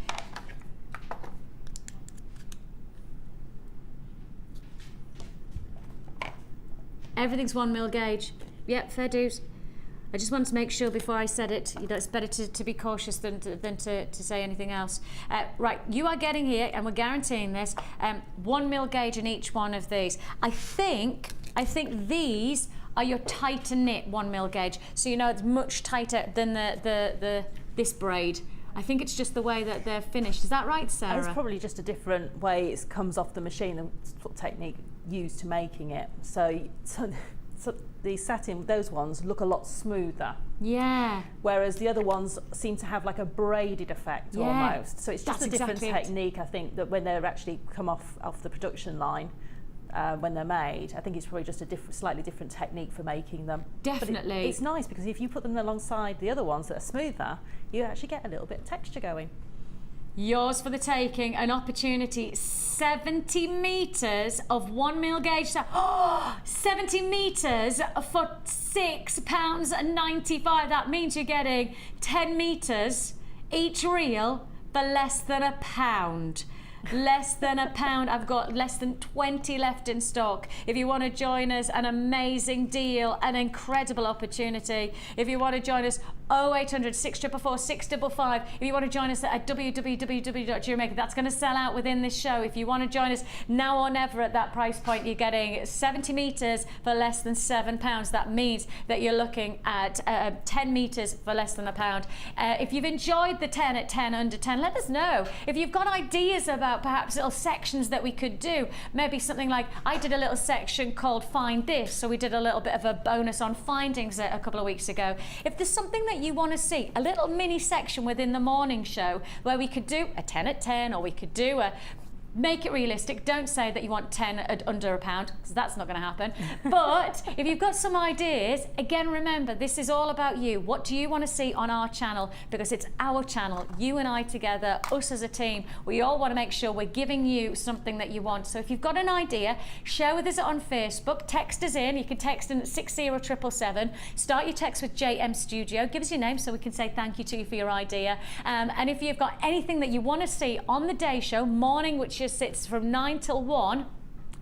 Everything's 1mm gauge. Yep, fair dues. I just wanted to make sure before I said it, you know, it's better to be cautious than to say anything else. Right, you are getting here, and we're guaranteeing this, 1mm gauge in each one of these. I think these are your tighter knit 1mm gauge, so you know it's much tighter than this braid. I think it's just the way that they're finished. Is that right, Sarah? It's probably just a different way it comes off the machine, the sort of technique used to making it. So the satin, those ones look a lot smoother. Yeah. Whereas the other ones seem to have like a braided effect almost. So it's just a different technique, I think, that when they're actually come off the production line, when they're made, I think it's probably just a slightly different technique for making them. Definitely. But it's nice because if you put them alongside the other ones that are smoother, you actually get a little bit of texture going. Yours for the taking, an opportunity. 70 metres of 1mm gauge. 70 metres for £6.95. That means you're getting 10 metres each reel for less than £1. Less than £1. I've got less than 20 left in stock. If you want to join us, an amazing deal, an incredible opportunity. If you want to join us, 0800 644 655. If you want to join us at www.JewelleryMaker, that's going to sell out within this show. If you want to join us now or never at that price point, you're getting 70 metres for less than £7. That means that you're looking at 10 metres for less than £1. If you've enjoyed the 10 at 10 under 10, let us know. If you've got ideas about perhaps little sections that we could do, maybe something like, I did a little section called Find This, so we did a little bit of a bonus on findings a couple of weeks ago. If there's something that you want to see, a little mini section within the morning show where we could do a 10 at 10, or we could do a Make it realistic. Don't say that you want 10 at under £1, because that's not going to happen. But if you've got some ideas, again, remember, this is all about you. What do you want to see on our channel? Because it's our channel, you and I together, us as a team. We all want to make sure we're giving you something that you want. So if you've got an idea, share with us on Facebook, text us in. You can text in at 60777. Start your text with JM Studio. Give us your name so we can say thank you to you for your idea. And if you've got anything that you want to see on the day show, morning, which just sits from 9 till 1,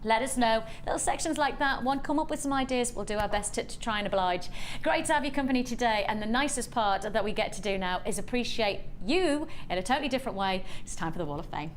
let us know. Little sections like that one, come up with some ideas. We'll do our best to try and oblige. Great to have your company today, and the nicest part that we get to do now is appreciate you in a totally different way. It's time for the Wall of Fame.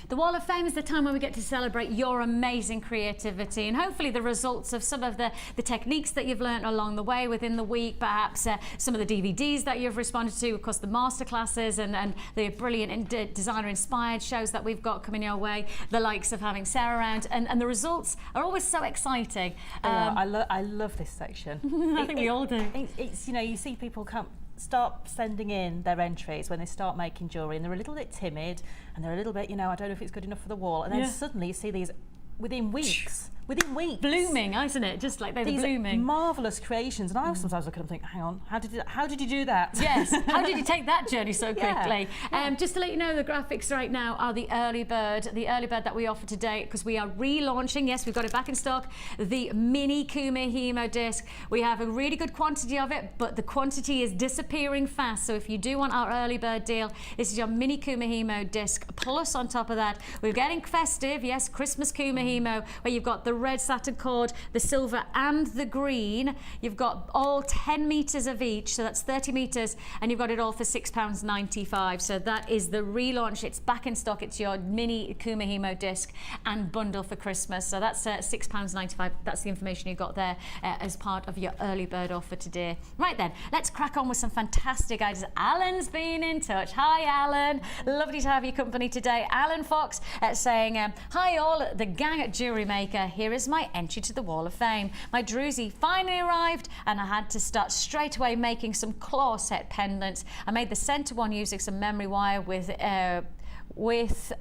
The Wall of Fame is the time when we get to celebrate your amazing creativity and hopefully the results of some of the techniques that you've learned along the way within the week, perhaps some of the DVDs that you've responded to, of course the masterclasses and the brilliant designer-inspired shows that we've got coming your way, the likes of having Sara around, and the results are always so exciting. I love this section. I think we all do. It's, you know, you see people start sending in their entries when they start making jewellery, and they're a little bit timid and they're a little bit, you know, I don't know if it's good enough for the wall, and then suddenly you see these within weeks blooming, isn't it? Just like they're blooming. Marvellous creations, and I sometimes look at them and think, hang on, how did you do that? Yes, how did you take that journey so quickly? Just to let you know, the graphics right now are the early bird that we offer today, because we are relaunching, yes, we've got it back in stock, the mini Kumihimo disc. We have a really good quantity of it, but the quantity is disappearing fast, so if you do want our early bird deal, this is your mini Kumihimo disc, plus on top of that, we're getting festive, yes, Christmas Kumihimo, where you've got the red satin cord, the silver and the green. You've got all 10 meters of each, so that's 30 meters, and you've got it all for £6.95. So that is the relaunch. It's back in stock. It's your mini Kumihimo disc and bundle for Christmas. So that's £6.95. That's the information you got there as part of your early bird offer today. Right then, let's crack on with some fantastic ideas. Alan's been in touch. Hi, Alan. Lovely to have your company today. Alan Fox saying, hi all, the gang at JewelleryMaker. Here is my entry to the Wall of Fame. My druzy finally arrived and I had to start straight away making some claw set pendants. I made the center one using some memory wire with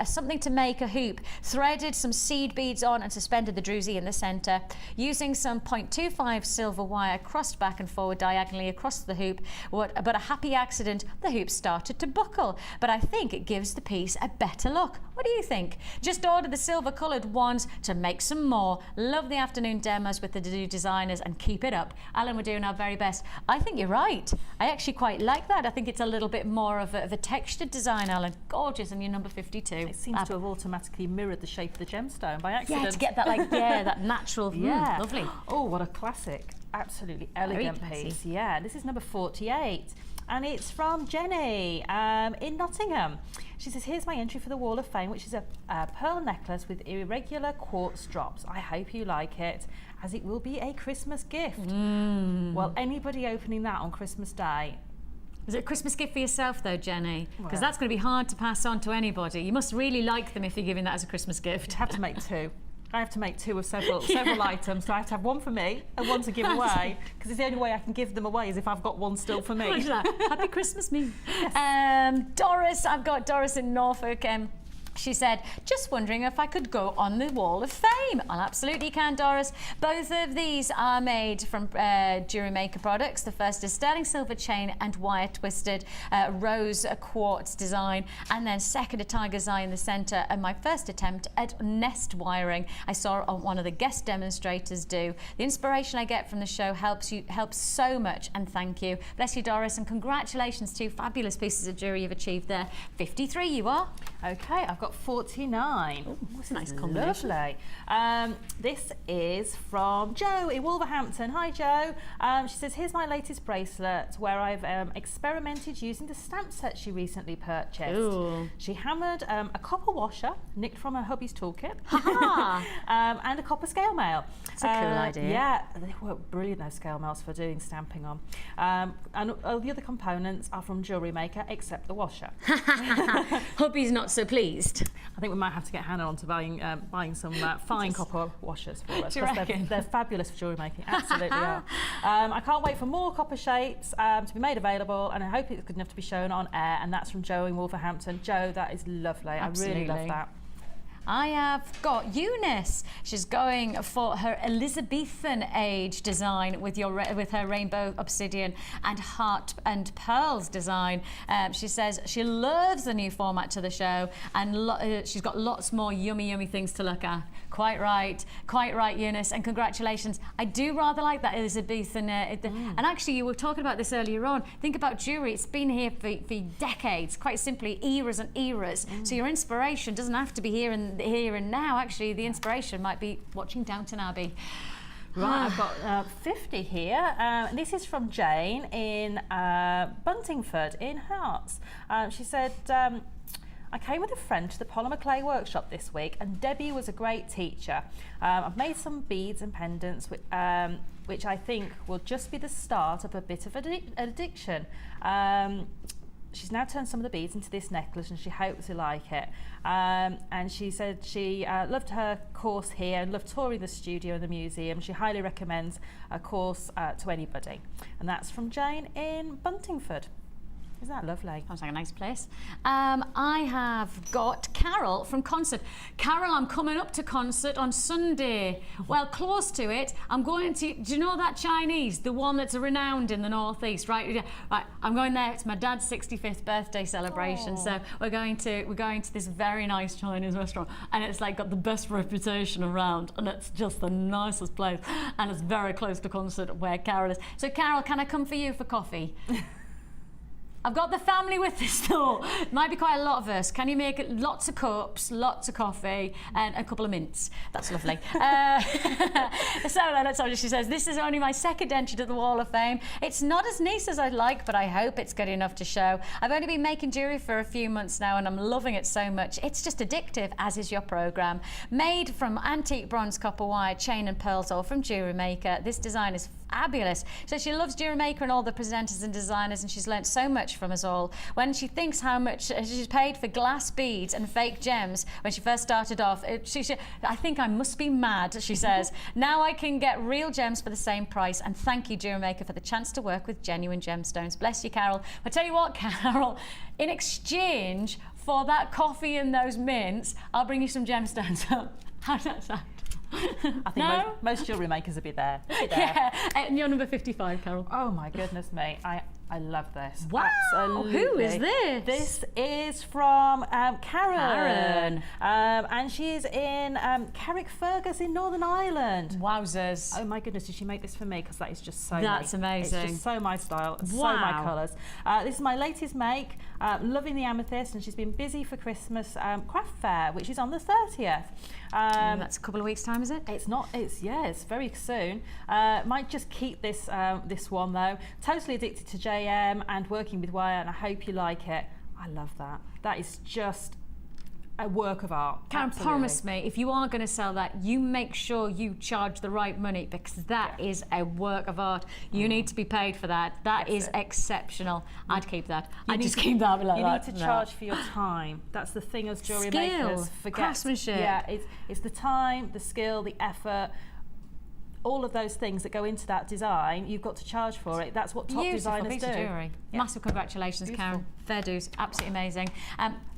something to make a hoop, threaded some seed beads on and suspended the druzy in the center. Using some 0.25 silver wire, crossed back and forward diagonally across the hoop, but a happy accident, the hoop started to buckle, but I think it gives the piece a better look. What do you think? Just ordered the silver coloured ones to make some more. Love the afternoon demos with the new designers, and keep it up. Alan, we're doing our very best. I think you're right. I actually quite like that. I think it's a little bit more of a textured design, Alan. Gorgeous, and you're number 52. It seems to have automatically mirrored the shape of the gemstone by accident. Yeah, to get that, like, that natural. Yeah. Lovely. Oh, what a classic. Absolutely elegant piece. Yeah, this is number 48. And it's from Jenny in Nottingham. She says, here's my entry for the Wall of Fame, which is a pearl necklace with irregular quartz drops. I hope you like it, as it will be a Christmas gift. Well, anybody opening that on Christmas Day. Is it a Christmas gift for yourself though, Jenny? Because that's going to be hard to pass on to anybody. You must really like them if you're giving that as a Christmas gift. I have to make two. I have to make two of several items, so I have to have one for me and one to give away, because it's the only way I can give them away is if I've got one still for me. Happy Christmas, me. Yes. Doris, I've got Doris in Norfolk. She said, just wondering if I could go on the Wall of Fame. Well, absolutely you can, Doris. Both of these are made from JewelleryMaker products. The first is sterling silver chain and wire twisted rose quartz design, and then second a tiger's eye in the center, and my first attempt at nest wiring I saw on one of the guest demonstrators do. The inspiration I get from the show helps so much, and thank you. Bless you, Doris, and congratulations to fabulous pieces of jewelry you've achieved there. 53 you are. Okay, I've got 49. Oh, that's a nice combination. Lovely. This is from Jo in Wolverhampton. Hi, Jo. She says, here's my latest bracelet where I've experimented using the stamp set she recently purchased. Ooh. She hammered a copper washer, nicked from her hubby's toolkit, and a copper scale mail. That's a cool idea. Yeah, they work brilliant, those scale mails, for doing stamping on. And all the other components are from JewelleryMaker, except the washer. Hubby's not so pleased. I think we might have to get Hannah on to buying some fine copper washers for us. Do you 'cause reckon? they're fabulous for jewellery making, absolutely are. I can't wait for more copper shapes to be made available, and I hope it's good enough to be shown on air, and that's from Jo in Wolverhampton. Jo, that is lovely. Absolutely. I really love that. I have got Eunice. She's going for her Elizabethan age design with her rainbow obsidian and heart and pearls design. She says she loves the new format to the show, and she's got lots more yummy things to look at. Quite right, Eunice, and congratulations. I do rather like that Elizabethan. And actually, you were talking about this earlier on. Think about jewellery. It's been here for decades, quite simply, eras and eras. So your inspiration doesn't have to be here and now. Actually, the inspiration might be watching Downton Abbey. Right, I've got 50 here. This is from Jane in Buntingford in Herts. She said, I came with a friend to the polymer clay workshop this week, and Debbie was a great teacher. I've made some beads and pendants, which I think will just be the start of a bit of addiction. She's now turned some of the beads into this necklace, and she hopes you like it. And she said she loved her course here and loved touring the studio and the museum. She highly recommends a course to anybody. And that's from Jane in Buntingford. Isn't that lovely? Sounds like a nice place. I have got Carol from Concert. Carol, I'm coming up to Concert on Sunday. Well, close to it. I'm going to, do you know that Chinese? The one that's renowned in the Northeast, right? Right, I'm going there. It's my dad's 65th birthday celebration. Aww. So we're going to this very nice Chinese restaurant, and it's like got the best reputation around, and it's just the nicest place, and it's very close to Concert where Carol is. So Carol, can I come for you for coffee? I've got the family with us though. It might be quite a lot of us. Can you make it lots of cups, lots of coffee, and a couple of mints? That's lovely. So she says, this is only my second entry to the Wall of Fame. It's not as nice as I'd like, but I hope it's good enough to show. I've only been making jewellery for a few months now, and I'm loving it so much. It's just addictive, as is your programme. Made from antique bronze, copper wire, chain and pearls, all from JewelleryMaker. This design is fabulous. So she loves JewelleryMaker and all the presenters and designers, and she's learnt so much from us all. When she thinks how much she's paid for glass beads and fake gems when she first started off, I think I must be mad, she says. Now I can get real gems for the same price, and thank you, JewelleryMaker, for the chance to work with genuine gemstones. Bless you, Carol. I tell you what, Carol, in exchange for that coffee and those mints, I'll bring you some gemstones. How does that sound? I think most jewellery makers will be there. Yeah, and you're number 55, Carol. Oh my goodness me, I love this. Wow, absolutely. Who is this? This is from Karen. And she is in Carrickfergus in Northern Ireland. Wowzers. Oh my goodness, did she make this for me? Because that is just so That's me. amazing. It's just so my style, so Wow. my colours. This is my latest make, loving the amethyst, and she's been busy for Christmas craft fair, which is on the 30th. That's a couple of weeks' time, is it? It's very soon. Might just keep this this one though. Totally addicted to JM and working with wire, and I hope you like it. I love that. That is just a work of art. Karen, Absolutely. promise me, if you are going to sell that, you make sure you charge the right money, because that is a work of art. You need to be paid for that. That is exceptional. I'd keep that. I'd just keep that like you that. need to charge for your time. That's the thing as jewellery makers forget. Craftsmanship. Yeah, it's the time, the skill, the effort, all of those things that go into that design. You've got to charge for it. That's what top designers piece do. of jewellery. Yeah. Massive congratulations, Beautiful. Karen. Fair dues, absolutely amazing.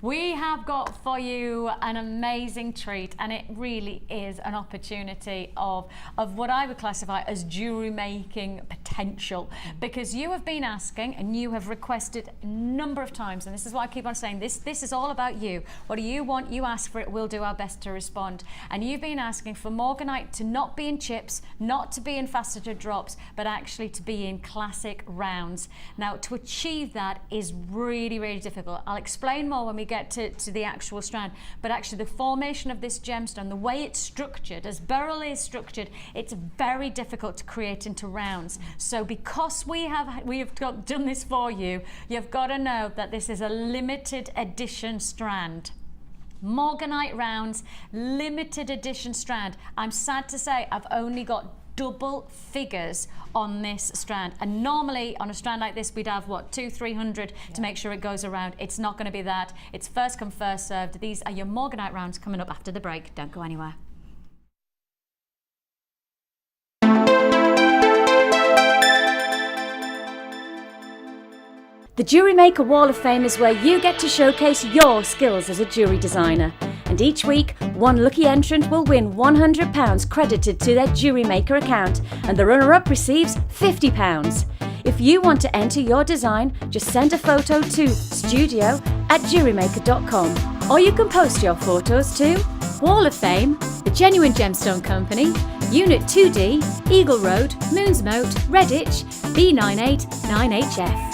We have got for you an amazing treat, and it really is an opportunity of what I would classify as jewellery making potential, because you have been asking and you have requested a number of times, and this is why I keep on saying this is all about you. What do you want? You ask for it, we'll do our best to respond. And you've been asking for morganite to not be in chips, not to be in faceted drops, but actually to be in classic rounds. Now, to achieve that is really, really difficult. I'll explain more when we get to the actual strand, but actually the formation of this gemstone, the way it's structured, as beryl is structured, it's very difficult to create into rounds. So because we have done this for you, you've got to know that this is a limited edition strand. Morganite rounds, limited edition strand. I'm sad to say I've only got double figures on this strand, and normally on a strand like this we'd have what, 200-300 to make sure it goes around. It's not going to be that. It's first come first served. These are your Morganite rounds coming up after the break. Don't go anywhere. The Jewellery Maker Wall of Fame is where you get to showcase your skills as a jewellery designer. And each week, one lucky entrant will win £100 credited to their Jewellery Maker account, and the runner-up receives £50. If you want to enter your design, just send a photo to studio@jewellerymaker.com, or you can post your photos to Wall of Fame, The Genuine Gemstone Company, Unit 2D, Eagle Road, Moonsmote, Redditch, B989HF.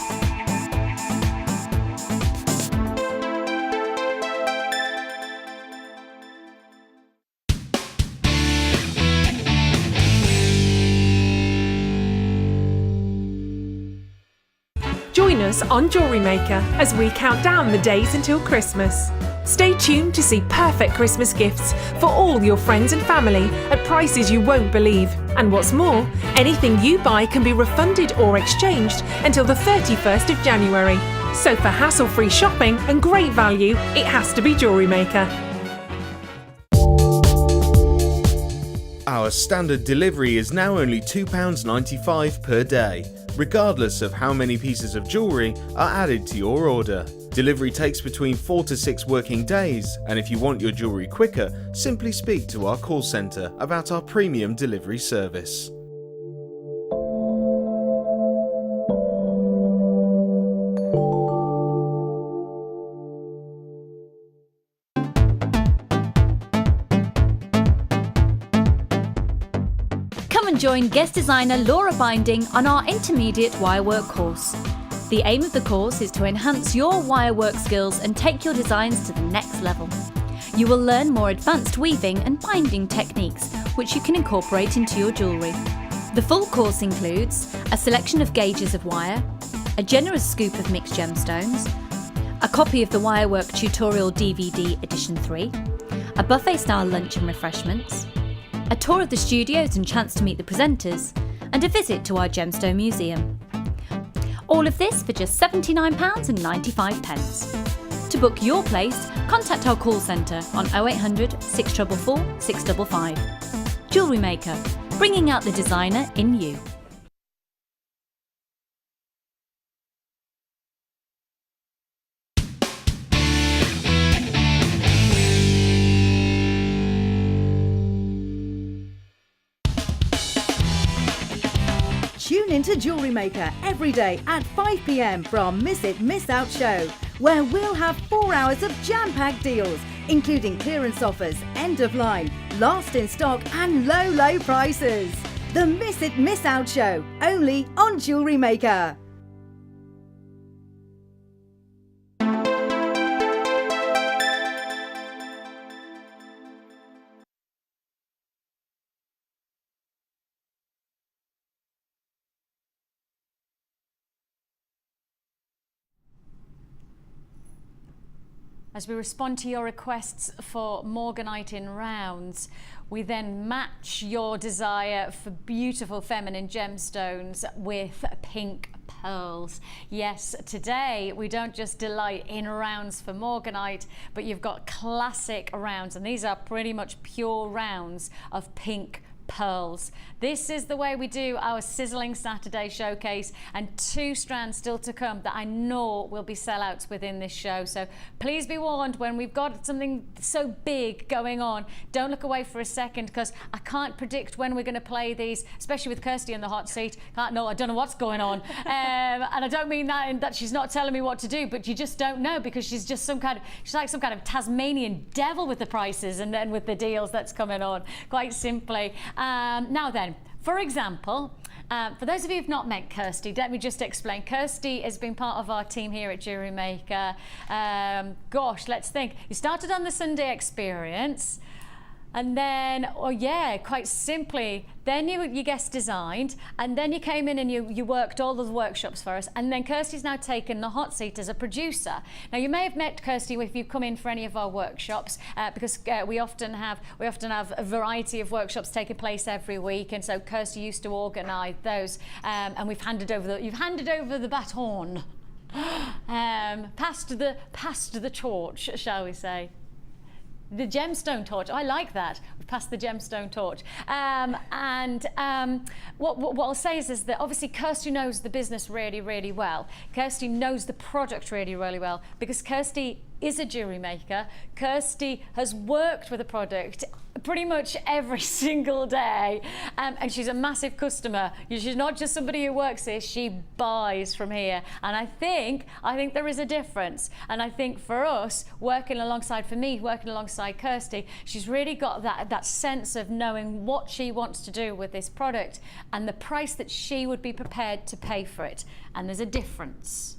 Join us on Jewellery Maker as we count down the days until Christmas. Stay tuned to see perfect Christmas gifts for all your friends and family at prices you won't believe. And what's more, anything you buy can be refunded or exchanged until the 31st of January. So for hassle-free shopping and great value, it has to be Jewellery Maker. Our standard delivery is now only £2.95 per day, regardless of how many pieces of jewellery are added to your order. Delivery takes between 4 to 6 working days, and if you want your jewellery quicker, simply speak to our call centre about our premium delivery service. Come and join guest designer Laura Binding on our intermediate wirework course. The aim of the course is to enhance your wirework skills and take your designs to the next level. You will learn more advanced weaving and binding techniques, which you can incorporate into your jewellery. The full course includes a selection of gauges of wire, a generous scoop of mixed gemstones, a copy of the Wirework Tutorial DVD Edition 3, a buffet-style lunch and refreshments, a tour of the studios and chance to meet the presenters, and a visit to our gemstone museum. All of this for just £79.95. To book your place, contact our call centre on 0800 644 655. Jewellery Maker, bringing out the designer in you. Tune into Jewellery Maker every day at 5 p.m. for our Miss It, Miss Out show, where we'll have 4 hours of jam-packed deals, including clearance offers, end of line, last in stock and low, low prices. The Miss It, Miss Out show, only on Jewellery Maker. As we respond to your requests for Morganite in rounds, we then match your desire for beautiful feminine gemstones with pink pearls. Yes, today we don't just delight in rounds for Morganite, but you've got classic rounds, and these are pretty much pure rounds of pink pearls. This is the way we do our sizzling Saturday showcase, and 2 strands still to come that I know will be sellouts within this show. So please be warned, when we've got something so big going on, don't look away for a second, because I can't predict when we're going to play these, especially with Kirsty in the hot seat. I don't know what's going on. And I don't mean that in that she's not telling me what to do, but you just don't know, because she's just she's like some kind of Tasmanian devil with the prices and then with the deals that's coming on, quite simply. Now then, For example, for those of you who've not met Kirsty, let me just explain. Kirsty has been part of our team here at JewelleryMaker. Gosh, let's think. You started on the Sunday experience, and then, quite simply, then you guest designed, and then you came in and you worked all of the workshops for us, and then Kirsty's now taken the hot seat as a producer. Now, you may have met Kirsty if you've come in for any of our workshops, because we often have a variety of workshops taking place every week, and so Kirsty used to organise those, and you've handed over the baton, passed the torch, shall we say. The gemstone torch. I like that. We've passed the gemstone torch. What I'll say is that obviously Kirsty knows the business really, really well. Kirsty knows the product really, really well, because Kirsty is a jewellery maker. Kirsty has worked with a product pretty much every single day, and she's a massive customer. She's not just somebody who works here, she buys from here, and I think there is a difference. And I think for us, working alongside Kirsty, she's really got that sense of knowing what she wants to do with this product and the price that she would be prepared to pay for it. And there's a difference,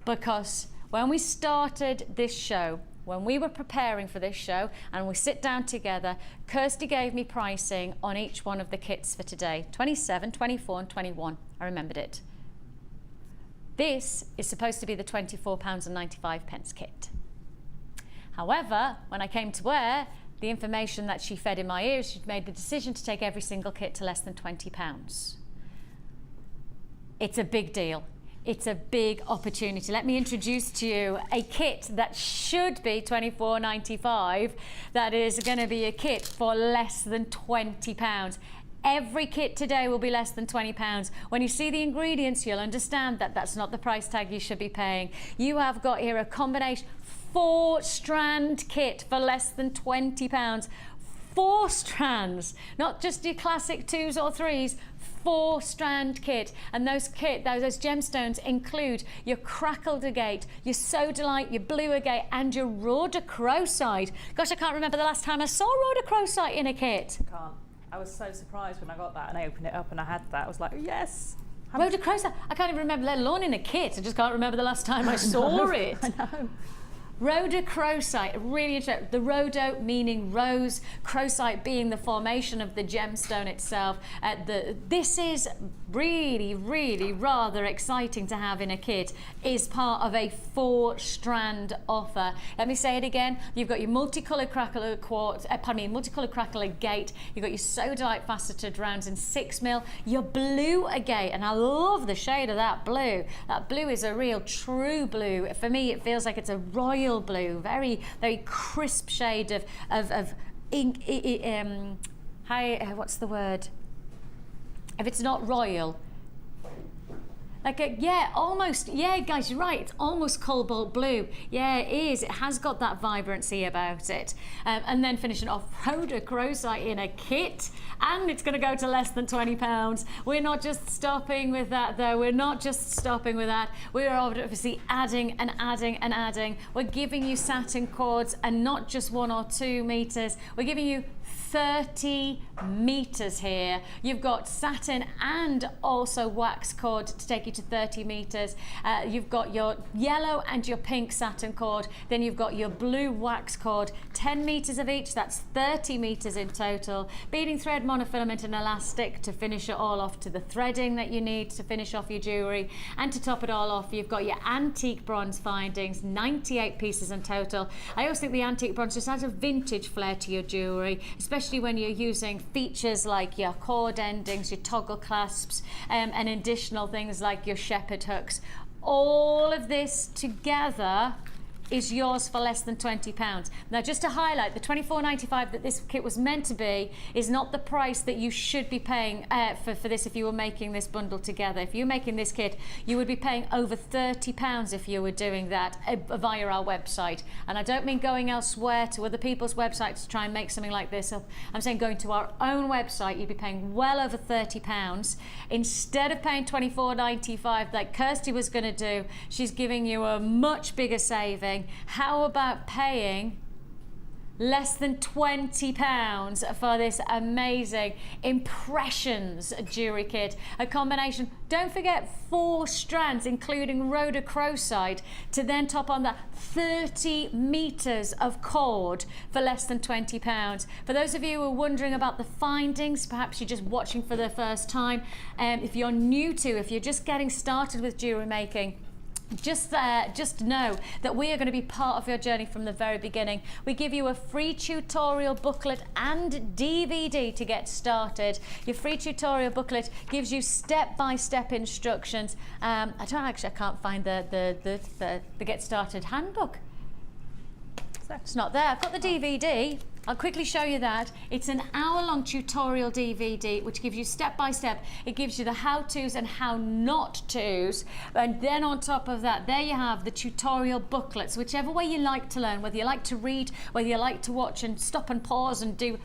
because when we started this show, when we were preparing for this show and we sit down together, Kirsty gave me pricing on each one of the kits for today, 27, 24 and 21. I remembered it. This is supposed to be the £24.95 kit. However, when I came to wear, the information that she fed in my ears, she'd made the decision to take every single kit to less than £20. It's a big deal. It's a big opportunity. Let me introduce to you a kit that should be £24.95. That is going to be a kit for less than £20. Every kit today will be less than £20. When you see the ingredients, you'll understand that that's not the price tag you should be paying. You have got here a combination 4-strand kit for less than £20. 4 strands, not just your classic 2s or 3s. 4-strand kit, and those gemstones include your crackled agate, your sodalite, your blue agate, and your rhodochrosite. Gosh, I can't remember the last time I saw rhodochrosite in a kit. Can't. I was so surprised when I got that and I opened it up and I had that. I was like, yes. Rhodochrosite. I can't even remember, let alone in a kit. I just can't remember the last time I saw it. I know. Rhodochrosite, really interesting. The rhodo meaning rose, crosite being the formation of the gemstone itself. This is really, really rather exciting to have in a kit. Is part of a 4-strand offer. Let me say it again. You've got your multicolored crackle quartz, multicolored crackle agate. You've got your sodalite faceted rounds in 6mm. Your blue agate, and I love the shade of that blue. That blue is a real true blue. For me, it feels like it's a royal blue, very, very crisp shade of ink. What's the word? If it's not royal, guys, you're right. It's almost cobalt blue. Yeah, it is. It has got that vibrancy about it. And then finishing off, rhodochrosite in a kit, and it's going to go to less than £20. We're not just stopping with that, though. We're not just stopping with that. We are obviously adding and adding and adding. We're giving you satin cords, and not just 1 or 2 meters. We're giving you 30 meters here. You've got satin and also wax cord to take you to 30 meters. You've got your yellow and your pink satin cord. Then you've got your blue wax cord, 10 meters of each. That's 30 meters in total. Beading thread, monofilament and elastic to finish it all off to the threading that you need to finish off your jewelry. And to top it all off, you've got your antique bronze findings, 98 pieces in total. I always think the antique bronze just adds a vintage flair to your jewelry, especially when you're using features like your cord endings, your toggle clasps, and additional things like your shepherd hooks. All of this together is yours for less than £20. Now, just to highlight, the £24.95 that this kit was meant to be is not the price that you should be paying for this if you were making this bundle together. If you're making this kit, you would be paying over £30 if you were doing that via our website. And I don't mean going elsewhere to other people's websites to try and make something like this up. I'm saying going to our own website, you'd be paying well over £30. Instead of paying £24.95 like Kirsty was going to do, she's giving you a much bigger saving. How about paying less than £20 for this amazing Impressions jewellery kit. A combination, don't forget, 4 strands, including rhodochrosite, to then top on that 30 metres of cord for less than £20. For those of you who are wondering about the findings, perhaps you're just watching for the first time, if you're new to, if you're just getting started with jewellery making, just know that we are going to be part of your journey from the very beginning. We give you a free tutorial booklet and DVD to get started. Your free tutorial booklet gives you step-by-step instructions. I can't find the get started handbook. It's not there. I've got the DVD. I'll quickly show you that. It's an hour-long tutorial DVD which gives you step-by-step. It gives you the how-tos and how not tos. And then on top of that, there you have the tutorial booklets, whichever way you like to learn, whether you like to read, whether you like to watch and stop and pause and do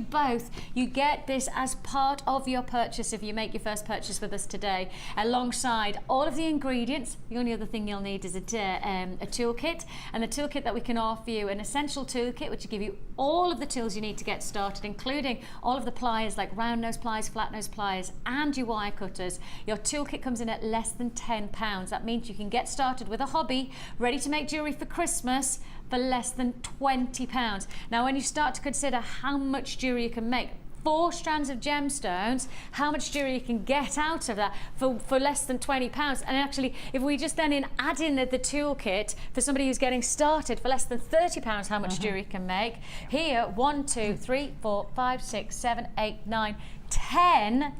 both. You get this as part of your purchase if you make your first purchase with us today, alongside all of the ingredients. The only other thing you'll need is a toolkit, and the toolkit that we can offer you, an essential toolkit which will give you all of the tools you need to get started, including all of the pliers like round nose pliers, flat nose pliers, and your wire cutters. Your toolkit comes in at less than £10. That means you can get started with a hobby, ready to make jewellery for Christmas, for less than £20. Now, when you start to consider how much jewellery you can make, 4 strands of gemstones, how much jewellery you can get out of that for less than £20. And actually, if we just then add in the toolkit for somebody who's getting started for less than £30, how much jewellery you can make. Here, 1, 2, 3, 4, 5, 6, 7, 8, 9, 10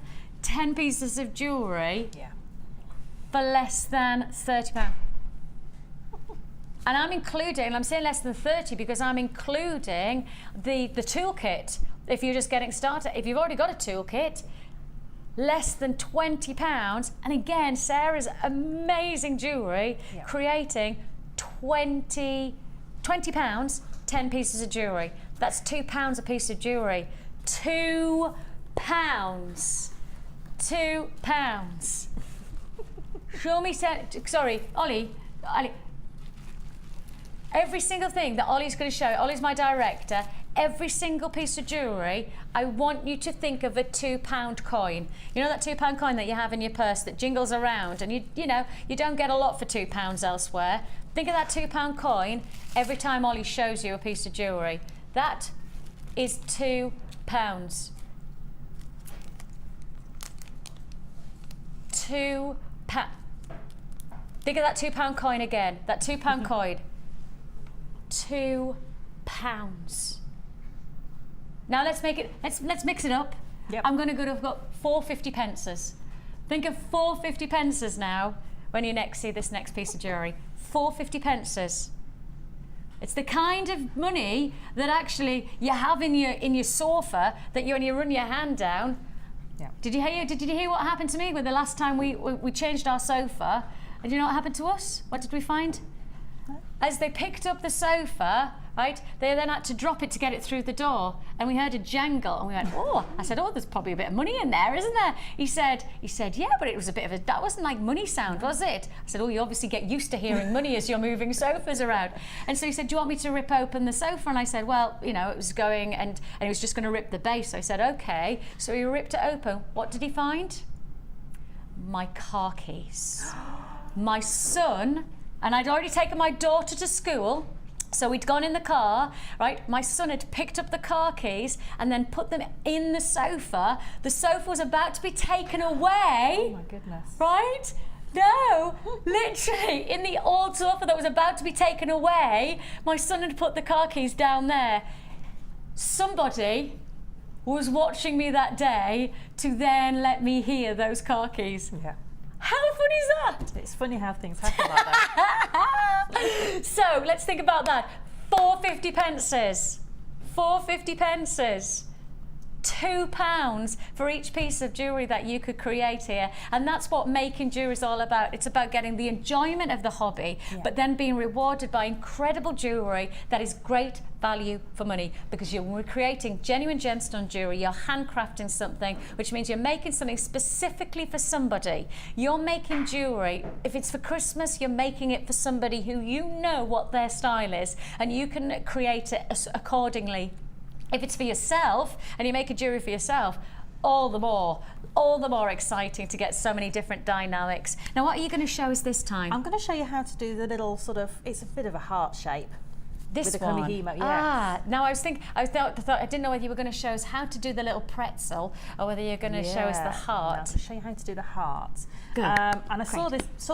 pieces of jewellery for less than £30. And I'm including, and I'm saying less than 30 because I'm including the toolkit. If you're just getting started, if you've already got a toolkit, less than £20. And again, Sarah's amazing jewellery, creating £20, 10 pieces of jewellery. That's £2 a piece of jewellery. £2. £2. Show me, sorry, Ollie. Every single thing that Ollie's going to show, Ollie's my director, every single piece of jewellery, I want you to think of a £2 coin. You know that £2 coin that you have in your purse that jingles around, and you know, you don't get a lot for £2 elsewhere. Think of that £2 coin every time Ollie shows you a piece of jewellery. That is £2. £2. Think of that £2 coin again, that £2 coin. £2. Now let's make it. Let's mix it up. Yep. I'm going to I've got 4 50 pences. Think of 4 50 pences now when you next see this next piece of jewellery. 4 50 pences. It's the kind of money that actually you have in your sofa that when you run your hand down. Yeah. Did you hear what happened to me when the last time we changed our sofa? And you know what happened to us? What did we find? As they picked up the sofa, right, they then had to drop it to get it through the door, and we heard a jangle, and we went, oh, I said, oh, there's probably a bit of money in there, isn't there? He said, yeah, but it was a bit of that wasn't like money sound, was it? I said, oh, you obviously get used to hearing money as you're moving sofas around. And so he said, do you want me to rip open the sofa? And I said, well, you know, it was going, and he was just going to rip the base. So I said, okay. So he ripped it open. What did he find? My car keys. My son. And I'd already taken my daughter to school, so we'd gone in the car, right? My son had picked up the car keys and then put them in the sofa. The sofa was about to be taken away. Oh my goodness. Right? No, literally, in the old sofa that was about to be taken away, my son had put the car keys down there. Somebody was watching me that day to then let me hear those car keys. Yeah. How funny is that? It's funny how things happen like that. So let's think about that. 4 50 pences. 4 50 pences. £2. £2 for each piece of jewellery that you could create here. And that's what making jewellery is all about. It's about getting the enjoyment of the hobby, but then being rewarded by incredible jewellery that is great value for money, because you're creating genuine gemstone jewellery, you're handcrafting something, which means you're making something specifically for somebody. You're making jewellery, if it's for Christmas, you're making it for somebody who you know what their style is, and you can create it accordingly. If it's for yourself and you make a jewellery for yourself, all the more exciting to get so many different dynamics. Now, what are you going to show us this time? I'm going to show you how to do the little sort of, it's a bit of a heart shape. This with the one? Kumihimo, yeah. Ah, now I didn't know whether you were going to show us how to do the little pretzel or whether you're going to show us the heart. No, I'll show you how to do the heart. Good. And I saw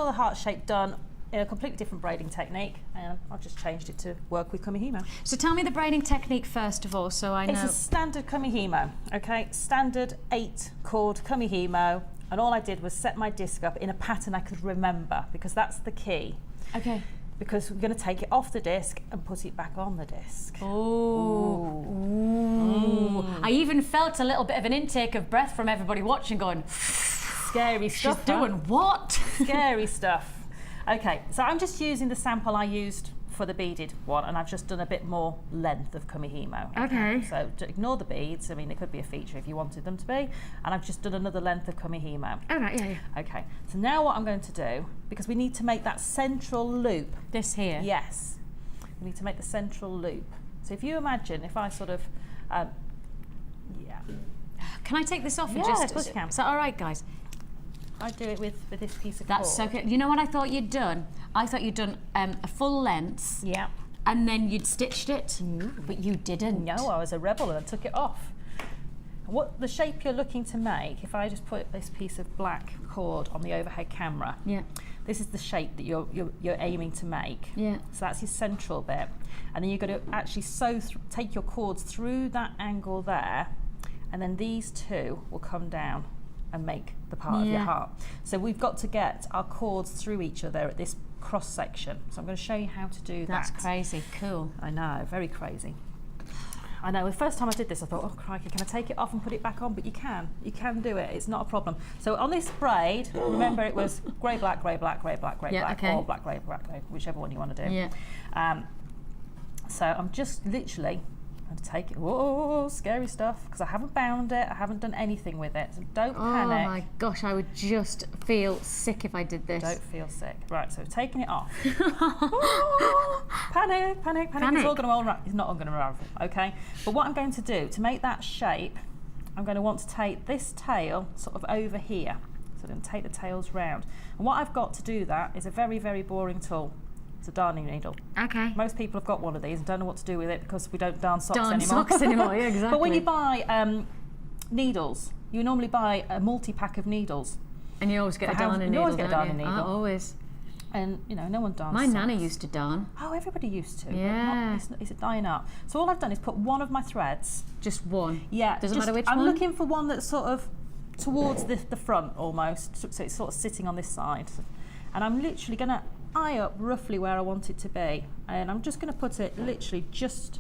the heart shape done in a completely different braiding technique, and I've just changed it to work with Kumihimo. So tell me the braiding technique first of all, so I know. It's a standard Kumihimo, okay? Standard 8-cord Kumihimo, and all I did was set my disc up in a pattern I could remember, because that's the key. Okay. Because we're going to take it off the disc and put it back on the disc. Ooh. Ooh. I even felt a little bit of an intake of breath from everybody watching, going, scary stuff. She's doing what? Scary stuff. Okay, so I'm just using the sample I used for the beaded one, and I've just done a bit more length of Kumihimo. Okay. So ignore the beads. I mean, it could be a feature if you wanted them to be. And I've just done another length of Kumihimo. All right, yeah. Okay, so now what I'm going to do, because we need to make that central loop. This here? Yes. We need to make the central loop. So if you imagine, if I sort of, Can I take this off? Yeah, and just, of course you can. Is that all right, guys? I do it with this piece of That's so cord. good. You know what I thought you'd done? I thought you'd done a full length. Yeah. And then you'd stitched it, but you didn't. No, I was a rebel and I took it off. What the shape you're looking to make, if I just put this piece of black cord on the overhead camera, this is the shape that you're aiming to make. Yeah. So that's your central bit, and then you've got to actually take your cords through that angle there, and then these two will come down and make the part of your heart. So we've got to get our cords through each other at this cross section. So I'm going to show you how to do that. That's crazy. Cool. I know, very crazy. I know, the first time I did this I thought, oh crikey, can I take it off and put it back on? But you can do it, it's not a problem. So on this braid, remember it was grey, black, grey, black, grey, black, grey, black, or black, grey, whichever one you want to do. Yeah. So I'm just literally going to take it, whoa, scary stuff, because I haven't bound it, I haven't done anything with it, so don't panic. Oh my gosh, I would just feel sick if I did this. Don't feel sick. Right, so taking it off. Panic. It's all going to unravel. It's not all going to unravel, okay? But what I'm going to do, to make that shape, I'm going to want to take this tail sort of over here. So I'm going to take the tails round. And what I've got to do that is a very, very boring tool. It's a darning needle. Okay. Most people have got one of these and don't know what to do with it because we don't darn socks anymore. Socks anymore, yeah, exactly. But when you buy needles, you normally buy a multi-pack of needles. And you always get a darning needle. You always get a don't darning you? needle. Always. And you know, no one darns My socks. nana used to darn. Oh, everybody used to. Yeah. It's dying up. So all I've done is put one of my threads. Just one. Yeah. Doesn't matter which one. I'm looking for one that's sort of towards the front almost, so it's sort of sitting on this side. And I'm literally going to eye up roughly where I want it to be, and I'm just going to put it literally just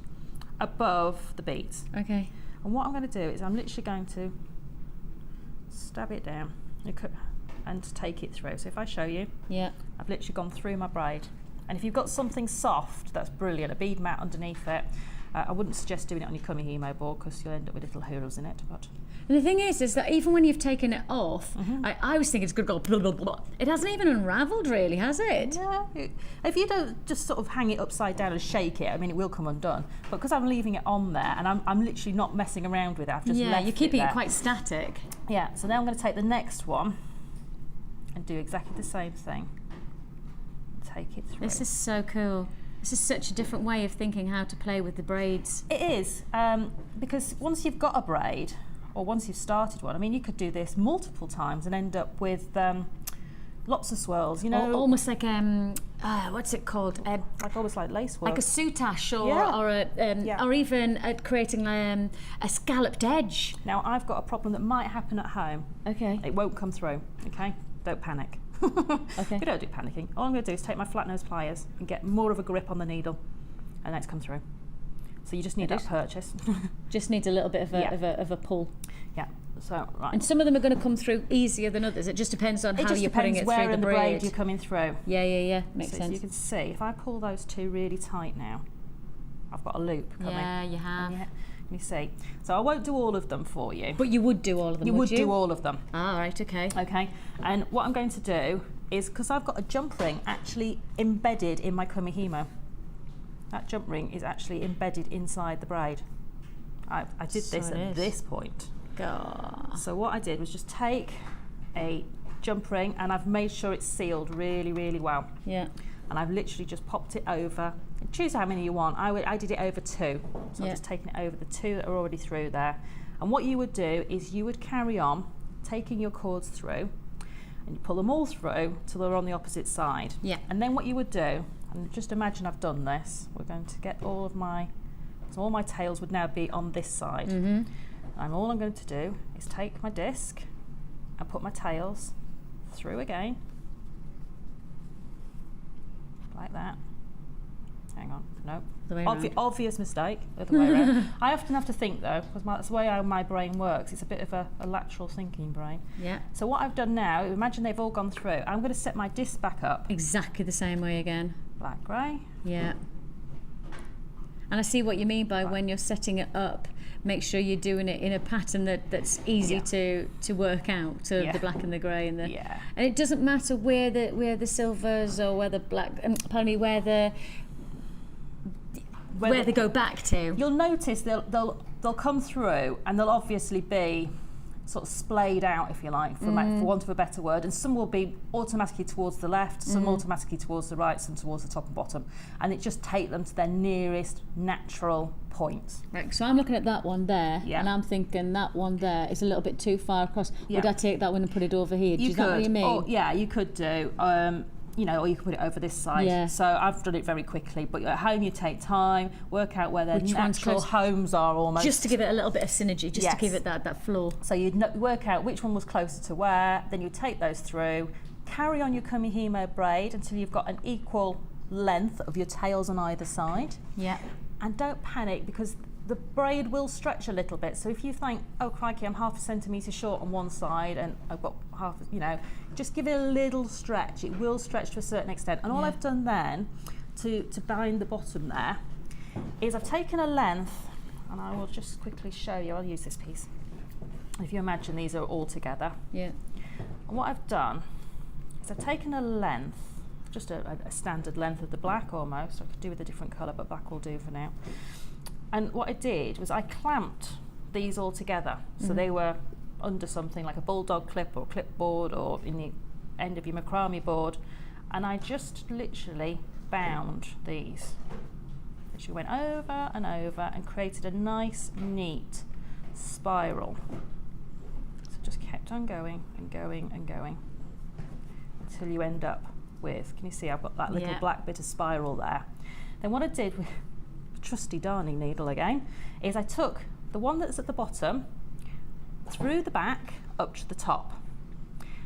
above the beads. Okay. And what I'm going to do is I'm literally going to stab it down and take it through. So if I show you, I've literally gone through my braid. And if you've got something soft, that's brilliant, a bead mat underneath it. I wouldn't suggest doing it on your Kumihimo board because you'll end up with little holes in it. But And the thing is that even when you've taken it off, I was thinking it's going to go blah, blah, blah. It hasn't even unravelled really, has it? No. If you don't just sort of hang it upside down and shake it, I mean, it will come undone. But because I'm leaving it on there and I'm literally not messing around with it, I've just left you're keeping it it quite static. Yeah, so now I'm going to take the next one and do exactly the same thing. Take it through. This is so cool. This is such a different way of thinking how to play with the braids. It is, because once you've got a braid, or once you've started one, I mean, you could do this multiple times and end up with lots of swirls, you know. Almost like, what's it called? Like almost like lace work. Like a soutache or even creating a scalloped edge. Now, I've got a problem that might happen at home. Okay. It won't come through, okay? Don't panic. Okay. We don't do panicking. All I'm going to do is take my flat nose pliers and get more of a grip on the needle, and let's come through. So you just need that purchase. Just needs a little bit of a, of a pull. Yeah. So right. And some of them are going to come through easier than others. It just depends on how you're putting it through the braid. You're coming through. Yeah. Makes sense. So you can see if I pull those two really tight now, I've got a loop coming. Yeah, you have. Let me see. So I won't do all of them for you. But you would do all of them, You would do all of them. Ah, right, okay. Okay. And what I'm going to do is, because I've got a jump ring actually embedded in my Kumihimo. That jump ring is actually embedded inside the braid. I did this at this point. God. So what I did was just take a jump ring, and I've made sure it's sealed really, really well. Yeah. And I've literally just popped it over. Choose how many you want. I did it over 2. So Yeah. I'm just taking it over the 2 that are already through there. And what you would do is you would carry on taking your cords through, and you pull them all through till they're on the opposite side. Yeah. And then what you would do, and just imagine I've done this, we're going to get all of my, so all my tails would now be on this side. Mm-hmm. And all I'm going to do is take my disc and put my tails through again, like that. Hang on, no. The way around. Obvious mistake, other way around. I often have to think though, because that's the way my brain works. It's a bit of a lateral thinking brain. Yeah. So what I've done now, imagine they've all gone through. I'm going to set my disc back up. Exactly the same way again. Black, grey. Yeah. And I see what you mean by when you're setting it up, make sure you're doing it in a pattern that's easy to work out, the black and the grey and the and it doesn't matter where the silvers or where the black where they go back to. You'll notice they'll come through, and they'll obviously be sort of splayed out, if you like, for want of a better word, and some will be automatically towards the left, some automatically towards the right, some towards the top and bottom, and it just take them to their nearest natural point. Right, so I'm looking at that one there, Yeah. and I'm thinking that one there is a little bit too far across. Yeah. Would I take that one and put it over here? Is that what you mean? Or, yeah, you could do. You know, or you could put it over this side. Yeah. So I've done it very quickly, but at home you take time, work out where their Which one's natural close? homes are almost. Just to give it a little bit of synergy, just to give it that flow. So you'd work out which one was closer to where, then you take those through, carry on your Kumihimo braid until you've got an equal length of your tails on either side. Yeah. And don't panic, because the braid will stretch a little bit. So if you think, oh crikey, I'm half a centimetre short on one side and I've got half, you know, just give it a little stretch. It will stretch to a certain extent. And all I've done then to bind the bottom there is I've taken a length, and I will just quickly show you. I'll use this piece. If you imagine these are all together. Yeah. And what I've done is I've taken a length, just a standard length of the black almost. I could do with a different colour, but black will do for now. And what I did was I clamped these all together. So they were under something like a bulldog clip or clipboard or in the end of your macrame board. And I just literally bound these. Literally went over and over and created a nice, neat spiral. So just kept on going and going and going until you end up with, can you see I've got that little black bit of spiral there. Then what I did with trusty darning needle again is I took the one that's at the bottom through the back up to the top,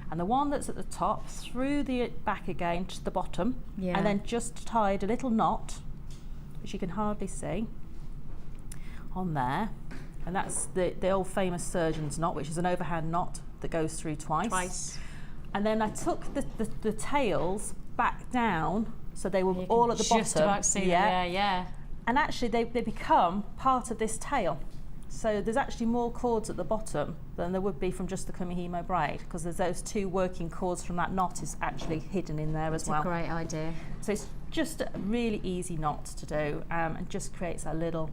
and the one that's at the top through the back again to the bottom, and then just tied a little knot, which you can hardly see, on there. And that's the old famous surgeon's knot, which is an overhand knot that goes through twice. And then I took the tails back down so they were all at the bottom. Just about see yeah. And actually they become part of this tail. So there's actually more cords at the bottom than there would be from just the Kumihimo braid, because there's those 2 working cords from that knot is actually hidden in there as well. That's a great idea. So it's just a really easy knot to do, and just creates a little...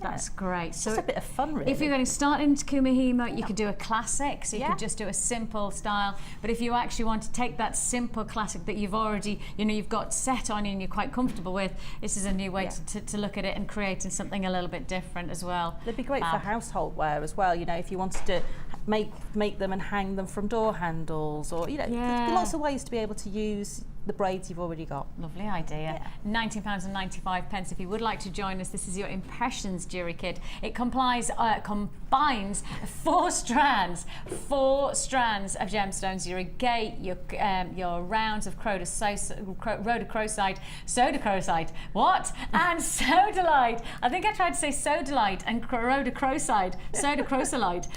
That's great. So it's just a bit of fun, really. If you're going to start into Kumihimo, you could do a classic, so you could just do a simple style. But if you actually want to take that simple classic that you've already, you've got set on and you're quite comfortable with, this is a new way to look at it and creating something a little bit different as well. They'd be great for household wear as well. If you wanted to make them and hang them from door handles, or there's lots of ways to be able to use the braids you've already got. Lovely idea. £19.95 if you would like to join us. This is your Impressions Jewellery Kit. It combines 4 strands of gemstones, your agate, your rounds of rhodochrosite, and sodalite. I think I tried to say sodalite and rhodochrosite, sodachrosylite.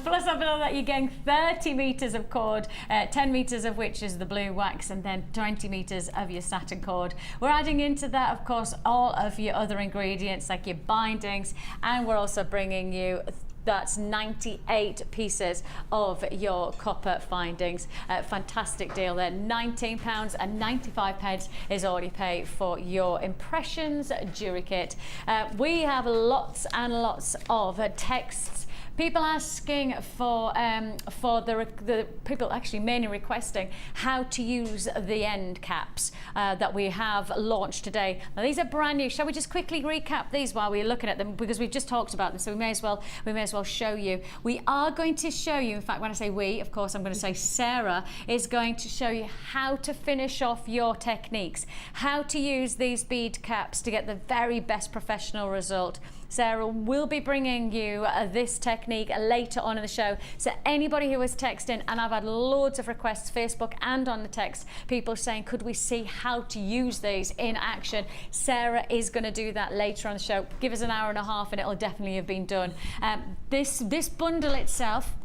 Plus on top of that, you're getting 30 metres of cord, 10 metres of which is the blue wax, and then 20 metres of your satin cord. We're adding into that, of course, all of your other ingredients like your bindings, and we're also bringing you that's 98 pieces of your copper findings. Fantastic deal there. £19.95 is all you pay for your Impressions Jewellery Kit. We have lots and lots of texts. People asking for the people actually mainly requesting how to use the end caps that we have launched today. Now these are brand new. Shall we just quickly recap these while we're looking at them, because we've just talked about them, so we may as well show you. We are going to show you, in fact when I say we, of course I'm going to say Sarah is going to show you how to finish off your techniques, how to use these bead caps to get the very best professional result. Sarah will be bringing you this technique later on in the show. So anybody who has texted in, and I've had loads of requests, Facebook and on the text, people saying, could we see how to use these in action? Sarah is going to do that later on the show. Give us an hour and a half and it'll definitely have been done. This bundle itself,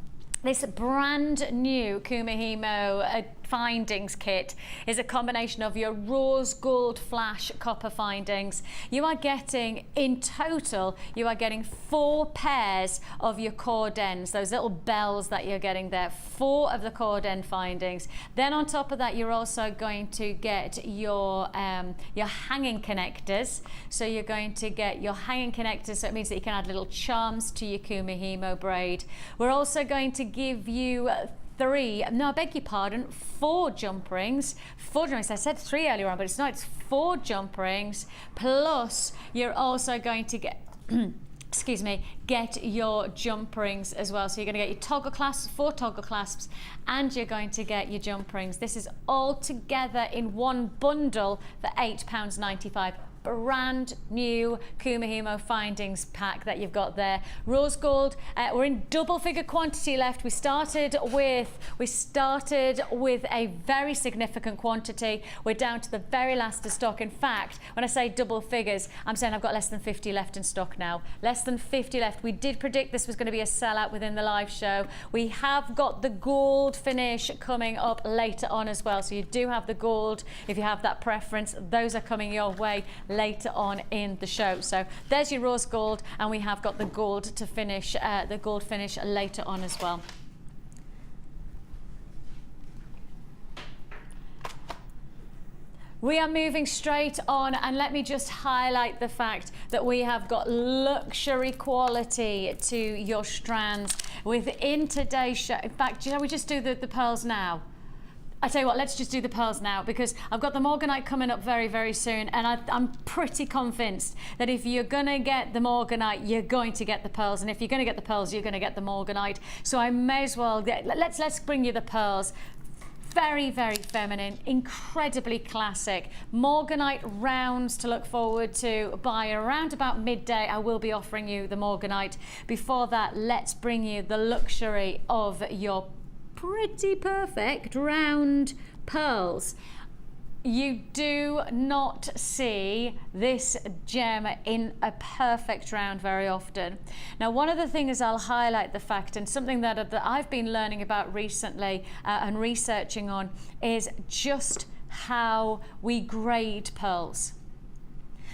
this brand new Kumihimo findings kit, is a combination of your rose gold flash copper findings. You are getting, in total, you are getting 4 pairs of your cord ends, those little bells that you're getting there, 4 of the cord end findings. Then on top of that, you're also going to get your hanging connectors. So you're going to get your hanging connectors, so it means that you can add little charms to your Kumihimo braid. We're also going to give you 4 jump rings. 4 jump rings. I said 3 earlier on, but it's not. It's 4 jump rings. Plus, you're also going to get, excuse me, get your jump rings as well. So you're going to get your toggle clasps, 4 toggle clasps, and you're going to get your jump rings. This is all together in one bundle for £8.95. Brand new Kumihimo findings pack that you've got there. Rose gold, we're in double figure quantity left. We started with a very significant quantity. We're down to the very last of stock. In fact, when I say double figures, I'm saying I've got less than 50 left in stock now. Less than 50 left. We did predict this was going to be a sellout within the live show. We have got the gold finish coming up later on as well. So you do have the gold if you have that preference. Those are coming your way later on in the show. So there's your rose gold, and we have got the gold to finish, the gold finish later on as well. We are moving straight on, and let me just highlight the fact that we have got luxury quality to your strands within today's show. In fact, shall we just do the pearls now? I tell you what, let's just do the pearls now, because I've got the morganite coming up very, very soon, and I'm pretty convinced that if you're going to get the morganite, you're going to get the pearls, and if you're going to get the pearls, you're going to get the morganite. So I may as well let's bring you the pearls. Very, very feminine, incredibly classic. Morganite rounds to look forward to. By around about midday, I will be offering you the morganite. Before that, let's bring you the luxury of your pretty perfect round pearls. You do not see this gem in a perfect round very often. Now, one of the things I'll highlight the fact, and something that I've been learning about recently and researching on, is just how we grade pearls.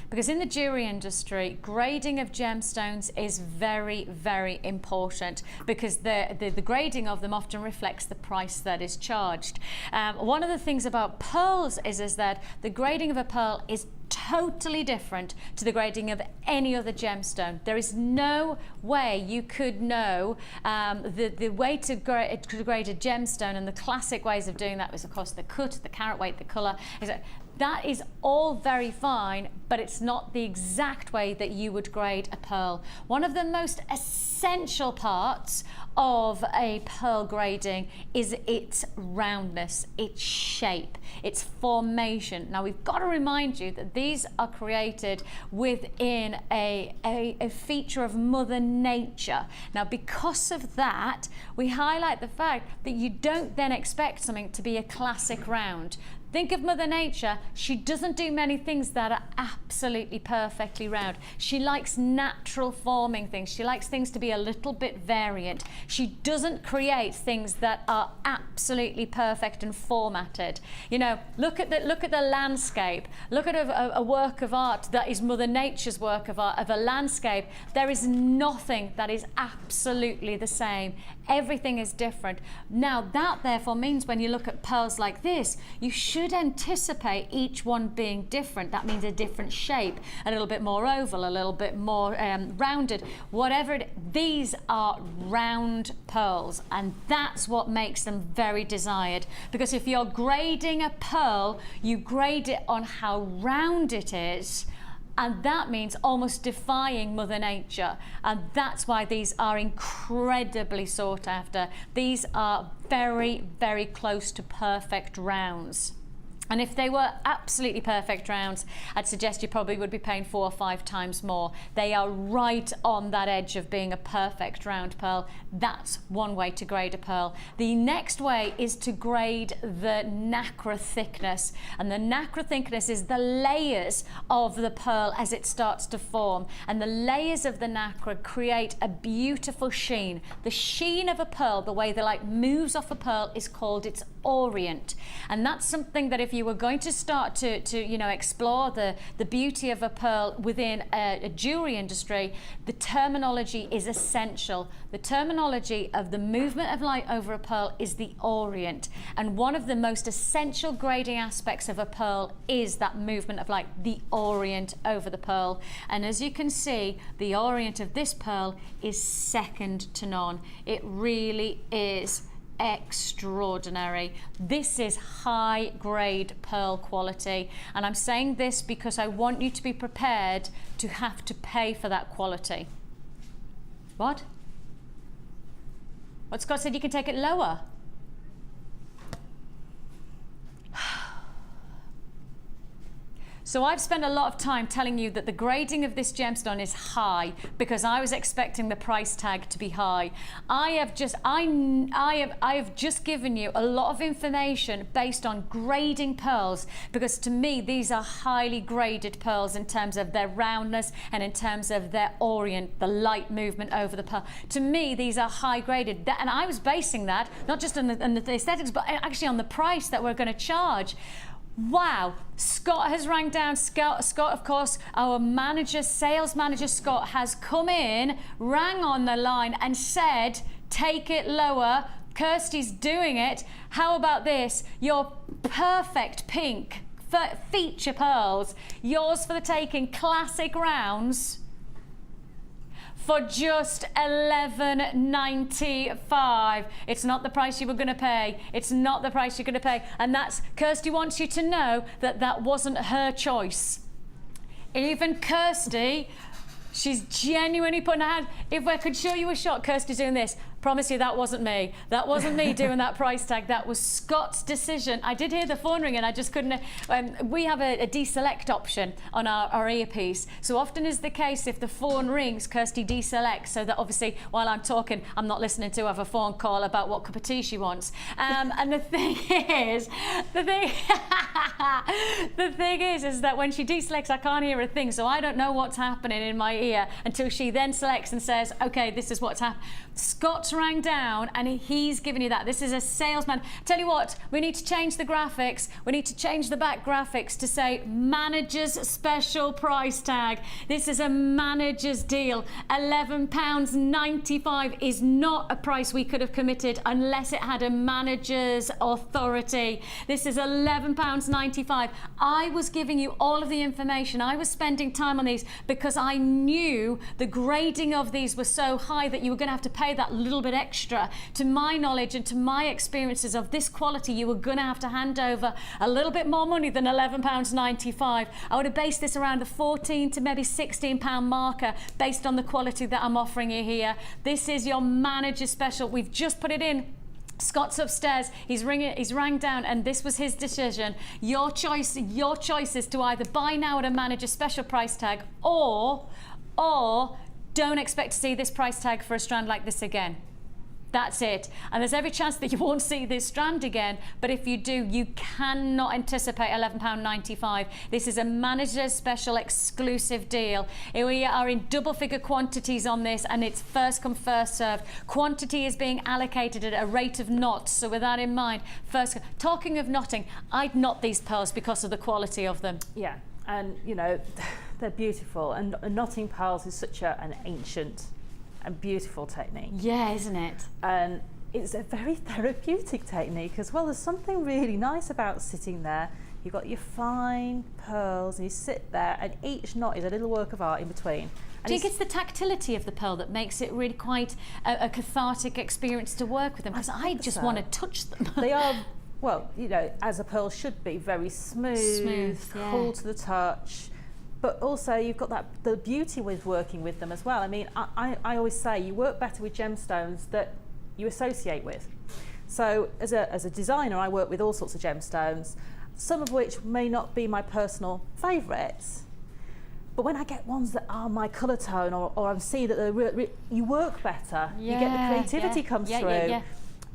Because in the jewellery industry, grading of gemstones is very, very important, because the grading of them often reflects the price that is charged. One of the things about pearls is that the grading of a pearl is totally different to the grading of any other gemstone. There is no way you could know the way to grade a gemstone, and the classic ways of doing that is, of course, the cut, the carat weight, the colour. That is all very fine, but it's not the exact way that you would grade a pearl. One of the most essential parts of a pearl grading is its roundness, its shape, its formation. Now we've got to remind you that these are created within a feature of Mother Nature. Now because of that, we highlight the fact that you don't then expect something to be a classic round. Think of Mother Nature. She doesn't do many things that are absolutely perfectly round. She likes natural forming things. She likes things to be a little bit variant. She doesn't create things that are absolutely perfect and formatted. You know, look at the landscape. Look at a work of art that is Mother Nature's work of art, of a landscape. There is nothing that is absolutely the same. Everything is different. Now that therefore means when you look at pearls like this, you should anticipate each one being different. That means a different shape, a little bit more oval, a little bit more rounded, whatever these are round pearls, and that's what makes them very desired. Because if you're grading a pearl, you grade it on how round it is, and that means almost defying Mother Nature. And that's why these are incredibly sought after. These are very, very close to perfect rounds. And if they were absolutely perfect rounds, I'd suggest you probably would be paying 4 or 5 times more. They are right on that edge of being a perfect round pearl. That's one way to grade a pearl. The next way is to grade the nacre thickness. And the nacre thickness is the layers of the pearl as it starts to form. And the layers of the nacre create a beautiful sheen. The sheen of a pearl, the way the light moves off a pearl, is called its orient. And that's something that if you were going to start to you know, explore the beauty of a pearl within a jewelry industry, the terminology is essential. The terminology of the movement of light over a pearl is the orient. And one of the most essential grading aspects of a pearl is that movement of light, the orient over the pearl. And as you can see, the orient of this pearl is second to none. It really is extraordinary. This is high grade pearl quality, and I'm saying this because I want you to be prepared to have to pay for that quality. What? What Scott said, you can take it lower. So I've spent a lot of time telling you that the grading of this gemstone is high because I was expecting the price tag to be high. I have just given you a lot of information based on grading pearls, because to me these are highly graded pearls in terms of their roundness and in terms of their orient, the light movement over the pearl. To me these are high graded, and I was basing that not just on the aesthetics but actually on the price that we're going to charge. Wow, Scott has rang down. Scott, of course, our manager, sales manager Scott, has come in, rang on the line and said, take it lower. Kirsty's doing it. How about this? Your perfect pink feature pearls, yours for the taking, classic rounds, for just $11.95. It's not the price you were going to pay. It's not the price you're going to pay. And that's, Kirsty wants you to know that that wasn't her choice. Even Kirsty, she's genuinely putting her hand. If I could show you a shot, Kirsty's doing this. Promise you that wasn't me. That wasn't me doing that price tag. That was Scott's decision. I did hear the phone ring and I just couldn't. We have a deselect option on our earpiece. So often is the case, if the phone rings, Kirsty deselects, so that obviously while I'm talking, I'm not listening to have a phone call about what cup of tea she wants. And the thing is, the thing is that when she deselects, I can't hear a thing. So I don't know what's happening in my ear until she then selects and says, okay, this is what's happening. Scott's rang down and he's giving you that. This is a salesman. Tell you what, we need to change the graphics. We need to change the back graphics to say manager's special price tag. This is a manager's deal. £11.95 is not a price we could have committed unless it had a manager's authority. This is £11.95. I was giving you all of the information. I was spending time on these because I knew the grading of these was so high that you were going to have to pay that little little bit extra. To my knowledge and to my experiences of this quality, you were going to have to hand over a little bit more money than £11.95. I would have based this around the £14 to maybe £16 marker based on the quality that I'm offering you here. This is your manager special. We've just put it in. Scott's upstairs, he's rang down, and this was his decision. Your choice is to either buy now at a manager special price tag, or don't expect to see this price tag for a strand like this again. That's it. And there's every chance that you won't see this strand again, but if you do, you cannot anticipate £11.95. This is a manager's special exclusive deal. We are in double figure quantities on this, and it's first come, first served. Quantity is being allocated at a rate of knots, so with that in mind, talking of knotting, I'd knot these pearls because of the quality of them. Yeah, and you know, they're beautiful, and knotting pearls is such an ancient and beautiful technique. Yeah, isn't it? And it's a very therapeutic technique as well. There's something really nice about sitting there. You've got your fine pearls and you sit there, and each knot is a little work of art in between. And do you think it's the tactility of the pearl that makes it really quite a cathartic experience to work with them? Because I just want to touch them. They are, well, you know, as a pearl should be, very smooth, yeah. cool to the touch. But also you've got the beauty with working with them as well. I mean, I always say you work better with gemstones that you associate with. So as a designer, I work with all sorts of gemstones, some of which may not be my personal favourites. But when I get ones that are my colour tone, or I'm seeing that you work better, you get the creativity comes through.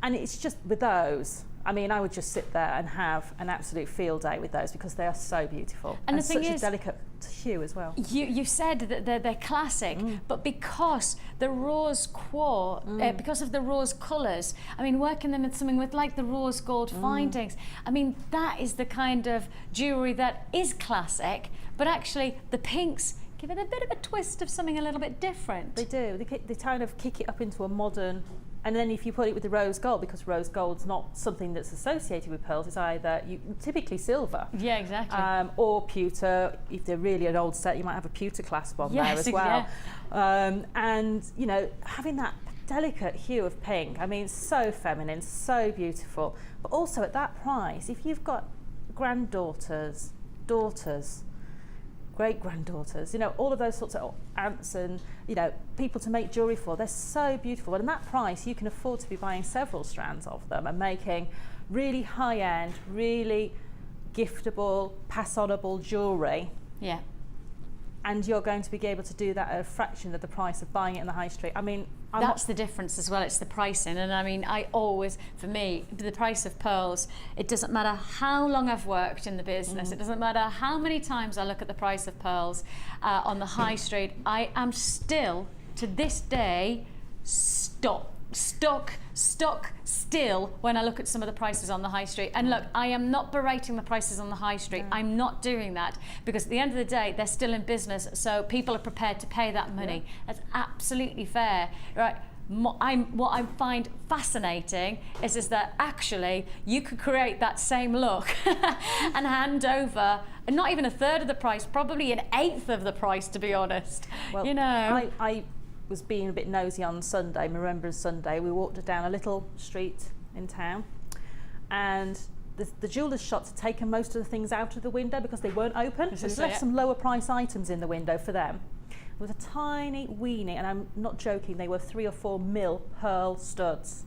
And it's just with those, I mean, I would just sit there and have an absolute field day with those because they are so beautiful. And the thing such is, a delicate hue as well. You said that they're classic, but because the rose quartz, because of the rose colours, I mean, working them with something with like the rose gold findings, I mean, that is the kind of jewellery that is classic, but actually the pinks give it a bit of a twist of something a little bit different. They do. They kind of kick it up into a modern. And then if you put it with the rose gold, because rose gold's not something that's associated with pearls, it's either typically silver. Yeah, exactly. Or pewter. If they're really an old set, you might have a pewter clasp on there as well. Yeah. And you know, having that delicate hue of pink, I mean, so feminine, so beautiful. But also at that price, if you've got granddaughters, daughters, great-granddaughters, you know, all of those sorts of aunts and, you know, people to make jewellery for, they're so beautiful. And at that price, you can afford to be buying several strands of them and making really high-end, really giftable, pass-onable jewellery. Yeah. And you're going to be able to do that at a fraction of the price of buying it in the high street. I mean, that's the difference as well. It's the pricing, and I mean, I always, for me, the price of pearls, it doesn't matter how long I've worked in the business, it doesn't matter how many times I look at the price of pearls on the high street, I am still, to this day, stuck still when I look at some of the prices on the high street. And look, I am not berating the prices on the high street. I'm not doing that, because at the end of the day, they're still in business, so people are prepared to pay that money. That's absolutely fair, right? What I find fascinating is that actually you could create that same look and hand over not even a third of the price, probably an eighth of the price, to be honest. Well, you know, I was being a bit nosy on Sunday, Remembrance Sunday. We walked down a little street in town, and the jeweller's shops had taken most of the things out of the window because they weren't open. So they left some lower price items in the window for them. There was a tiny weenie, and I'm not joking, they were 3 or 4 mil pearl studs,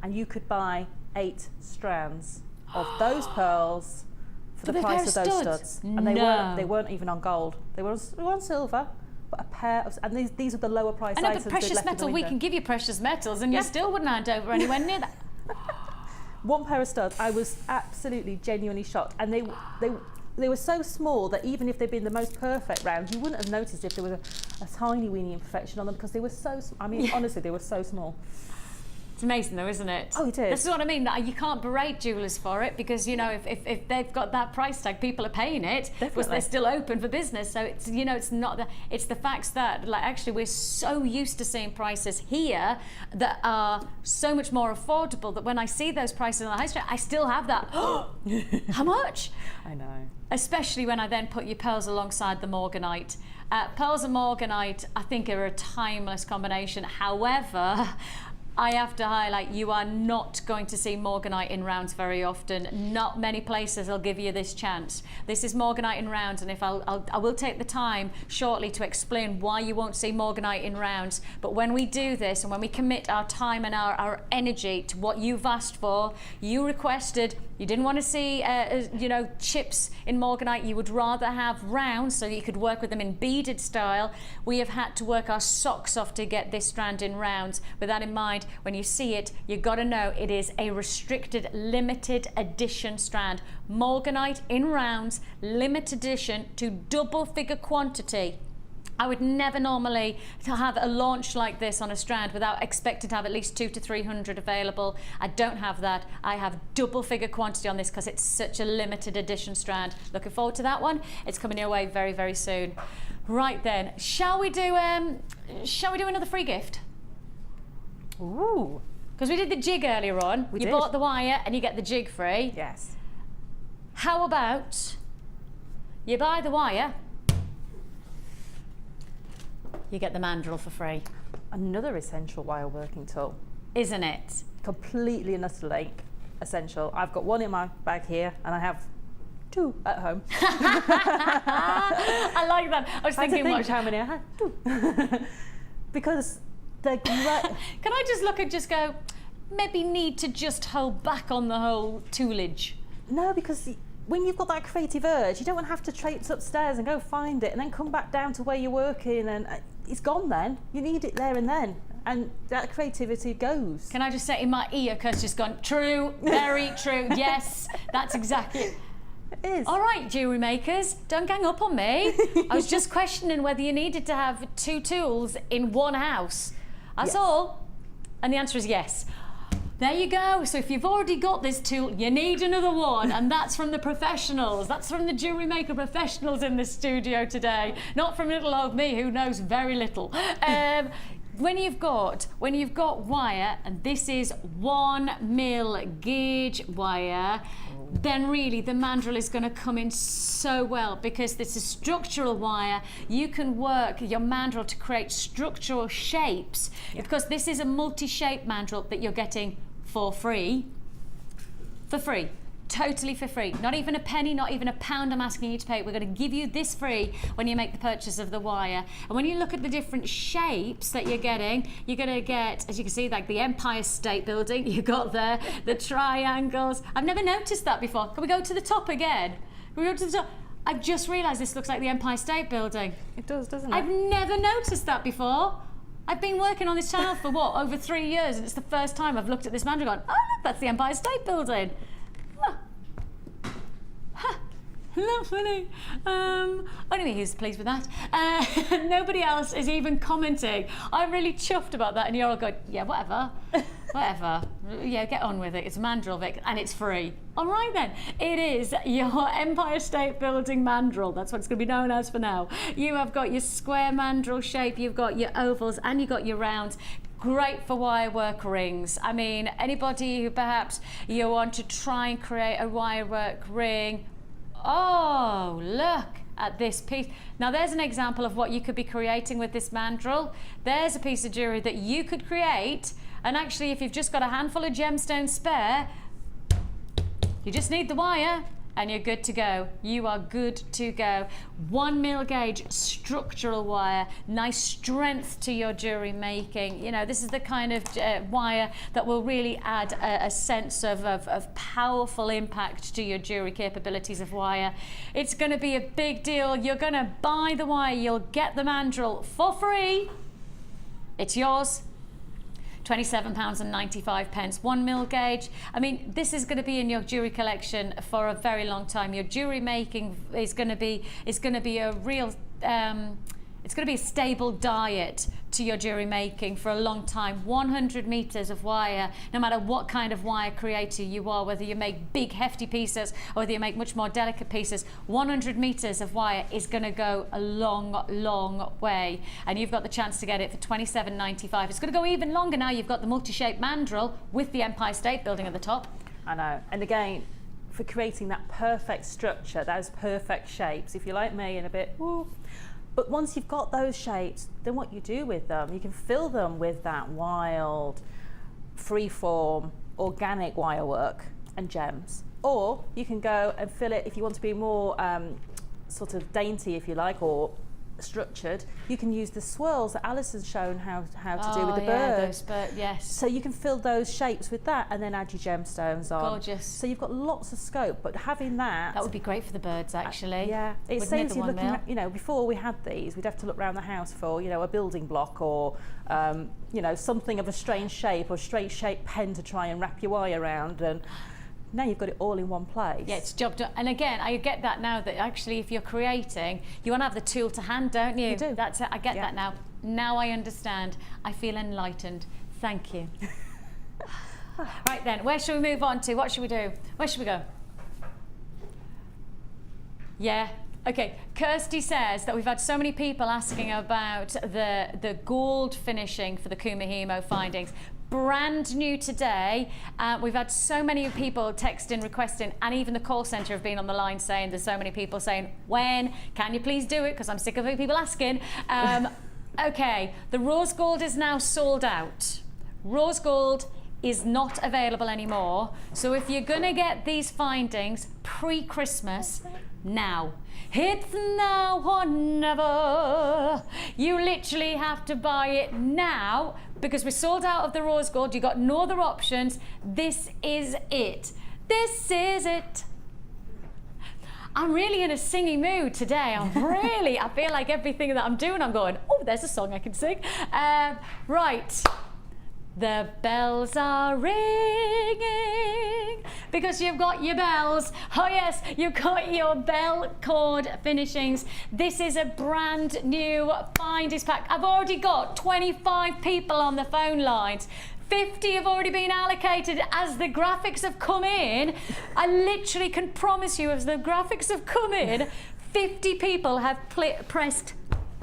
and you could buy 8 strands of those pearls for the price of those studs. And they weren't even on gold. They were on silver. But a pair of, and these are the lower price items. I know, but precious metal, we can give you precious metals, and you still wouldn't hand over anywhere near that. One pair of studs, I was absolutely genuinely shocked, and they were so small that even if they'd been the most perfect round, you wouldn't have noticed if there was a tiny weeny imperfection on them, because they were so, I mean, honestly, they were so small. It's amazing though, isn't it? Oh, it is. This is what I mean, that you can't berate jewellers for it, because, you know, if they've got that price tag, people are paying it because they're still open for business. So it's, you know, it's not the, it's the facts that, like, actually we're so used to seeing prices here that are so much more affordable that when I see those prices on the high street, I still have that, how much? I know. Especially when I then put your pearls alongside the morganite. Pearls and morganite, I think, are a timeless combination. However, I have to highlight, you are not going to see Morganite in rounds very often. Not many places will give you this chance. This is Morganite in rounds, and I will take the time shortly to explain why you won't see Morganite in rounds. But when we do this, and when we commit our time and our energy to what you've asked for, you requested, you didn't want to see, you know, chips in Morganite. You would rather have rounds so you could work with them in beaded style. We have had to work our socks off to get this strand in rounds. With that in mind, when you see it, you've got to know it is a restricted, limited edition strand. Morganite in rounds, limited edition to double figure quantity. I would never normally have a launch like this on a strand without expecting to have at least 200 to 300 available. I don't have that. I have double figure quantity on this because it's such a limited edition strand. Looking forward to that one. It's coming your way very, very soon. Right then, shall we do another free gift? Ooh. Because we did the jig earlier on. We you did. bought the wire and you get the jig free. Yes. How about you buy the wire, you get the mandrel for free. Another essential wire working tool. Isn't it? Completely and utterly essential. I've got one in my bag here, and I have 2 at home. I like that. I was I had to thinking, think how many I had. 2. Because they're great. Can I just look and just go, maybe need to just hold back on the whole toolage? No, because when you've got that creative urge, you don't want to have to traipse upstairs and go find it and then come back down to where you're working, and it's gone then. You need it there and then. And that creativity goes. Can I just say in my ear, Kirsty's gone, true, very true, yes, that's exactly it. It is. All right, jewellery makers, don't gang up on me. I was just questioning whether you needed to have 2 tools in one house. That's Yes. all. And the answer is yes. There you go. So if you've already got this tool, you need another one. And that's from the professionals. That's from the Jewellery Maker professionals in the studio today. Not from little old me who knows very little. When you've got wire, and this is 1mm gauge wire, then really the mandrel is going to come in so well, because this is structural wire. You can work your mandrel to create structural shapes, because this is a multi-shape mandrel that you're getting for free. For free. Totally for free. Not even a penny, not even a pound I'm asking you to pay. We're going to give you this free when you make the purchase of the wire. And when you look at the different shapes that you're going to get, as you can see, like the Empire State Building, you got there, the triangles. I've never noticed that before. Can we go to the top again? Can we go to the top? I've just realised this looks like the Empire State Building. It does, doesn't it? I've never noticed that before. I've been working on this channel for what, over 3 years, and it's the first time I've looked at this mandrel and gone, oh look, that's the Empire State Building. Not funny. Anyway, who's pleased with that? Nobody else is even commenting. I'm really chuffed about that, and you're all going, yeah, whatever. Whatever. Yeah, get on with it. It's mandrel, Vic, and it's free. All right then. It is your Empire State Building mandrel. That's what it's going to be known as for now. You have got your square mandrel shape, you've got your ovals, and you've got your rounds. Great for wire work rings. I mean, anybody who perhaps you want to try and create a wire work ring. Oh, look at this piece. Now there's an example of what you could be creating with this mandrel. There's a piece of jewellery that you could create, and actually if you've just got a handful of gemstones spare, you just need the wire and you're good to go. You are good to go. 1mm gauge structural wire, nice strength to your jewellery making. You know, this is the kind of wire that will really add a sense of powerful impact to your jewellery capabilities of wire. It's going to be a big deal. You're going to buy the wire, you'll get the mandrel for free. It's yours. £27.95, 1mm gauge. I mean, this is going to be in your jewellery collection for a very long time. Your jewellery making is going to be a real it's going to be a stable diet to your jewellery making for a long time. 100 meters of wire, no matter what kind of wire creator you are, whether you make big hefty pieces or whether you make much more delicate pieces, 100 meters of wire is going to go a long, long way. And you've got the chance to get it for £27.95. It's going to go even longer now. You've got the multi-shaped mandrel with the Empire State Building at the top. I know. And again, for creating that perfect structure, those perfect shapes, if you're like me and a bit, woo. But once you've got those shapes, then what you do with them, you can fill them with that wild, freeform, organic wire work and gems. Or you can go and fill it if you want to be more sort of dainty, if you like, or structured. You can use the swirls that Alice has shown how to do with the birds. Yes. So you can fill those shapes with that and then add your gemstones on. Gorgeous. So you've got lots of scope, but having that... That would be great for the birds, actually. Yeah. It saves you looking, you know, before we had these, we'd have to look around the house for, you know, a building block or, you know, something of a strange shape or straight shaped pen to try and wrap your wire around. And now you've got it all in one place. Yeah, it's job done. And again, I get that now that actually if you're creating, you want to have the tool to hand, don't you? You do. That's it. I get that now. Now I understand. I feel enlightened. Thank you. Right then, where should we move on to? What should we do? Where should we go? Yeah. Okay, Kirsty says that we've had so many people asking about the gold finishing for the Kumihimo findings. Brand new today. We've had so many people texting, requesting, and even the call centre have been on the line saying, there's so many people saying, when can you please do it? Because I'm sick of people asking. Okay, the rose gold is now sold out. Rose gold is not available anymore. So if you're going to get these findings pre-Christmas, now. It's now or never. You literally have to buy it now because we're sold out of the rose gold. You've got no other options. This is it. This is it. I'm really in a singing mood today. I feel like everything that I'm doing, I'm going, oh, there's a song I can sing. Right. The bells are ringing because you've got your bells. Oh yes, you've got your bell cord finishings. This is a brand new findings pack. I've already got 25 people on the phone lines. 50 have already been allocated as the graphics have come in. I literally can promise you, as the graphics have come in, 50 people have pressed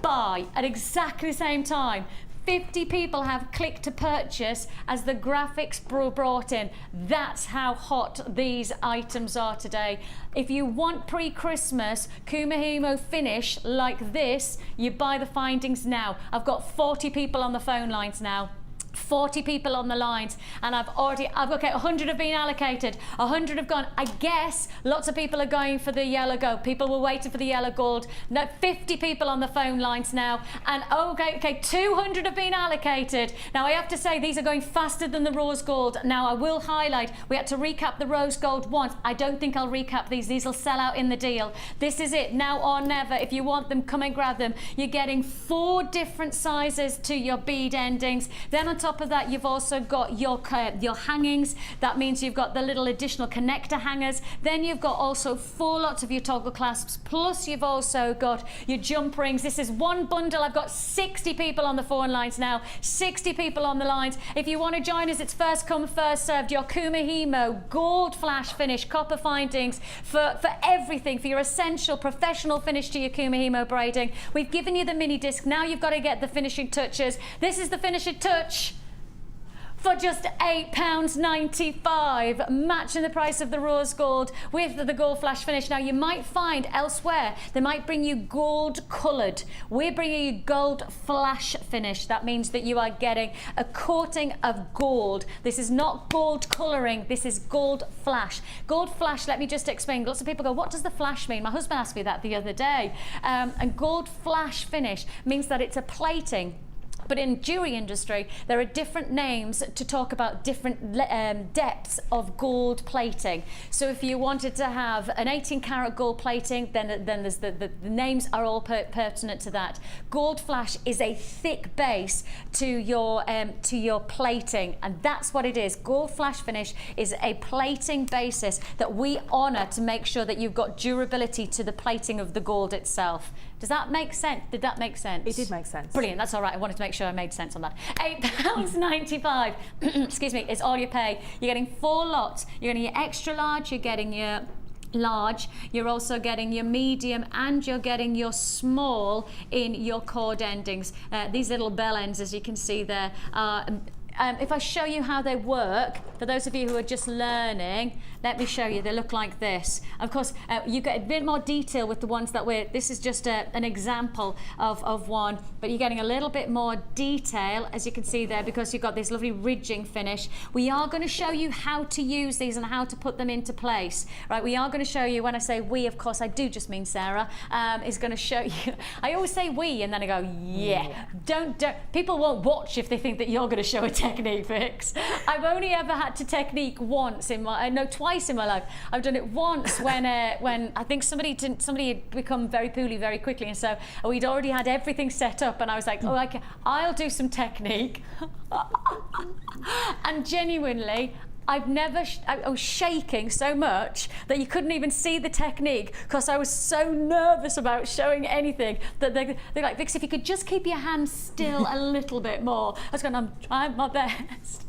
buy at exactly the same time. 50 people have clicked to purchase as the graphics brought in. That's how hot these items are today. If you want pre-Christmas Kumihimo finish like this, you buy the findings now. I've got 40 people on the phone lines now. 40 people on the lines, and okay, 100 have been allocated, 100 have gone. I guess lots of people are going for the yellow gold. People were waiting for the yellow gold. No, 50 people on the phone lines now, and okay, 200 have been allocated. Now I have to say these are going faster than the rose gold. Now I will highlight, we had to recap the rose gold once. I don't think I'll recap these. These will sell out in the deal. This is it, now or never. If you want them, come and grab them. You're getting 4 different sizes to your bead endings. Then on top of that, you've also got your hangings. That means you've got the little additional connector hangers. Then you've got also 4 lots of your toggle clasps, plus you've also got your jump rings. This is one bundle. I've got 60 people on the phone lines now, 60 people on the lines. If you want to join us, it's first come, first served. Your Kumihimo gold flash finish, copper findings for everything, for your essential professional finish to your Kumihimo braiding. We've given you the mini disc. Now you've got to get the finishing touches. This is the finishing touch for just £8.95, matching the price of the rose gold with the gold flash finish. Now you might find elsewhere they might bring you gold coloured. We're bringing you gold flash finish. That means that you are getting a coating of gold. This is not gold colouring, this is gold flash. Gold flash, let me just explain. Lots of people go, what does the flash mean? My husband asked me that the other day. And gold flash finish means that it's a plating. But in jewelry industry, there are different names to talk about different depths of gold plating. So if you wanted to have an 18-karat gold plating, then there's the names are all pertinent to that. Gold flash is a thick base to your plating, and that's what it is. Gold flash finish is a plating basis that we honour to make sure that you've got durability to the plating of the gold itself. Does that make sense? Did that make sense? It did make sense. Brilliant, that's all right. I wanted to make sure I made sense on that. £8.95, excuse me, is all you pay. You're getting 4 lots. You're getting your extra large, you're getting your large, you're also getting your medium, and you're getting your small in your cord endings. These little bell ends, as you can see there, are if I show you how they work, for those of you who are just learning, let me show you. They look like this. Of course, you get a bit more detail with the ones that this is just an example of one, but you're getting a little bit more detail, as you can see there, because you've got this lovely ridging finish. We are going to show you how to use these and how to put them into place. Right, we are going to show you, when I say we, of course, I do just mean Sarah, is going to show you. I always say we, and then I go, yeah. Don't. People won't watch if they think that you're going to show a technique fix. I've only ever had to technique once in my, twice in my life. I've done it once when I think somebody had become very poorly very quickly, and so we'd already had everything set up, and I was like, oh, okay, I'll do some technique. And genuinely, I was shaking so much that you couldn't even see the technique because I was so nervous about showing anything that they're like, Vix, if you could just keep your hands still a little bit more. I was going, I'm trying my best.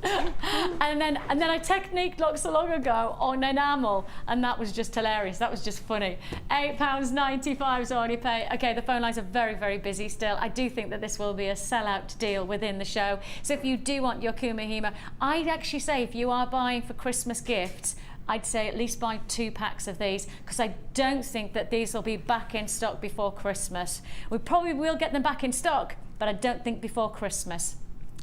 and then I techniqued not so long ago on enamel, and that was just hilarious. That was just funny. £8.95 is all you pay. Okay, the phone lines are very, very busy still. I do think that this will be a sellout deal within the show. So if you do want your Kumihimo, I'd actually say if you are buying for Christmas gifts, I'd say at least buy 2 packs of these, because I don't think that these will be back in stock before Christmas. We probably will get them back in stock, but I don't think before Christmas.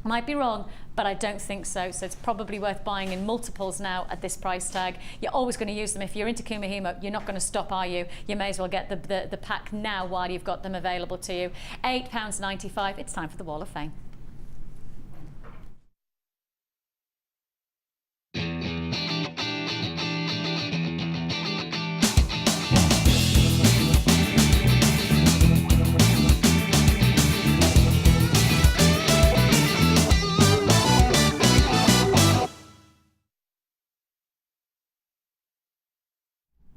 Might be wrong, but I don't think so. So it's probably worth buying in multiples now at this price tag. You're always going to use them. If you're into Kumihimo, you're not going to stop, are you? You may as well get the pack now while you've got them available to you. £8.95. It's time for the Wall of Fame.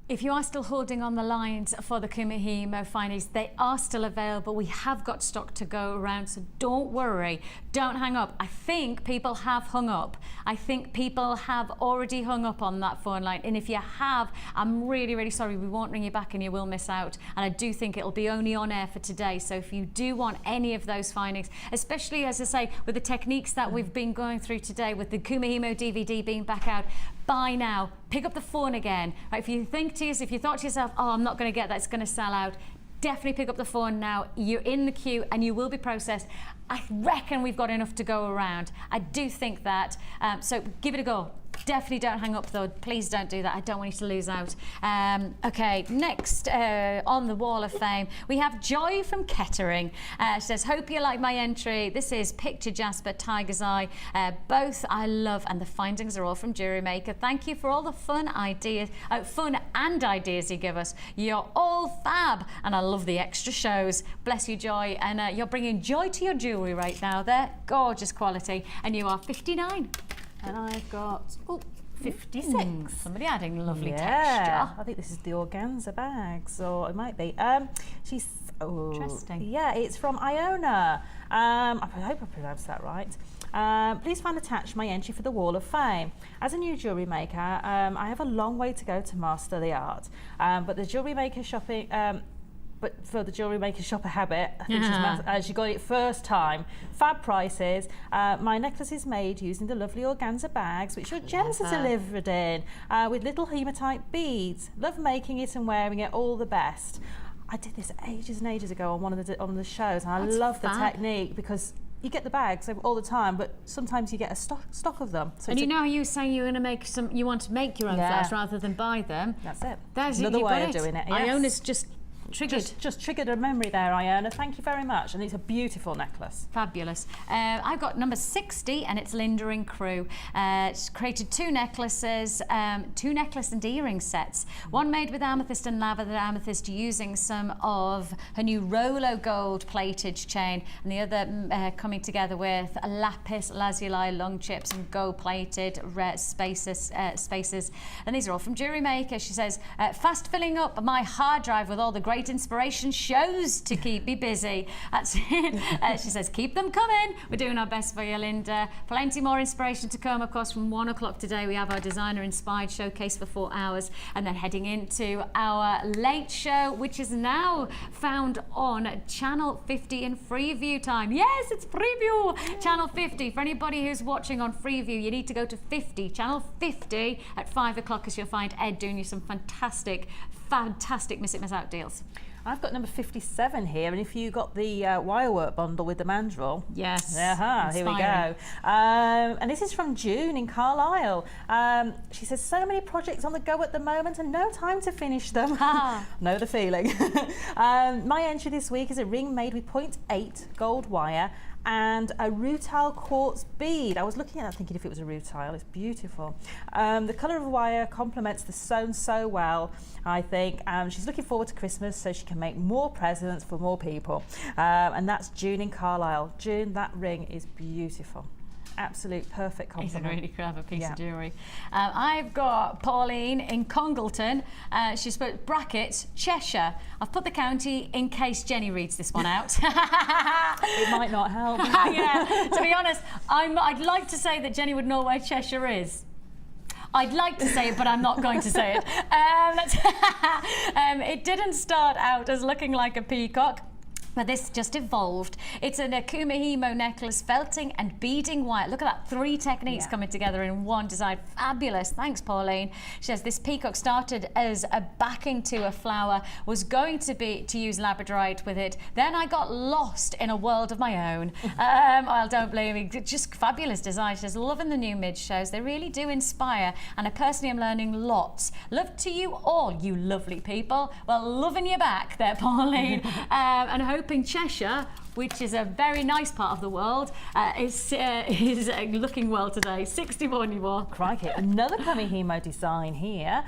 If you are still holding on the lines for the Kumihimo finalies, they are still available. We have got stock to go around, so don't worry. Don't hang up. I think people have hung up. I think people have already hung up on that phone line. And if you have, I'm really, really sorry. We won't ring you back and you will miss out. And I do think it'll be only on air for today. So if you do want any of those findings, especially, as I say, with the techniques that we've been going through today, with the Kumihimo DVD being back out, buy now, pick up the phone again. Right, if you thought to yourself, oh, I'm not going to get that, it's going to sell out, definitely pick up the phone now. You're in the queue and you will be processed. I reckon we've got enough to go around. I do think that, so give it a go. Definitely don't hang up though, please don't do that. I don't want you to lose out. Okay, next on the Wall of Fame, we have Joy from Kettering. She says, hope you like my entry. This is Picture Jasper, Tiger's Eye. Both I love, and the findings are all from JewelleryMaker. Thank you for all the fun and ideas you give us. You're all fab, and I love the extra shows. Bless you, Joy, and you're bringing joy to your jewellery right now. They're gorgeous quality, and you are 59. And I've got 56. Somebody adding lovely texture. I think this is the organza bags, or it might be. She's interesting. Yeah, it's from Iona. I hope I pronounced that right. Please find attached my entry for the Wall of Fame. As a new jewellery maker, I have a long way to go to master the art. But the jewellery maker shopping. But for the JewelleryMaker shopper habit, I think she got it first time. Fab prices. My necklace is made using the lovely organza bags, which your gems are delivered in, with little hematite beads. Love making it and wearing it, all the best. I did this ages and ages ago on one of the shows, and I love the technique because you get the bags all the time, but sometimes you get a stock of them. So and you know how you were saying you're going to make some, you want to make your own flash rather than buy them. That's it. That's another way of doing it. Yes. Iona's just triggered. Just triggered a memory there, Iona. Thank you very much. And it's a beautiful necklace. Fabulous. I've got number 60, and it's Linda and Crew. She's created 2 necklaces, 2 necklace and earring sets. One made with amethyst and lavender amethyst, using some of her new Rolo gold plated chain, and the other coming together with a lapis lazuli long chips and gold plated red spaces. And these are all from JewelleryMaker. She says, fast filling up my hard drive with all the great great inspiration shows to keep me busy. That's it. She says, keep them coming. We're doing our best for you, Linda. Plenty more inspiration to come. Of course, from 1 o'clock today, we have our designer inspired showcase for 4 hours, and then heading into our late show, which is now found on Channel 50 in Freeview time. Yes, it's Freeview. Channel 50. For anybody who's watching on Freeview, you need to go to 50, Channel 50 at 5 o'clock, as you'll find Ed doing you some fantastic Miss It Miss Out deals. I've got number 57 here, and if you got the wirework bundle with the mandrel. Yes. Here we go. And this is from June in Carlisle. She says, so many projects on the go at the moment and no time to finish them. Know the feeling. My entry this week is a ring made with 0.8 gold wire and a rutile quartz bead. I was looking at that thinking if it was a rutile. It's beautiful. The colour of the wire complements the stone so well, I think. She's looking forward to Christmas so she can make more presents for more people. And that's June in Carlisle. June, that ring is beautiful. Absolute perfect compliment. It's a really clever piece of jewellery. I've got Pauline in Congleton. She's put brackets Cheshire. I've put the county in case Jenny reads this one out. It might not help. Yeah, to be honest, I'd like to say that Jenny would know where Cheshire is. I'd like to say it, but I'm not going to say it. It didn't start out as looking like a peacock, but this just evolved. It's a Kumihimo necklace, felting and beading wire. Look at that, 3 techniques coming together in one design. Fabulous. Thanks, Pauline. She says this peacock started as a backing to a flower, was going to use labradorite with it. Then I got lost in a world of my own. Well, don't blame me. Just fabulous design. She says, loving the new mid shows. They really do inspire, and I personally am learning lots. Love to you all, you lovely people. Well, loving you back there, Pauline. And hoping Cheshire, which is a very nice part of the world, is looking well today. 61 you are. Crikey. Another Kumihimo design here,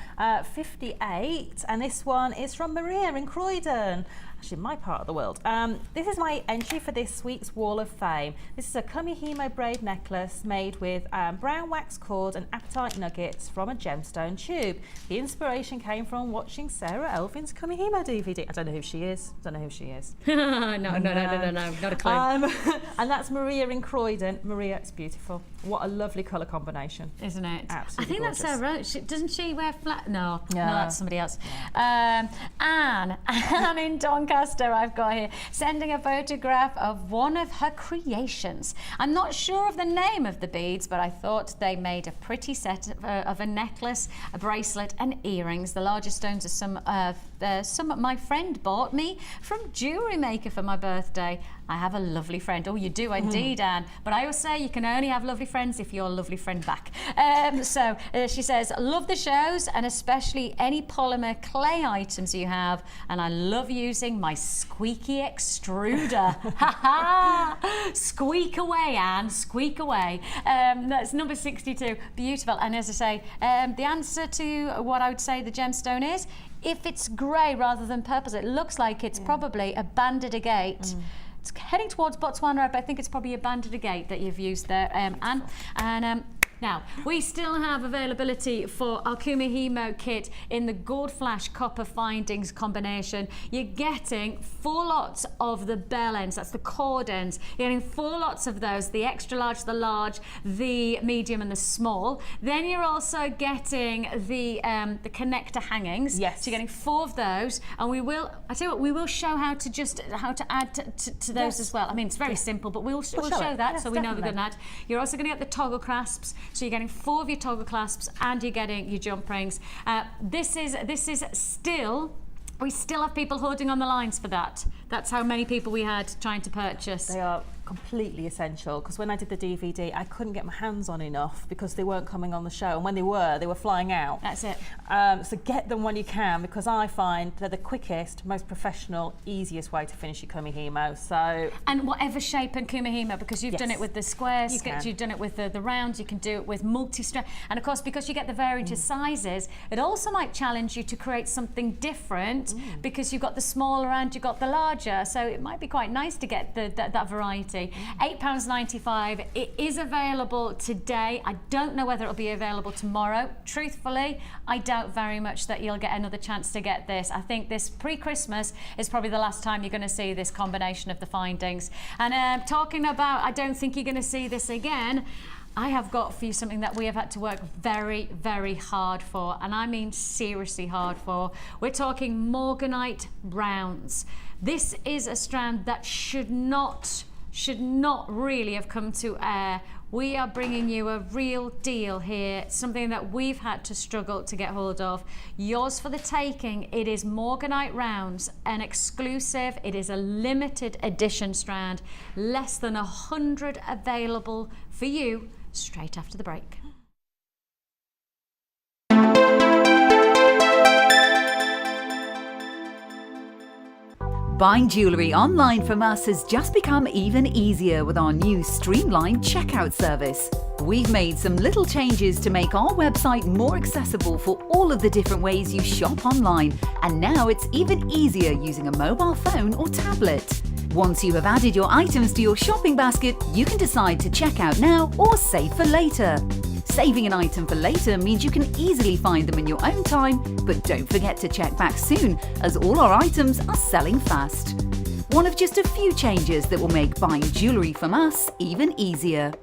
58, and this one is from Maria in Croydon. Actually, my part of the world. This is my entry for this week's Wall of Fame. This is a Kumihimo braid necklace made with brown wax cord and apatite nuggets from a gemstone tube. The inspiration came from watching Sarah Elvin's Kumihimo DVD. I don't know who she is. No, not a clue. And that's Maria in Croydon. Maria, it's beautiful. What a lovely colour combination. Isn't it? Absolutely I think gorgeous. that's Sarah. Doesn't she wear flat? No, that's somebody else. Anne in Doncaster, I've got here, sending a photograph of one of her creations. I'm not sure of the name of the beads, but I thought they made a pretty set of a necklace, a bracelet and earrings. The largest stones are some my friend bought me from JewelleryMaker for my birthday. I have a lovely friend. Oh, you do indeed, Anne. But I always say you can only have lovely friends if you're a lovely friend back. She says, love the shows and especially any polymer clay items you have. And I love using my squeaky extruder. Squeak away, Anne, squeak away. That's number 62. Beautiful. And as I say, the answer to what I would say the gemstone is, if it's grey rather than purple, it looks like it's probably a banded agate. It's heading towards Botswana, but I think it's probably a banded agate that you've used there, Anne. And now, we still have availability for our Kumihimo kit in the Gold Flash Copper Findings combination. You're getting 4 lots of the bell ends, that's the cord ends. You're getting 4 lots of those, the extra large, the large, the medium and the small. Then you're also getting the connector hangings. Yes. So you're getting 4 of those, and we will show how to add to those as well. I mean, it's very simple, but we'll show that, yes, so we know definitely. we're going to add. You're also going to get the toggle clasps. So you're getting 4 of your toggle clasps and you're getting your jump rings. This is still, we still have people holding on the lines for that. That's how many people we had trying to purchase. They are completely essential, because when I did the DVD I couldn't get my hands on enough because they weren't coming on the show, and when they were flying out. That's it. So get them when you can, because I find they're the quickest, most professional, easiest way to finish your Kumihimo. So, and whatever shape and Kumihimo, because you've done it with the square You sketch, can. you've done it with the round, you can do it with multi-strand, and of course because you get the variety of sizes, it also might challenge you to create something different because you've got the smaller and you've got the larger, so it might be quite nice to get that variety. quality. £8.95. It is available today. I don't know whether it'll be available tomorrow. Truthfully, I doubt very much that you'll get another chance to get this. I think this pre-Christmas is probably the last time you're going to see this combination of the findings. And talking about, I don't think you're going to see this again, I have got for you something that we have had to work very, very hard for, and I mean seriously hard for. We're talking Morganite rounds. This is a strand that should not really have come to air. We are bringing you a real deal here, something that we've had to struggle to get hold of. Yours for the taking. It is Morganite rounds, an exclusive. It is a limited edition strand, less than 100 available for you straight after the break. Buying jewellery online from us has just become even easier with our new streamlined checkout service. We've made some little changes to make our website more accessible for all of the different ways you shop online, and now it's even easier using a mobile phone or tablet. Once you have added your items to your shopping basket, you can decide to check out now or save for later. Saving an item for later means you can easily find them in your own time, but don't forget to check back soon, as all our items are selling fast. One of just a few changes that will make buying jewellery from us even easier.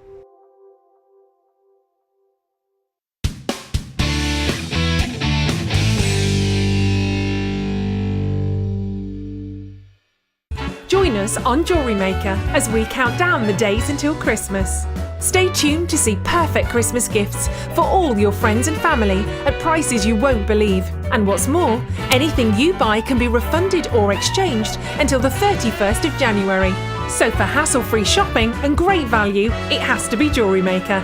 Join us on JewelleryMaker as we count down the days until Christmas. Stay tuned to see perfect Christmas gifts for all your friends and family at prices you won't believe. And what's more, anything you buy can be refunded or exchanged until the 31st of January. So for hassle-free shopping and great value, it has to be JewelleryMaker.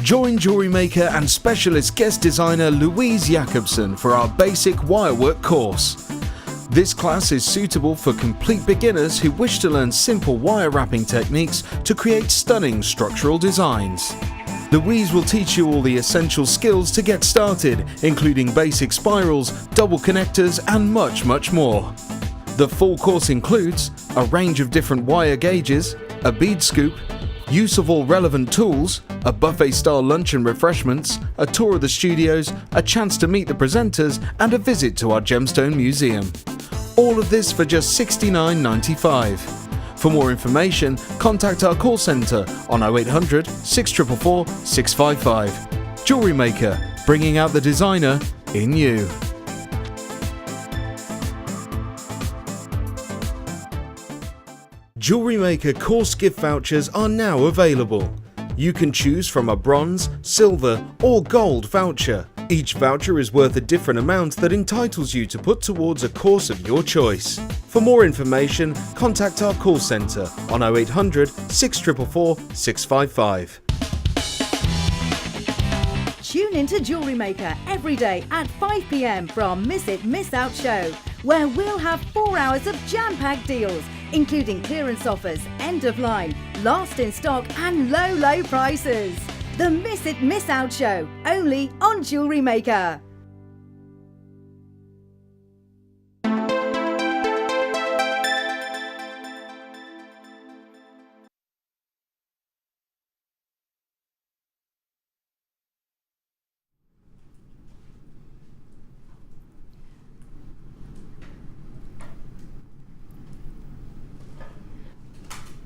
Join JewelleryMaker and specialist guest designer Louise Jacobson for our basic wirework course. This class is suitable for complete beginners who wish to learn simple wire wrapping techniques to create stunning structural designs. Louise will teach you all the essential skills to get started, including basic spirals, double connectors and much, much more. The full course includes a range of different wire gauges, a bead scoop, use of all relevant tools, a buffet-style lunch and refreshments, a tour of the studios, a chance to meet the presenters, and a visit to our Gemstone Museum. All of this for just $69.95. For more information, contact our call centre on 0800 644 655. JewelleryMaker, bringing out the designer in you. JewelleryMaker course gift vouchers are now available. You can choose from a bronze, silver or gold voucher. Each voucher is worth a different amount that entitles you to put towards a course of your choice. For more information, contact our call centre on 0800 644 655. Tune into JewelleryMaker every day at 5 p.m. for our Miss It, Miss Out show, where we'll have 4 hours of jam-packed deals, including clearance offers, end of line, last in stock and low, low prices. The Miss It, Miss Out show, only on JewelleryMaker.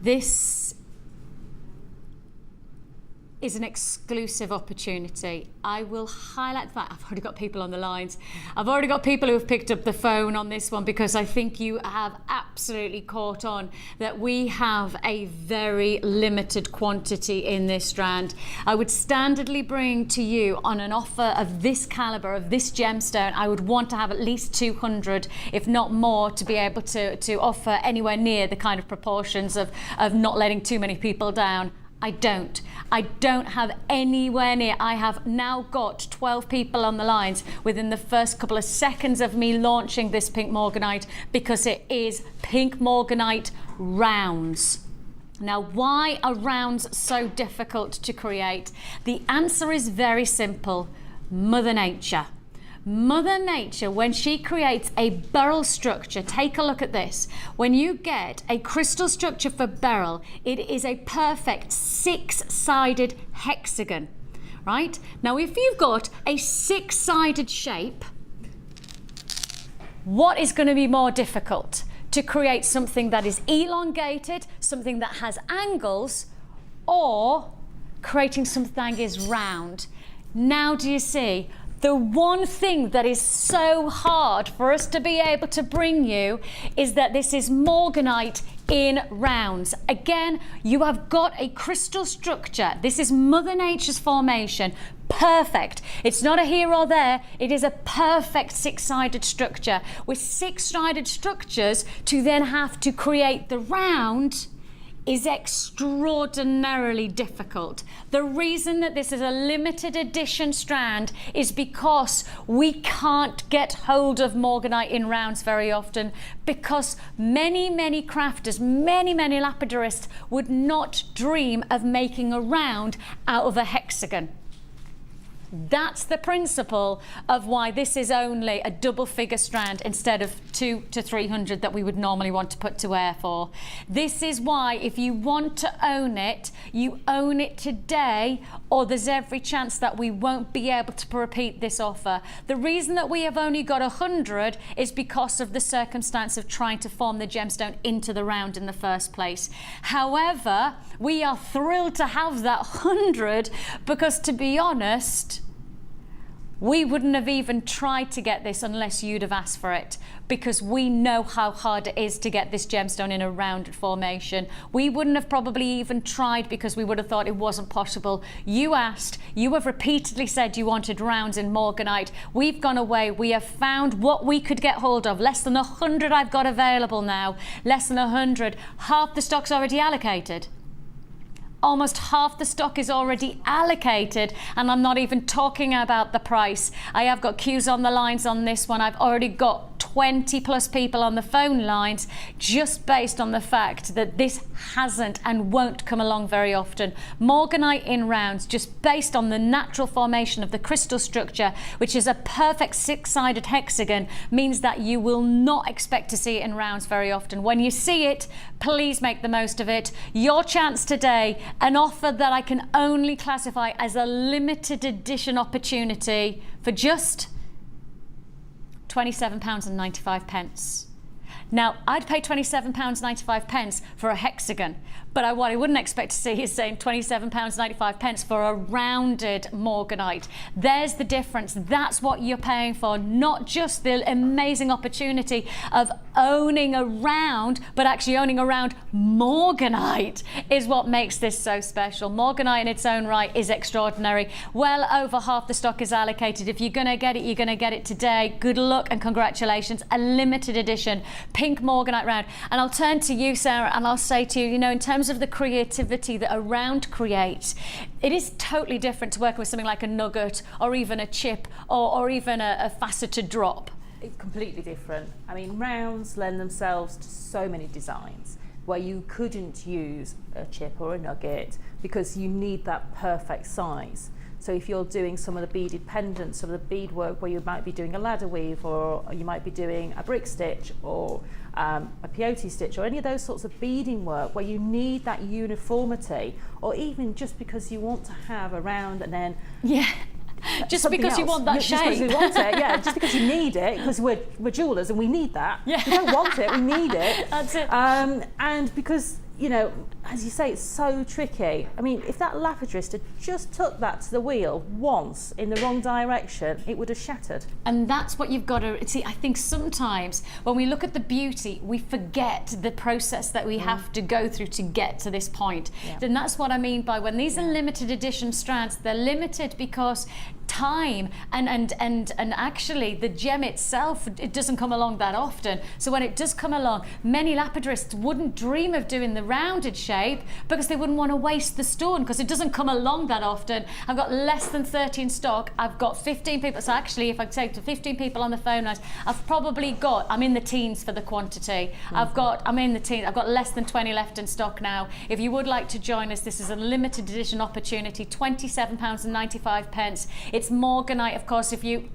This is an exclusive opportunity. I will highlight the fact I've already got people on the lines. I've already got people who have picked up the phone on this one, because I think you have absolutely caught on that we have a very limited quantity in this strand. I would standardly bring to you, on an offer of this caliber, of this gemstone, I would want to have at least 200, if not more, to be able to offer anywhere near the kind of proportions of not letting too many people down. I don't have anywhere near. I have now got 12 people on the lines within the first couple of seconds of me launching this pink morganite, because it is pink morganite rounds. Now, why are rounds so difficult to create? The answer is very simple: Mother Nature. Mother Nature, when she creates a beryl structure, take a look at this. When you get a crystal structure for beryl, it is a perfect 6-sided hexagon, right? Now, if you've got a 6-sided shape, what is going to be more difficult? To create something that is elongated, something that has angles, or creating something that is round? Now do you see? The one thing that is so hard for us to be able to bring you is that this is morganite in rounds. Again, you have got a crystal structure. This is Mother Nature's formation. Perfect. It's not a here or there. It is a perfect 6-sided structure. With 6-sided structures, to then have to create the round is extraordinarily difficult. The reason that this is a limited edition strand is because we can't get hold of morganite in rounds very often, because many crafters, many lapidarists would not dream of making a round out of a hexagon. That's the principle of why this is only a double figure strand instead of 200 to 300 that we would normally want to put to air for. This is why, if you want to own it, you own it today, or there's every chance that we won't be able to repeat this offer. The reason that we have only got 100 is because of the circumstance of trying to form the gemstone into the round in the first place. However, we are thrilled to have that 100 because, to be honest, we wouldn't have even tried to get this unless you'd have asked for it, because we know how hard it is to get this gemstone in a rounded formation. We wouldn't have probably even tried because we would have thought it wasn't possible. You asked, you have repeatedly said you wanted rounds in morganite. We've gone away, we have found what we could get hold of. Less than 100 I've got available now, less than 100. Half the stock's already allocated. Almost half the stock is already allocated, and I'm not even talking about the price. I have got queues on the lines on this one. I've already got 20 plus people on the phone lines, just based on the fact that this hasn't and won't come along very often. Morganite in rounds, just based on the natural formation of the crystal structure, which is a perfect 6-sided hexagon, means that you will not expect to see it in rounds very often. When you see it, please make the most of it. Your chance today, an offer that I can only classify as a limited edition opportunity for just £27.95. Now, I'd pay £27.95 for a hexagon, but what I wouldn't expect to see is saying £27.95 for a rounded morganite. There's the difference. That's what you're paying for, not just the amazing opportunity of owning a round, but actually owning a round morganite is what makes this so special. Morganite in its own right is extraordinary. Well over half the stock is allocated. If you're going to get it, you're going to get it today. Good luck and congratulations. A limited edition pink morganite round. And I'll turn to you, Sarah, and I'll say to you, you know, in terms of the creativity that a round creates, it is totally different to working with something like a nugget or even a chip or even a faceted drop. It's completely different. I mean, rounds lend themselves to so many designs where you couldn't use a chip or a nugget because you need that perfect size. So if you're doing some of the beaded pendants, some of the beadwork where you might be doing a ladder weave, or you might be doing a brick stitch or a peyote stitch, or any of those sorts of beading work where you need that uniformity, or even just because you want to have a round and then just because you want that shape. Just because you want it, just because you need it, because we're jewellers and we need that. Yeah. We don't want it, we need it. That's it. And because, you know, as you say, it's so tricky. I mean, if that lapidarist had just took that to the wheel once in the wrong direction, it would have shattered. And that's what you've got to see. I think sometimes when we look at the beauty, we forget the process that we have to go through to get to this point. Yeah. And that's what I mean by when these are limited edition strands, they're limited because time and actually the gem itself, it doesn't come along that often. So when it does come along, many lapidarists wouldn't dream of doing the rounded shape because they wouldn't want to waste the stone because it doesn't come along that often. I've got less than 30 in stock. I've got 15 people. So actually, if I take to 15 people on the phone lines, I've probably got, I'm in the teens for the quantity. I'm in the teens. I've got less than 20 left in stock now. If you would like to join us, this is a limited edition opportunity, £27.95. It's morganite, of course. If you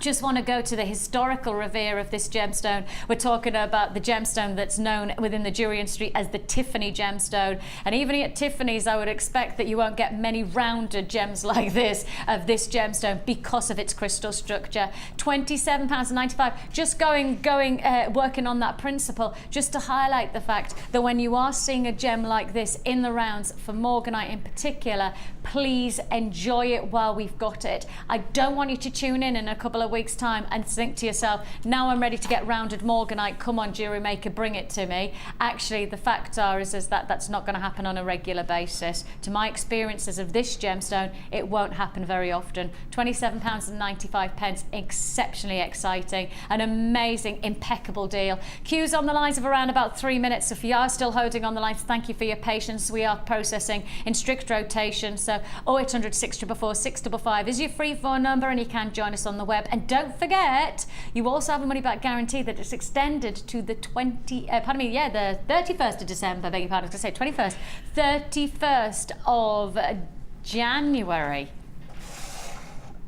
just want to go to the historical revere of this gemstone. We're talking about the gemstone that's known within the jewelry industry as the Tiffany gemstone. And even at Tiffany's, I would expect that you won't get many rounded gems like this of this gemstone because of its crystal structure. £27.95. Just working on that principle, just to highlight the fact that when you are seeing a gem like this in the rounds, for morganite in particular, please enjoy it while we've got it. I don't want you to tune in a couple of weeks time and think to yourself, now I'm ready to get rounded morganite, come on Jewellery Maker, bring it to me. Actually, the fact is that that's not going to happen on a regular basis. To my experiences of this gemstone, it won't happen very often. £27.95, exceptionally exciting, an amazing, impeccable deal. Queues on the lines of around about 3 minutes. If you are still holding on the lines, thank you for your patience. We are processing in strict rotation, so 0800 644 655 is your free phone number, and you can join us on the web. And don't forget, you also have a money back guarantee that is extended to the 31st of December, beg your pardon, I was going to say 31st of January.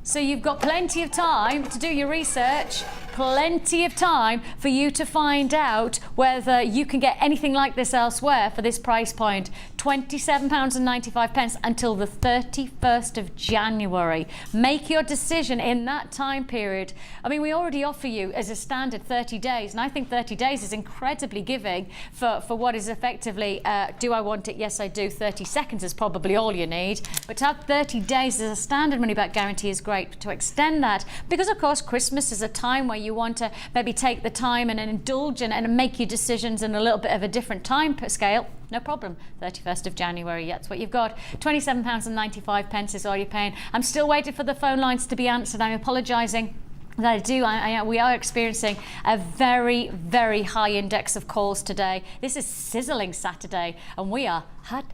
So you've got plenty of time to do your research, plenty of time for you to find out whether you can get anything like this elsewhere for this price point. £27.95 until the 31st of January. Make your decision in that time period. I mean, we already offer you as a standard 30 days, and I think 30 days is incredibly giving for what is effectively, do I want it? Yes, I do. 30 seconds is probably all you need. But to have 30 days as a standard money back guarantee is great. To extend that, because of course Christmas is a time where you want to maybe take the time and indulge and make your decisions in a little bit of a different time scale. No problem. 31st of January, that's what you've got. £27.95 is all you're paying. I'm still waiting for the phone lines to be answered. I'm apologising. We are experiencing a very, very high index of calls today. This is sizzling Saturday, and we are hot.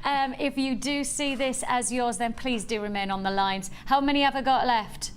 If you do see this as yours, then please do remain on the lines. How many have I got left?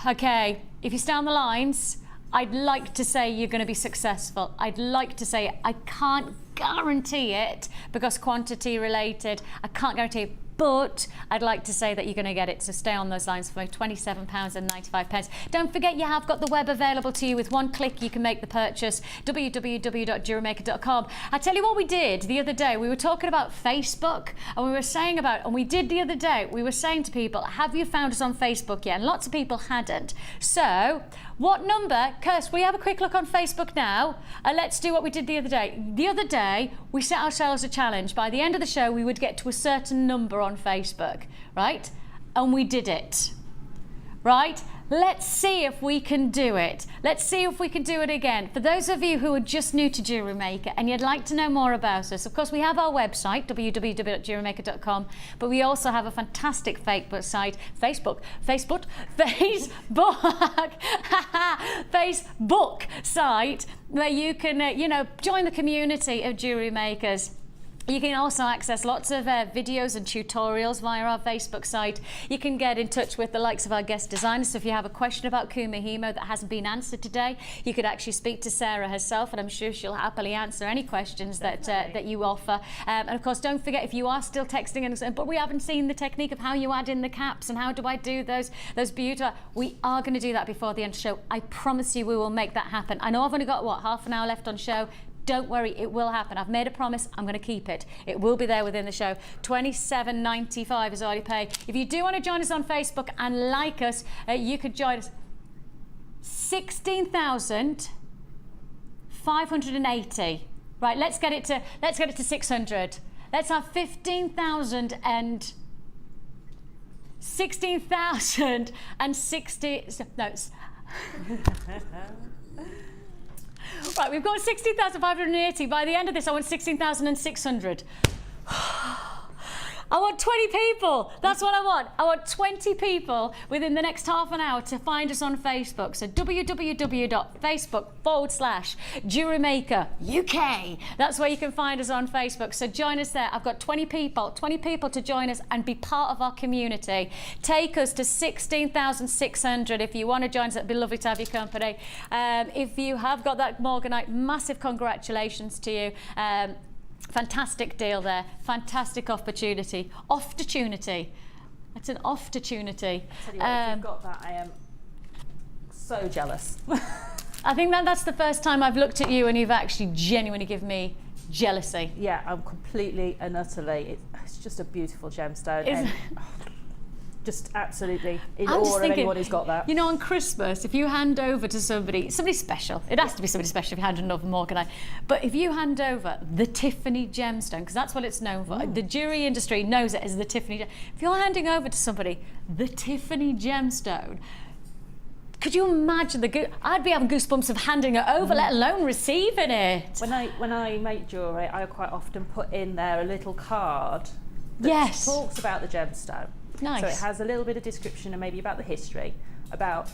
Okay, if you stay on the lines, I'd like to say you're going to be successful. I'd like to say I can't guarantee it because quantity related. I can't guarantee it, but I'd like to say that you're going to get it. So stay on those lines for £27.95. Don't forget, you have got the web available to you. With one click, you can make the purchase. www.JewelleryMaker.com. I tell you what we did the other day. We were talking about Facebook, and we were saying the other day, we were saying to people, have you found us on Facebook yet? And lots of people hadn't. So what number? Kirst, we have a quick look on Facebook now. Let's do what we did the other day. The other day, we set ourselves a challenge. By the end of the show, we would get to a certain number on Facebook, right? And we did it, right? Let's see if we can do it. Let's see if we can do it again. For those of you who are just new to Jewellery Maker and you'd like to know more about us, of course, we have our website, www.JewelleryMaker.com, but we also have a fantastic Facebook site where you can, join the community of Jewellery Makers. You can also access lots of videos and tutorials via our Facebook site. You can get in touch with the likes of our guest designers. So if you have a question about Kumihimo that hasn't been answered today, you could actually speak to Sara herself, and I'm sure she'll happily answer any questions that you offer. And of course, don't forget, if you are still texting and saying, but we haven't seen the technique of how you add in the caps and how do I do those beautiful, we are going to do that before the end of the show. I promise you we will make that happen. I know I've only got, half an hour left on show. Don't worry, it will happen. I've made a promise, I'm going to keep it. It will be there within the show. £27.95 is all you pay. If you do want to join us on Facebook and like us, you could join us. 16,580. Right, let's get it to 600. Let's have 16,060. No. Right, we've got 16,580. By the end of this, I want 16,600. I want 20 people. That's what I want. I want 20 people within the next half an hour to find us on Facebook. So www.facebook.com/JewelleryMaker UK. That's where you can find us on Facebook. So join us there. I've got 20 people to join us and be part of our community. Take us to 16,600. If you want to join us, it'd be lovely to have your company. If you have got that morganite, massive congratulations to you. Fantastic deal there. Fantastic opportunity. I It's an opportunity. Tell you what, if you've got that, I am so jealous. I think that's the first time I've looked at you and you've actually genuinely given me jealousy. Yeah, I'm completely and utterly. It's just a beautiful gemstone. And, just absolutely in awe of anyone who's got that. You know, on Christmas, if you hand over to somebody special, it has to be somebody special if you hand over morganite, but if you hand over the Tiffany gemstone, because that's what it's known for, the jewellery industry knows it as the Tiffany. If you're handing over to somebody the Tiffany gemstone, could you imagine I'd be having goosebumps of handing it over, let alone receiving it. When I make jewellery, I quite often put in there a little card that talks about the gemstone. Nice. So it has a little bit of description and maybe about the history, about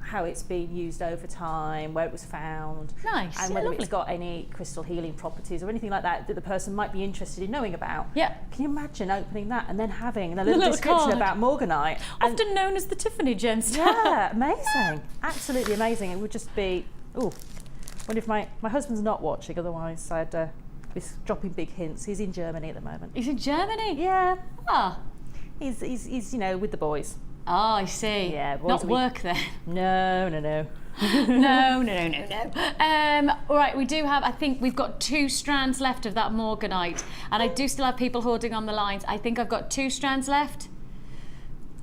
how it's been used over time, where it was found, nice. and whether it's got any crystal healing properties or anything like that that the person might be interested in knowing about. Yeah. Can you imagine opening that and then having a little description card about morganite? Often known as the Tiffany gemstone. Yeah, amazing. Absolutely amazing. It would just be, wonder if my husband's not watching, otherwise I'd be dropping big hints. He's in Germany at the moment. He's in Germany? Yeah. Ah. He's with the boys. Oh, I see. Yeah. Not work then. No. No. All right, we do have, I think we've got 2 strands left of that morganite, and I do still have people holding on the lines. I think I've got 2 strands left.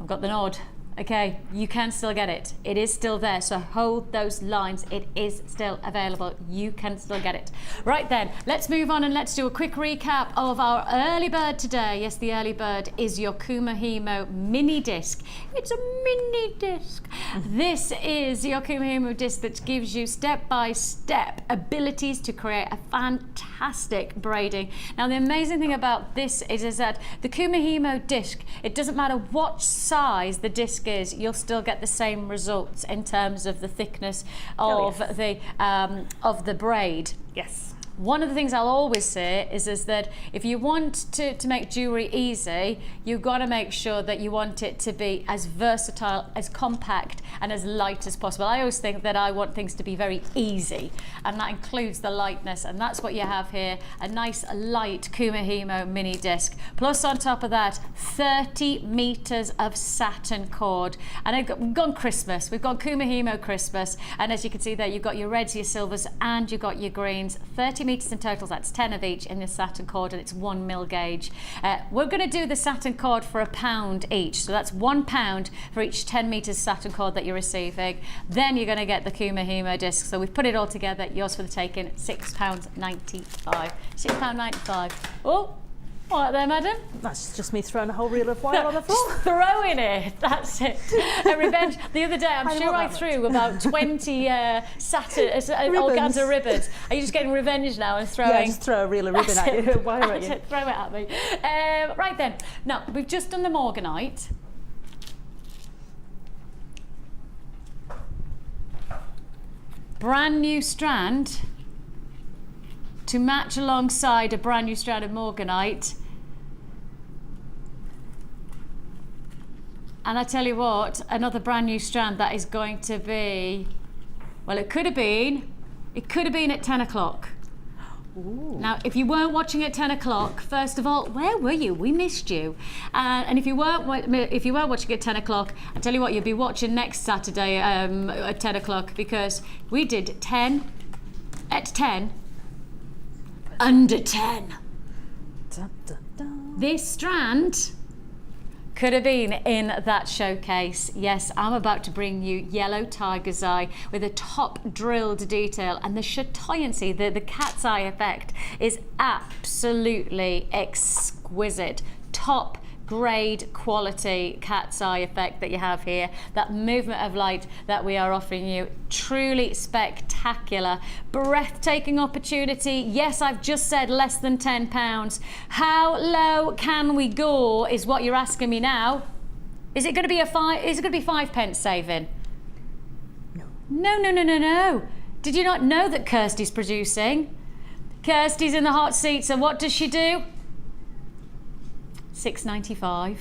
I've got the nod. Okay, you can still get it. It is still there, so hold those lines. It is still available. You can still get it. Right then, let's move on and let's do a quick recap of our early bird today. Yes, the early bird is your Kumihimo mini disc. It's a mini disc. This is your Kumihimo disc that gives you step-by-step abilities to create a fantastic braiding. Now, the amazing thing about this is that the Kumihimo disc, it doesn't matter what size the disc is, you'll still get the same results in terms of the thickness of the braid. Yes. One of the things I'll always say is that if you want to make jewellery easy, you've got to make sure that you want it to be as versatile, as compact and as light as possible. I always think that I want things to be very easy, and that includes the lightness, and that's what you have here, a nice light Kumihimo mini disc. Plus on top of that, 30 meters of satin cord. And we've gone Christmas, we've got Kumihimo Christmas, and as you can see there, you've got your reds, your silvers, and you've got your greens. 30 meters in total, that's 10 of each in the satin cord, and it's 1 mil gauge. We're going to do the satin cord for £1 each, so that's £1 for each 10 meters satin cord that you're receiving. Then you're going to get the Kumihimo disc. So we've put it all together, yours for the taking, £6.95. £6.95. Oh, all right there, madam. That's just me throwing a whole reel of wire on the floor. Just throwing it, that's it. A revenge. The other day, I'm sure I threw about 20 satin organza ribbons. Are you just getting revenge now and throwing? Yeah, just throw a reel of ribbon at you, wire at you. Throw it at me. Right then, now we've just done the morganite. Brand new strand to match alongside a brand new strand of morganite. And I tell you what, another brand new strand that is going to be, well, it could have been at 10 o'clock. Ooh. Now, if you weren't watching at 10 o'clock, first of all, where were you? We missed you. And if you weren't watching at 10 o'clock, I tell you what, you'll be watching next Saturday at 10 o'clock, because we did 10 at 10. Under 10. Dun, dun, dun. This strand could have been in that showcase. Yes, I'm about to bring you yellow tiger's eye with a top drilled detail, and the chatoyancy, the cat's eye effect is absolutely exquisite. Top grade quality cat's eye effect that you have here, that movement of light that we are offering you, truly spectacular, breathtaking opportunity. Yes, I've just said less than £10. How low can we go is what you're asking me now. Is it going to be is it going to be 5 pence saving? No. Did you not know that Kirsty's producing? Kirsty's in the hot seat, so what does she do? £6.95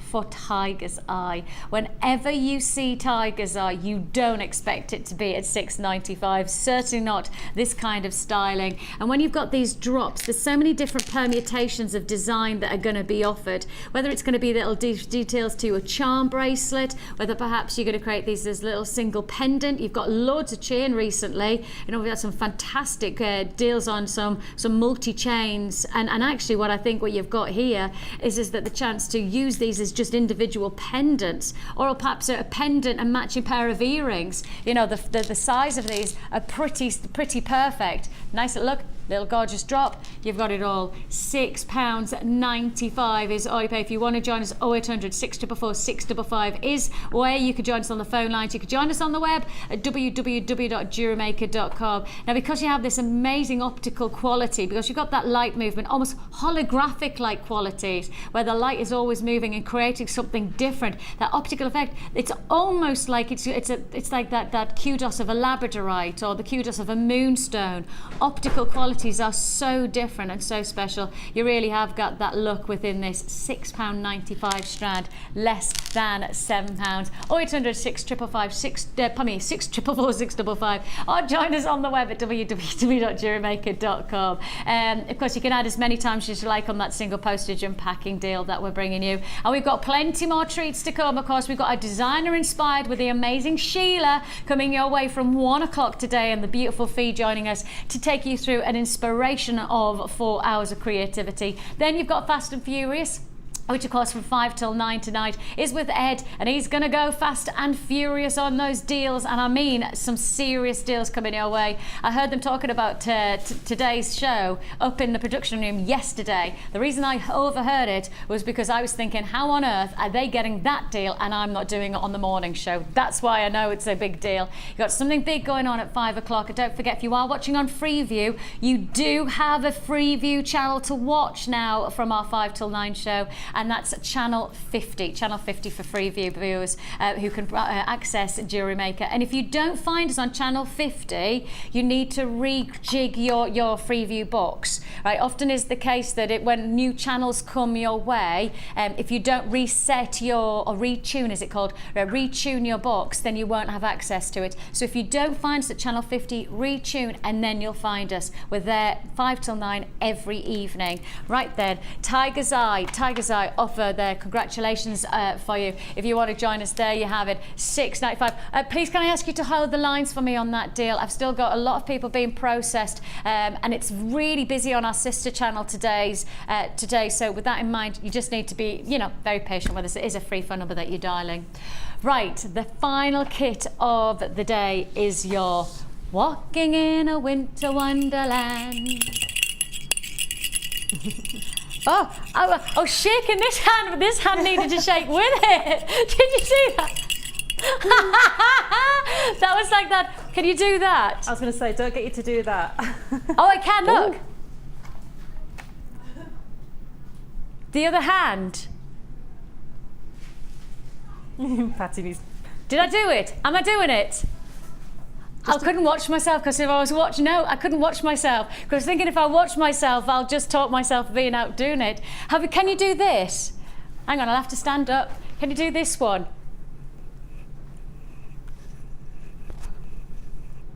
for tiger's eye. Whenever you see tiger's eye, you don't expect it to be at $6.95. Certainly not this kind of styling. And when you've got these drops, there's so many different permutations of design that are going to be offered. Whether it's going to be little details to a charm bracelet, whether perhaps you're going to create these as little single pendant. You've got loads of chain recently. You know, we've had some fantastic deals on some multi-chains. And actually what I think what you've got here is that the chance to use these as just individual pendants, or perhaps a pendant and matching pair of earrings. You know, the size of these are pretty perfect. Nice look, little gorgeous drop. You've got it all. £6.95 is all you pay. If you want to join us, 0800 644 655 is where you could join us on the phone lines. You could join us on the web at www.JewelleryMaker.com. Now, because you have this amazing optical quality, because you've got that light movement, almost holographic like qualities, where the light is always moving and creating something different, that optical effect, it's almost like it's like that kudos of a labradorite or the kudos of a moonstone. Optical qualities are so different and so special. You really have got that look within this £6.95 strand, less than £7. 0800 655 655, or join us on the web at www.JewelleryMaker.com. Of course, you can add as many times as you like on that single postage and packing deal that we're bringing you. And we've got plenty more treats to come. Of course, we've got a designer inspired with the amazing Sheila coming your way from 1 o'clock today, and the beautiful Fee joining us to take you through an inspiration of 4 hours of creativity. Then you've got Fast and Furious, which of course from 5 till 9 tonight is with Ed, and he's going to go fast and furious on those deals, and I mean some serious deals coming your way. I heard them talking about today's show up in the production room yesterday. The reason I overheard it was because I was thinking, how on earth are they getting that deal and I'm not doing it on the morning show? That's why I know it's a big deal. You've got something big going on at 5 o'clock, and don't forget, if you are watching on Freeview, you do have a Freeview channel to watch now from our 5 till 9 show, and that's channel 50 for Freeview viewers who can access Jewellery Maker. And if you don't find us on channel 50, you need to rejig your Freeview box. Right? Often is the case that when new channels come your way, if you don't reset or retune, is it called, retune your box, then you won't have access to it. So if you don't find us at channel 50, retune, and then you'll find us. We're there 5 till 9 every evening. Right then, Tiger's Eye offer there. Congratulations for you. If you want to join us, there you have it, $6.95. Please can I ask you to hold the lines for me on that deal? I've still got a lot of people being processed, and it's really busy on our sister channel today. So with that in mind, you just need to be, very patient with us. It is a free phone number that you're dialing. Right, the final kit of the day is your Walking in a Winter Wonderland. Oh, shaking this hand, but this hand needed to shake with it. Did you see that? That was like that. Can you do that? I was going to say, don't get you to do that. Oh, I can, look. Ooh. The other hand. Patty needs... Did I do it? Am I doing it? I couldn't watch myself, because if I was watching, no, I couldn't watch myself. Because I was thinking, if I watch myself, I'll just talk myself being out doing it. Can you do this? Hang on, I'll have to stand up. Can you do this one?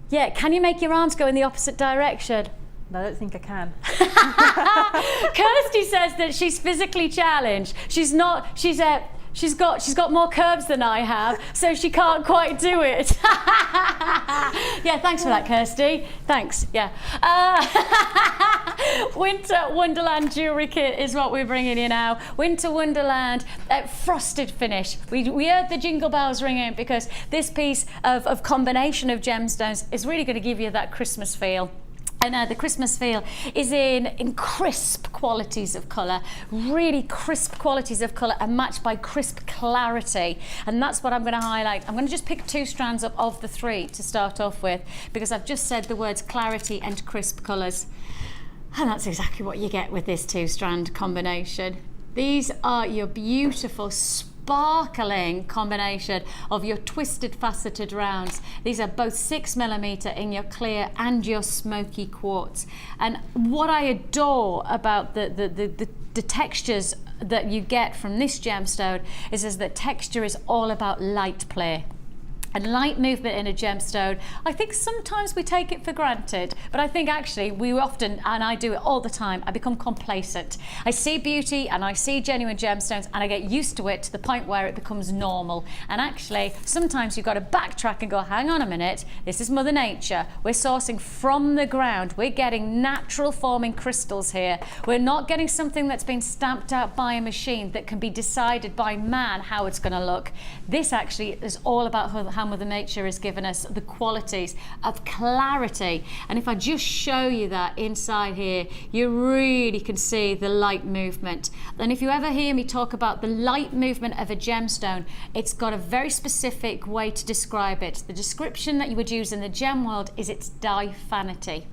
Yeah, can you make your arms go in the opposite direction? No, I don't think I can. Kirsty says that she's physically challenged. She's not, she's got more curves than I have, so she can't quite do it. Yeah, thanks for that, Kirsty. Thanks, yeah. Winter Wonderland jewellery kit is what we're bringing you now. Winter Wonderland frosted finish. We heard the jingle bells ringing, because this piece of combination of gemstones is really going to give you that Christmas feel. And the Christmas feel is in crisp qualities of colour, really crisp qualities of colour, and matched by crisp clarity. And that's what I'm going to highlight. I'm going to just pick 2 strands up of the 3 to start off with, because I've just said the words clarity and crisp colours. And that's exactly what you get with this 2-strand combination. These are your beautiful sparkling combination of your twisted faceted rounds. These are both 6mm in your clear and your smoky quartz. And what I adore about the textures that you get from this gemstone is that texture is all about light play. And light movement in a gemstone, I think sometimes we take it for granted, but I think actually we often, and I do it all the time, I become complacent. I see beauty and I see genuine gemstones and I get used to it to the point where it becomes normal. And actually, sometimes you've got to backtrack and go, hang on a minute, this is Mother Nature. We're sourcing from the ground. We're getting natural forming crystals here. We're not getting something that's been stamped out by a machine that can be decided by man how it's going to look. This actually is all about how Mother Nature has given us the qualities of clarity. And if I just show you that inside here, you really can see the light movement. And if you ever hear me talk about the light movement of a gemstone, it's got a very specific way to describe it. The description that you would use in the gem world is its diaphanity.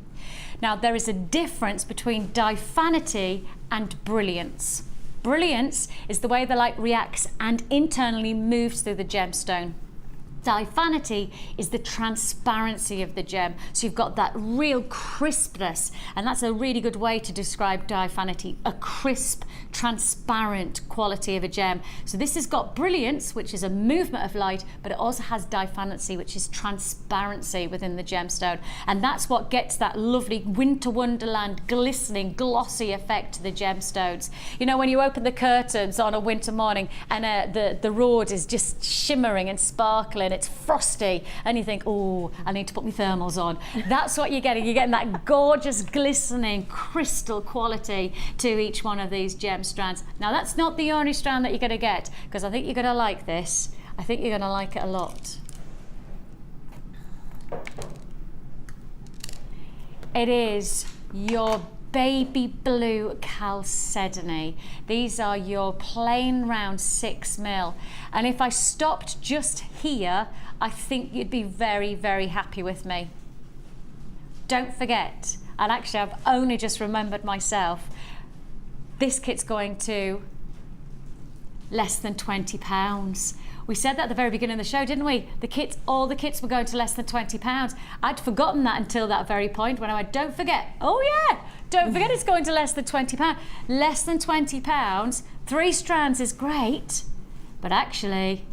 Now, there is a difference between diaphanity and brilliance. Brilliance is the way the light reacts and internally moves through the gemstone. Diaphanity is the transparency of the gem. So you've got that real crispness, and that's a really good way to describe diaphanity, a crisp, transparent quality of a gem. So this has got brilliance, which is a movement of light, but it also has diaphanity, which is transparency within the gemstone. And that's what gets that lovely winter wonderland, glistening, glossy effect to the gemstones. You know, when you open the curtains on a winter morning and the road is just shimmering and sparkling, it's frosty, and you think, oh, I need to put my thermals on. That's what you're getting. You're getting that gorgeous, glistening, crystal quality to each one of these gem strands. Now, that's not the only strand that you're going to get, because I think you're going to like this. I think you're going to like it a lot. It is your baby blue chalcedony. These are your plain round 6mm. And if I stopped just here, I think you'd be very, very happy with me. Don't forget, and actually I've only just remembered myself, this kit's going to less than £20. We said that at the very beginning of the show, didn't we? All the kits were going to less than £20. I'd forgotten that until that very point when I went, don't forget. Oh yeah, don't forget it's going to less than £20. Less than £20, 3 strands is great, but actually,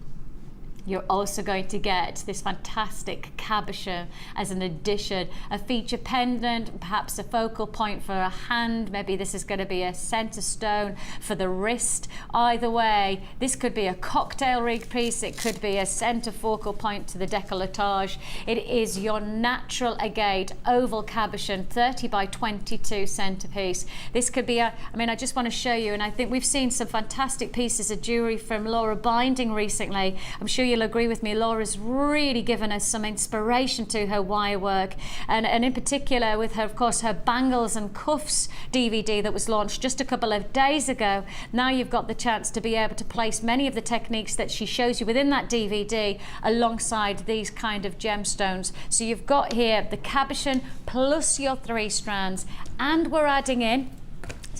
you're also going to get this fantastic cabochon as an addition, a feature pendant, perhaps a focal point for a hand. Maybe this is going to be a center stone for the wrist. Either way, this could be a cocktail rig piece. It could be a center focal point to the décolletage. It is your natural agate oval cabochon, 30 by 22 centerpiece. This could be I just want to show you, and I think we've seen some fantastic pieces of jewelry from Laura Binding recently. I'm sure you'll agree with me, Laura's really given us some inspiration to her wire work, and in particular with her, of course, her bangles and cuffs DVD that was launched just a couple of days ago. Now you've got the chance to be able to place many of the techniques that she shows you within that DVD alongside these kind of gemstones. So you've got here the cabochon plus your 3 strands, and we're adding in,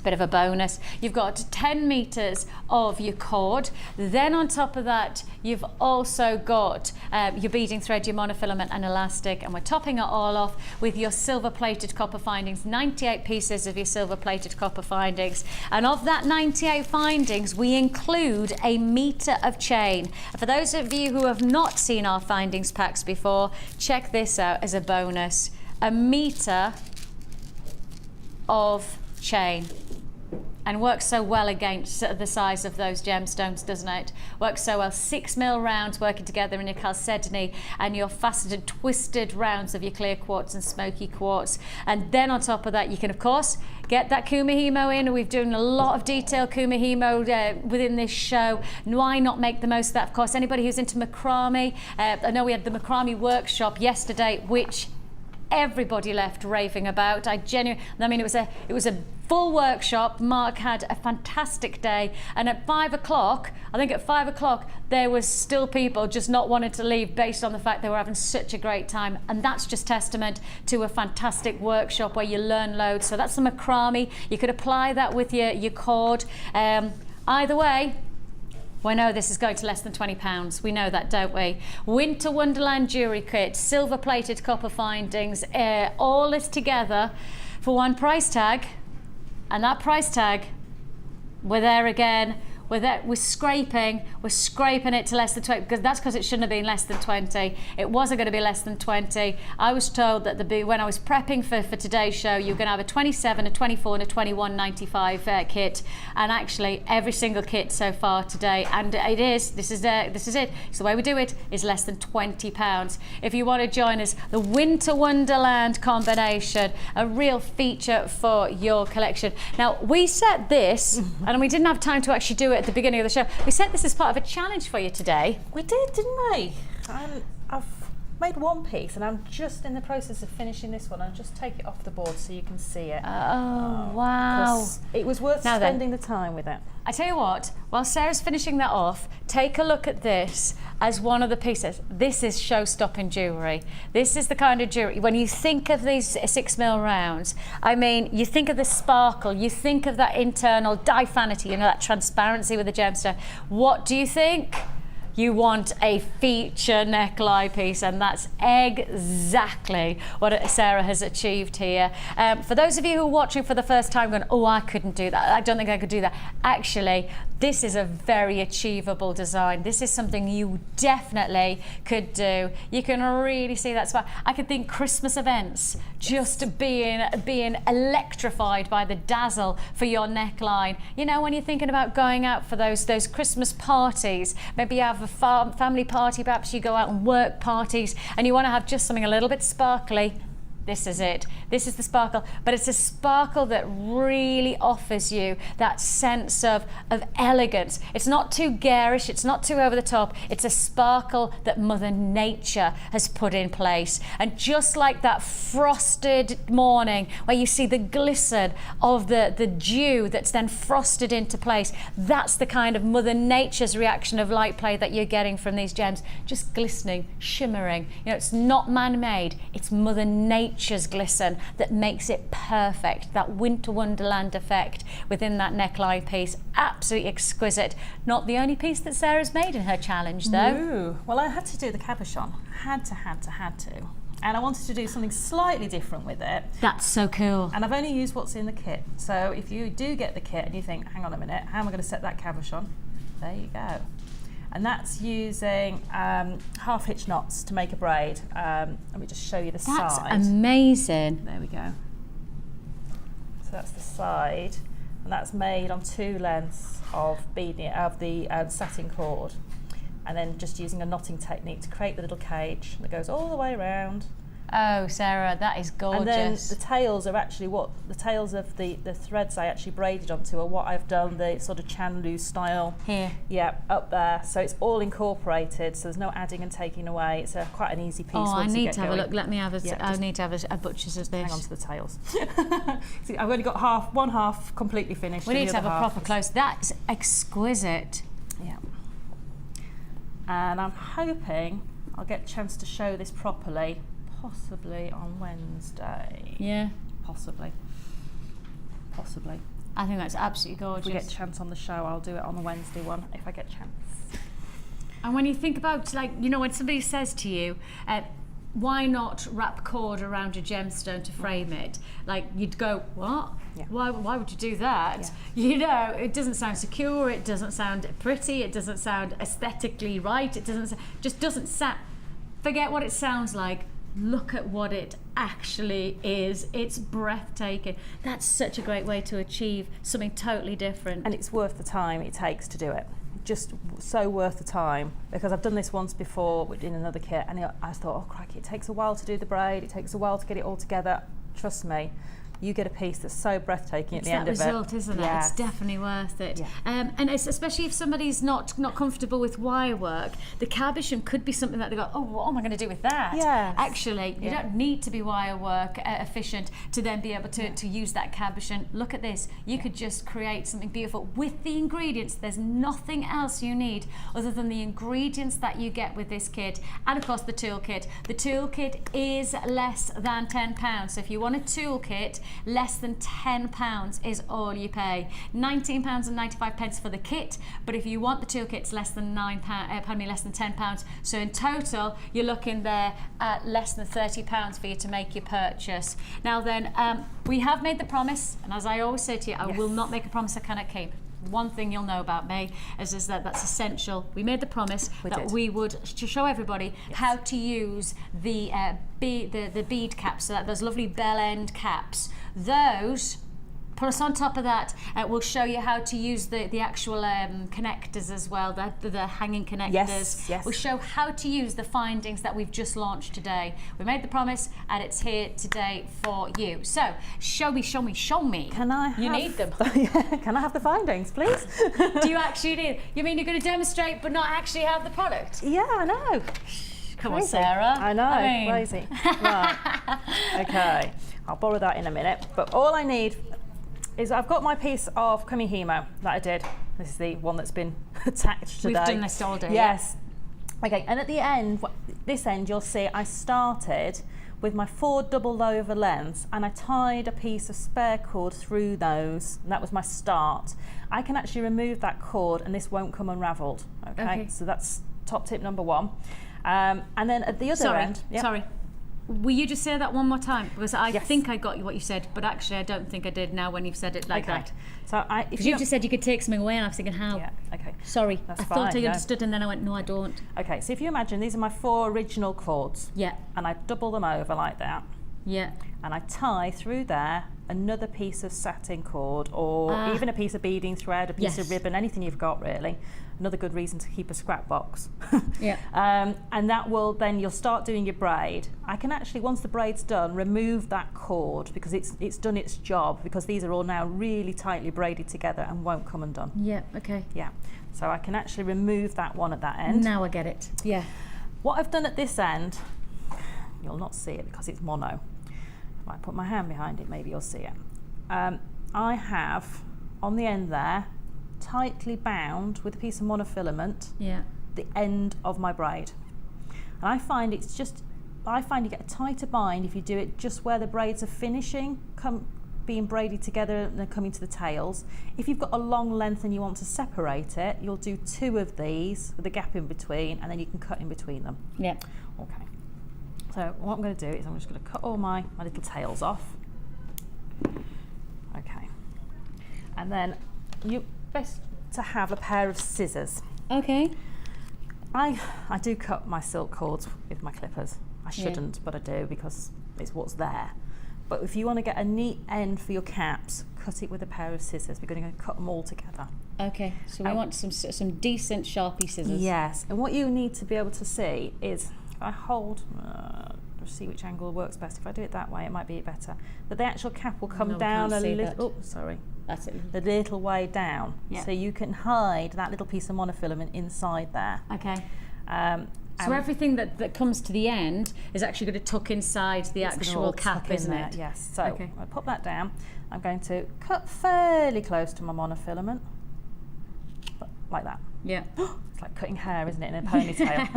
bit of a bonus, you've got 10 meters of your cord. Then on top of that, you've also got your beading thread, your monofilament and elastic, and we're topping it all off with your silver plated copper findings, 98 pieces of your silver plated copper findings. And of that 98 findings, we include a meter of chain. For those of you who have not seen our findings packs before, check this out as a bonus. A meter of chain. And works so well against the size of those gemstones, doesn't it? Works so well. 6mm rounds working together in your chalcedony and your faceted, twisted rounds of your clear quartz and smoky quartz. And then on top of that, you can, of course, get that Kumihimo in. We've done a lot of detailed Kumihimo within this show. Why not make the most of that? Of course, anybody who's into macrame, I know we had the macrame workshop yesterday, which everybody left raving about. It was a full workshop. Mark had a fantastic day, and at 5 o'clock, there was still people just not wanting to leave based on the fact they were having such a great time. And that's just testament to a fantastic workshop where you learn loads. So that's the macrame. You could apply that with your cord. Either way, We know this is going to less than £20. We know that, don't we? Winter Wonderland jewellery kit, silver plated copper findings, all this together for one price tag. And that price tag, we're there again. We're scraping it to less than 20, because that's because it shouldn't have been less than 20. It wasn't going to be less than 20. I was told that when I was prepping for today's show, you're going to have a 27, a 24 and a 21.95 kit, and actually every single kit so far today, and this is it, so the way we do it is less than £20. If you want to join us, the Winter Wonderland combination, a real feature for your collection. Now, we set this, and we didn't have time to actually do it at the beginning of the show. We set this as part of a challenge for you today. We did, didn't we? I've made one piece and I'm just in the process of finishing this one. I'll just take it off the board so you can see it. Oh, wow. It was worth spending the time with it. I tell you what, while Sarah's finishing that off, take a look at this as one of the pieces. This is show-stopping jewellery. This is the kind of jewellery, when you think of these 6mm rounds, I mean, you think of the sparkle, you think of that internal diaphanity, you know, that transparency with the gemstone. What do you think? You want a feature neckline piece, and that's exactly what Sara has achieved here. For those of you who are watching for the first time going, oh, I couldn't do that, I don't think I could do that. Actually, this is a very achievable design. This is something you definitely could do. You can really see that spot. I could think Christmas events, just being electrified by the dazzle for your neckline. You know, when you're thinking about going out for those Christmas parties, maybe you have a family party, perhaps you go out and work parties, and you want to have just something a little bit sparkly. This is it. This is the sparkle, but it's a sparkle that really offers you that sense of elegance. It's not too garish, it's not too over the top. It's a sparkle that Mother Nature has put in place. And just like that frosted morning where you see the glisten of the dew that's then frosted into place, that's the kind of Mother Nature's reaction of light play that you're getting from these gems. Just glistening, shimmering. You know, it's not man-made, it's Mother Nature's glisten that makes it perfect. That Winter Wonderland effect within that neckline piece, absolutely exquisite. Not the only piece that Sarah's made in her challenge, though. No. Well, I had to do the cabochon. Had to. And I wanted to do something slightly different with it. That's so cool. And I've only used what's in the kit. So if you do get the kit and you think, hang on a minute, how am I going to set that cabochon? There you go. And that's using half hitch knots to make a braid. Let me just show you the side. That's amazing. There we go. So that's the side, and that's made on 2 lengths of the satin cord, and then just using a knotting technique to create the little cage that goes all the way around. Oh, Sarah, that is gorgeous. And then the tails are actually the tails of the threads I actually braided onto are what I've done, the sort of Chandlu style. Here. Yeah, up there. So it's all incorporated, so there's no adding and taking away. It's quite an easy piece. Oh, I need to have going. a look. Let me have a, Yeah, I need to have a butcher's of this. Hang on to the tails. See, I've only got one half completely finished. We need to have a proper close. That's exquisite. Yeah. And I'm hoping I'll get a chance to show this properly, possibly on Wednesday. Yeah. Possibly. I think that's absolutely gorgeous. If we get a chance on the show, I'll do it on the Wednesday one, if I get a chance. And when you think about, like, you know, when somebody says to you, why not wrap cord around a gemstone to frame it? Like, you'd go, what? Yeah. Why would you do that? Yeah. You know, it doesn't sound secure, it doesn't sound pretty, it doesn't sound aesthetically right, it doesn't sound, forget what it sounds like. Look at what it actually is. It's breathtaking. That's such a great way to achieve something totally different. And it's worth the time it takes to do it. Just so worth the time, because I've done this once before in another kit, and I thought, oh crikey, it takes a while to do the braid, it takes a while to get it all together. Trust me, you get a piece that's so breathtaking at the end of it. It's that result, isn't it? Yes. It's definitely worth it. Yeah. And it's especially if somebody's not comfortable with wire work, the cabochon could be something that they go, oh, what am I going to do with that? Yes. Actually, you don't need to be wire work efficient to then be able to use that cabochon. Look at this. You could just create something beautiful with the ingredients. There's nothing else you need other than the ingredients that you get with this kit. And of course the toolkit. The toolkit is less than £10. So if you want a toolkit, less than £10 is all you pay. £19.95 for the kit, but if you want the 2 kits, less than less than £10. So in total, you're looking there at less than £30 for you to make your purchase. Now then, we have made the promise, and as I always say to you, I will not make a promise I cannot keep. One thing you'll know about me is that that's essential. We made the promise we would to show everybody how to use the bead caps, so that those lovely bell end caps. Those, plus on top of that, we'll show you how to use the actual connectors as well, the hanging connectors. Yes. We'll show how to use the findings that we've just launched today. We made the promise and it's here today for you. So, show me. Can I have... You need them. Can I have the findings, please? Do you actually need... You mean you're going to demonstrate but not actually have the product? Yeah, I know. Come on, Sarah. I know, crazy. Right, okay. I'll borrow that in a minute. But all I need is I've got my piece of Kumihimo that I did. This is the one that's been attached today. We've done this all day. Yes. Okay, and at the end, this end, you'll see I started with my 4 double over lengths and I tied a piece of spare cord through those, and that was my start. I can actually remove that cord and this won't come unravelled. Okay, so that's top tip number 1. And then at the other end... Sorry. Will you just say that one more time? Because I think I got what you said, but actually I don't think I did now when you've said it like that. So if you just said you could take something away and I was thinking how? Yeah, okay. Sorry, That's I thought fine, I understood and then I went, no I don't. Okay, so if you imagine these are my 4 original cords. Yeah. And I double them over like that. Yeah. And I tie through there another piece of satin cord or even a piece of beading thread, a piece of ribbon, anything you've got really. Another good reason to keep a scrap box. Yeah. And that will, then you'll start doing your braid. I can actually, once the braid's done, remove that cord because it's done its job, because these are all now really tightly braided together and won't come undone. Yeah, okay. Yeah. So I can actually remove that one at that end. Now I get it. Yeah. What I've done at this end, you'll not see it because it's mono. If I put my hand behind it, maybe you'll see it. I have, on the end there, tightly bound with a piece of monofilament the end of my braid. And I find you get a tighter bind if you do it just where the braids are finishing, being braided together and then coming to the tails. If you've got a long length and you want to separate it, you'll do 2 of these with a gap in between, and then you can cut in between them. Yeah. Okay. So what I'm going to do is I'm just going to cut all my little tails off. Okay. And then you best to have a pair of scissors. Okay. I do cut my silk cords with my clippers. I shouldn't, but I do because it's what's there. But if you want to get a neat end for your caps, cut it with a pair of scissors. We're going to cut them all together. Okay, so we want some decent Sharpie scissors. Yes, and what you need to be able to see is, if I hold, see which angle works best. If I do it that way, it might be better. But the actual cap will come down a little. Oh, sorry. That's it. A little way down, so you can hide that little piece of monofilament inside there. Okay. So everything that comes to the end is actually going to tuck inside the actual cap, isn't it? Yes. So I put that down. I'm going to cut fairly close to my monofilament, like that. Yeah. It's like cutting hair, isn't it, in a ponytail?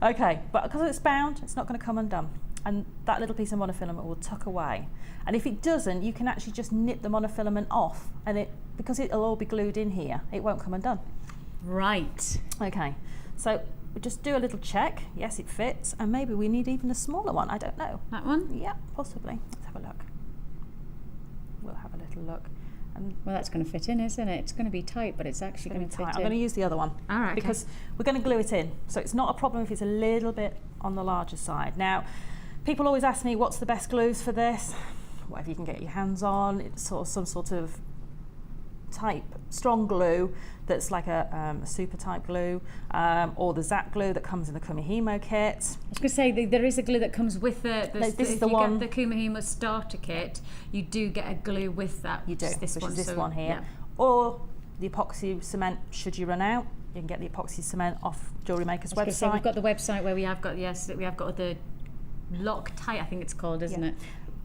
Okay, but because it's bound, it's not going to come undone. And that little piece of monofilament will tuck away. And if it doesn't, you can actually just nip the monofilament off, and because it'll all be glued in here, it won't come undone. Right. Okay, so we just do a little check. Yes, it fits, and maybe we need even a smaller one. I don't know. That one? Yeah, possibly. Let's have a look. We'll have a little look. And well, that's going to fit in, isn't it? It's going to be tight, but it's actually going to fit in. I'm going to use the other one. All right. Because we're going to glue it in. So it's not a problem if it's a little bit on the larger side. Now, people always ask me, what's the best glues for this? Whatever you can get your hands on. It's sort of some sort of type, strong glue that's like a super type glue, or the Zap glue that comes in the Kumihimo kit. I was going to say there is a glue that comes with the this is the one. Get the Kumihimo starter kit, you do get a glue with that. You do, this which one, is this so, one here. Yeah. Or the epoxy cement, should you run out, you can get the epoxy cement off JewelleryMaker's website. Say, we've got the website where we have got the Loctite, I think it's called, isn't it?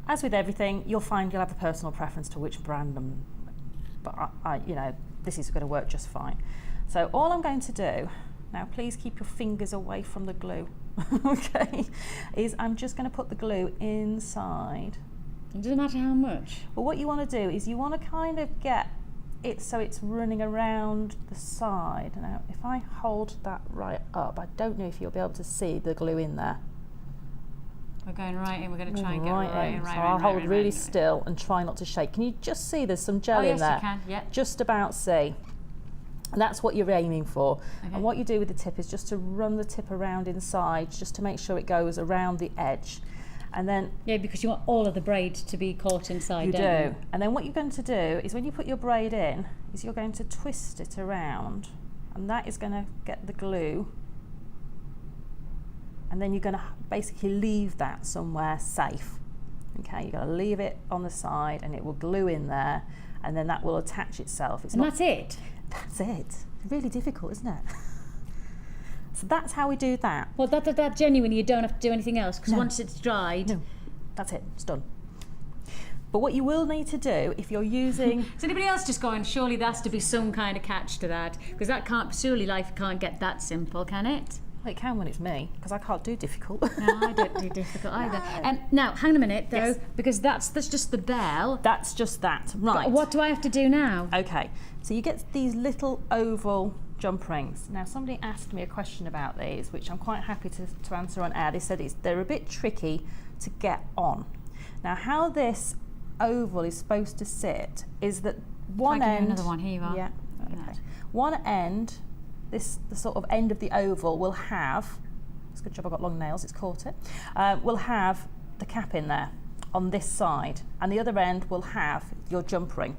As with everything, you'll find you'll have a personal preference to which brand, but you know, this is going to work just fine. So all I'm going to do, now please keep your fingers away from the glue, okay, is I'm just going to put the glue inside It doesn't matter how much. But what you want to do is you want to kind of get it so it's running around the side. Now, if I hold that right up, I don't know if you'll be able to see the glue in there. We're going right in. We're going to try and get right in. So I'll hold really still and try not to shake. Can you just see there's some gel in there? Yes, you can. Yeah. Just about see. And that's what you're aiming for. Okay. And what you do with the tip is just to run the tip around inside, just to make sure it goes around the edge. And then because you want all of the braid to be caught inside. you do. And then what you're going to do is when you put your braid in, is you're going to twist it around, and that is going to get the glue. And then you're going to basically leave that somewhere safe. Okay, you're going to leave it on the side, and it will glue in there, and then that will attach itself. And that's it. That's it. It's really difficult, isn't it? So that's how we do that. Well, that genuinely, you don't have to do anything else, because No. once it's dried. No, that's it. It's done. But what you will need to do if you're using... Is anybody else just going, surely there has to be some kind of catch to that? Because that can't, surely life can't get that simple, can it? Well, it can when it's me, because I can't do difficult. No, I don't do difficult either. Now, hang on a minute, though, Yes. because that's just the bell. That's just that. Right. What do I have to do now? Okay, so you get these little oval jump rings. Now, somebody asked me a question about these, which I'm quite happy to answer on air. They said they're a bit tricky to get on. Now, how this oval is supposed to sit is that one I'll give you end... another one, here you are. Yeah, Like okay. that. One end, the sort of end of the oval will have, it's a good job I've got long nails, it's caught it, will have the cap in there on this side, and the other end will have your jump ring.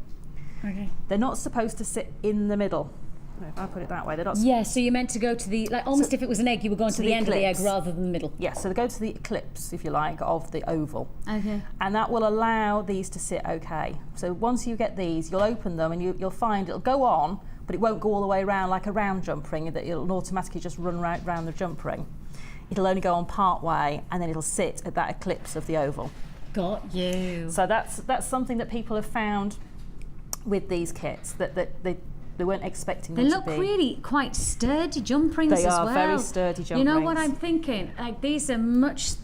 Okay. They're not supposed to sit in the middle. No, if I put it that way, they're not. Yeah, so you're meant to go to the, like almost if it was an egg, you were going to the end of the egg eclipse. rather than the middle. Yeah, so they go to the eclipse, if you like, of the oval. Okay. And that will allow these to sit okay. So once you get these, you'll open them and you'll find it'll go on, but it won't go all the way around like a round jump ring, that it'll automatically just run right round the jump ring. It'll only go on part way, and then it'll sit at that eclipse of the oval. Got you. So that's something that people have found with these kits, that they weren't expecting They them look to be. really quite sturdy jump rings They as are well. very sturdy jump You know rings. what I'm thinking? Like these are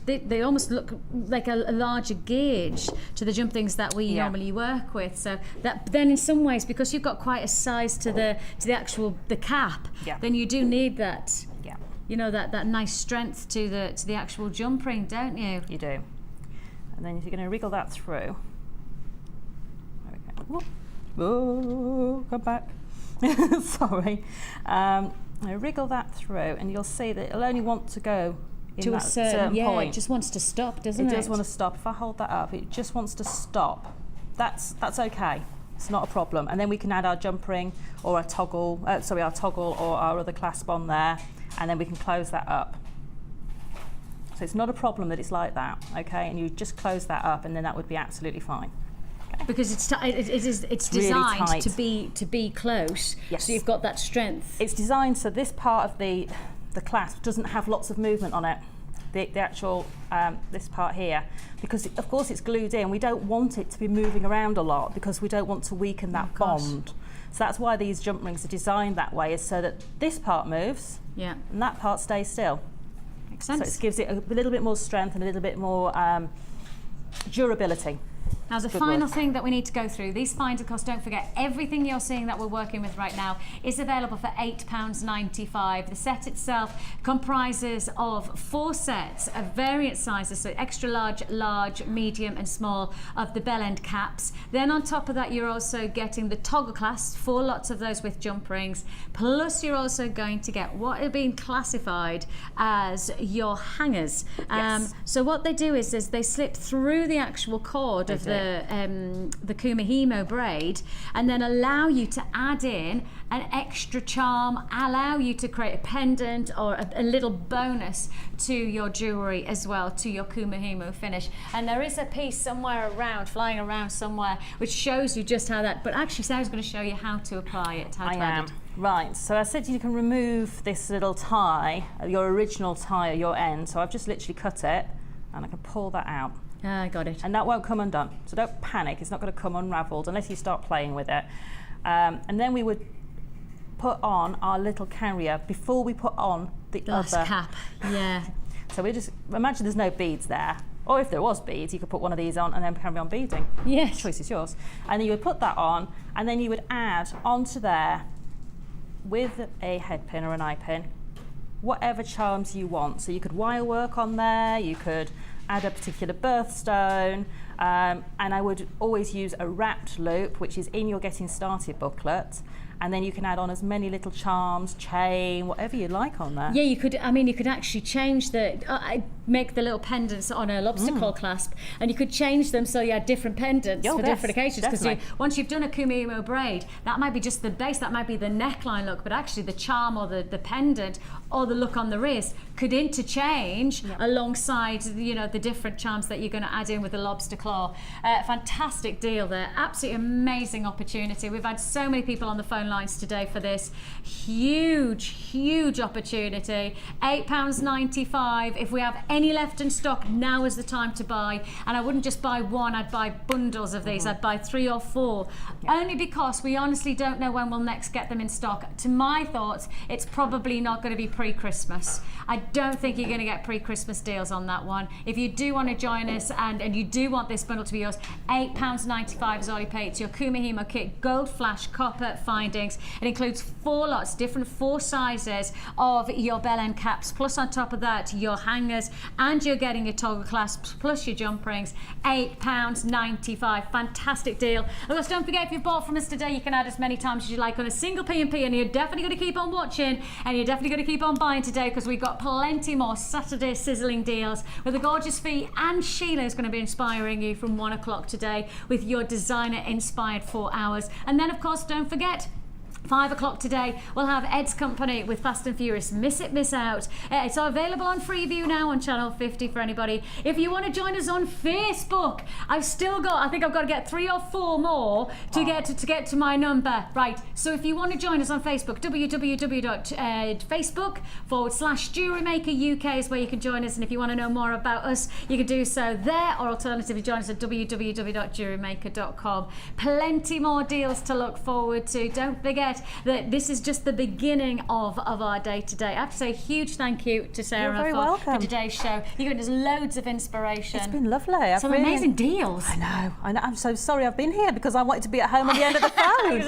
they almost look like a larger gauge to the jump rings that we normally work with. So that then in some ways, because you've got quite a size to the actual the cap, Yeah. then you do need that. Yeah, You know that nice strength to the actual jump ring, don't you? you do. And then if you're going to wriggle that through. There we go. Oh, come back. Sorry. Wriggle that through, and you'll see that it'll only want to go in To a that certain point. it just wants to stop, doesn't It it? does want to stop. If I hold that up, it just wants to stop. That's okay. It's not a problem. And then we can add our jump ring or our toggle or our other clasp on there, and then we can close that up. So it's not a problem that it's like that, okay? And you just close that up, and then that would be absolutely fine. Because it's really designed tight. to be close. Yes. So you've got that strength. It's designed so this part of the clasp doesn't have lots of movement on it. The actual this part here, because of course it's glued in. We don't want it to be moving around a lot because we don't want to weaken that bond. So that's why these jump rings are designed that way, is so that this part moves Yeah. and that part stays still. Makes So sense. it gives it a little bit more strength and a little bit more durability. Now, the Good final word. thing that we need to go through, these finds, of course, don't forget, everything you're seeing that we're working with right now is available for £8.95. The set itself comprises of 4 sets of variant sizes, so extra large, large, medium and small of the bell end caps. Then on top of that, you're also getting the toggle clasps, 4 lots of those with jump rings, plus you're also going to get what are being classified as your hangers. Yes. So what they do is they slip through the actual cord of the Kumihimo braid, and then allow you to add in an extra charm, allow you to create a pendant or a little bonus to your jewellery as well, to your Kumahimo finish. And there is a piece somewhere around, flying around somewhere, which shows you just how that, but actually Sarah's going to show you how to apply it, how to add it. Right, so I said you can remove this little tie, your original tie at your end, so I've just literally cut it and I can pull that out. I got it. And that won't come undone, so don't panic, it's not going to come unravelled unless you start playing with it. And then we would put on our little carrier before we put on the Glass other cap, yeah. So we just imagine there's no beads there, Or if there was beads, you could put one of these on and then carry on beading. Yes. The choice is yours. And then you would put that on, and then you would add onto there, with a head pin or an eye pin, whatever charms you want. So you could wire work on there, you could add a particular birthstone, and I would always use a wrapped loop, which is in your Getting Started booklet, and then you can add on as many little charms, chain, whatever you like on there. Yeah, you could. I mean, you could actually change make the little pendants on a lobster claw clasp, and you could change them so you had different pendants for different occasions. Because once you've done a Kumihimo braid, that might be just the base, that might be the neckline look, but actually the charm or the pendant or the look on the wrist could interchange alongside, you know, the different charms that you're going to add in with the lobster claw. Fantastic deal there. Absolutely amazing opportunity. We've had so many people on the phone lines today for this huge opportunity. £8.95. If we have any left in stock, now is the time to buy. And I wouldn't just buy one, I'd buy bundles of these. I'd buy 3 or 4, only because we honestly don't know when we'll next get them in stock. To my thoughts, it's probably not going to be pre-Christmas. I don't think you're going to get pre-Christmas deals on that one. If you do want to join us and you do want this bundle to be yours, £8.95 is all you pay. It's your Kumihimo kit, gold flash, copper findings. It includes 4 lots, different 4 sizes of your bell end caps, plus on top of that your hangers, and you're getting your toggle clasps plus your jump rings. £8.95. Fantastic deal. Of course, don't forget, if you've bought from us today, you can add as many times as you like on a single P&P, and you're definitely going to keep on watching, and you're definitely going to keep on buying today, because we've got plenty more Saturday sizzling deals with a gorgeous fee, and Sheila is going to be inspiring you from 1 o'clock today with your designer inspired 4 hours. And then of course, don't forget, 5 o'clock today, we'll have Ed's Company with Fast and Furious. Miss it, miss out. It's available on Freeview now on Channel 50 for anybody. If you want to join us on Facebook, I think I've got to get 3 or 4 more to get to my number. Right, so if you want to join us on Facebook, www.facebook.com/JewelleryMaker UK is where you can join us. And if you want to know more about us, you can do so there, or alternatively join us at www.JewelleryMaker.com. Plenty more deals to look forward to. Don't forget that this is just the beginning of our day today. I have to say a huge thank you to Sara for today's show. You've given us loads of inspiration. It's been lovely. Some amazing deals. I know. I'm so sorry I've been here, because I wanted to be at home at the end of the phone.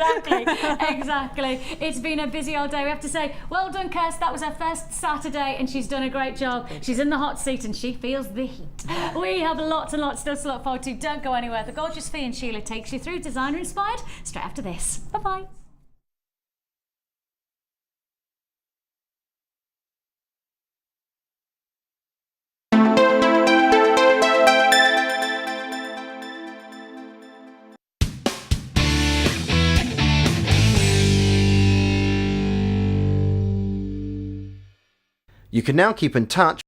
Exactly. It's been a busy old day. We have to say, well done, Kirst. That was her first Saturday, and she's done a great job. She's in the hot seat, and she feels the heat. We have lots and lots still to look forward to. Don't go anywhere. The gorgeous Fee and Sheila takes you through Designer Inspired straight after this. Bye-bye. You can now keep in touch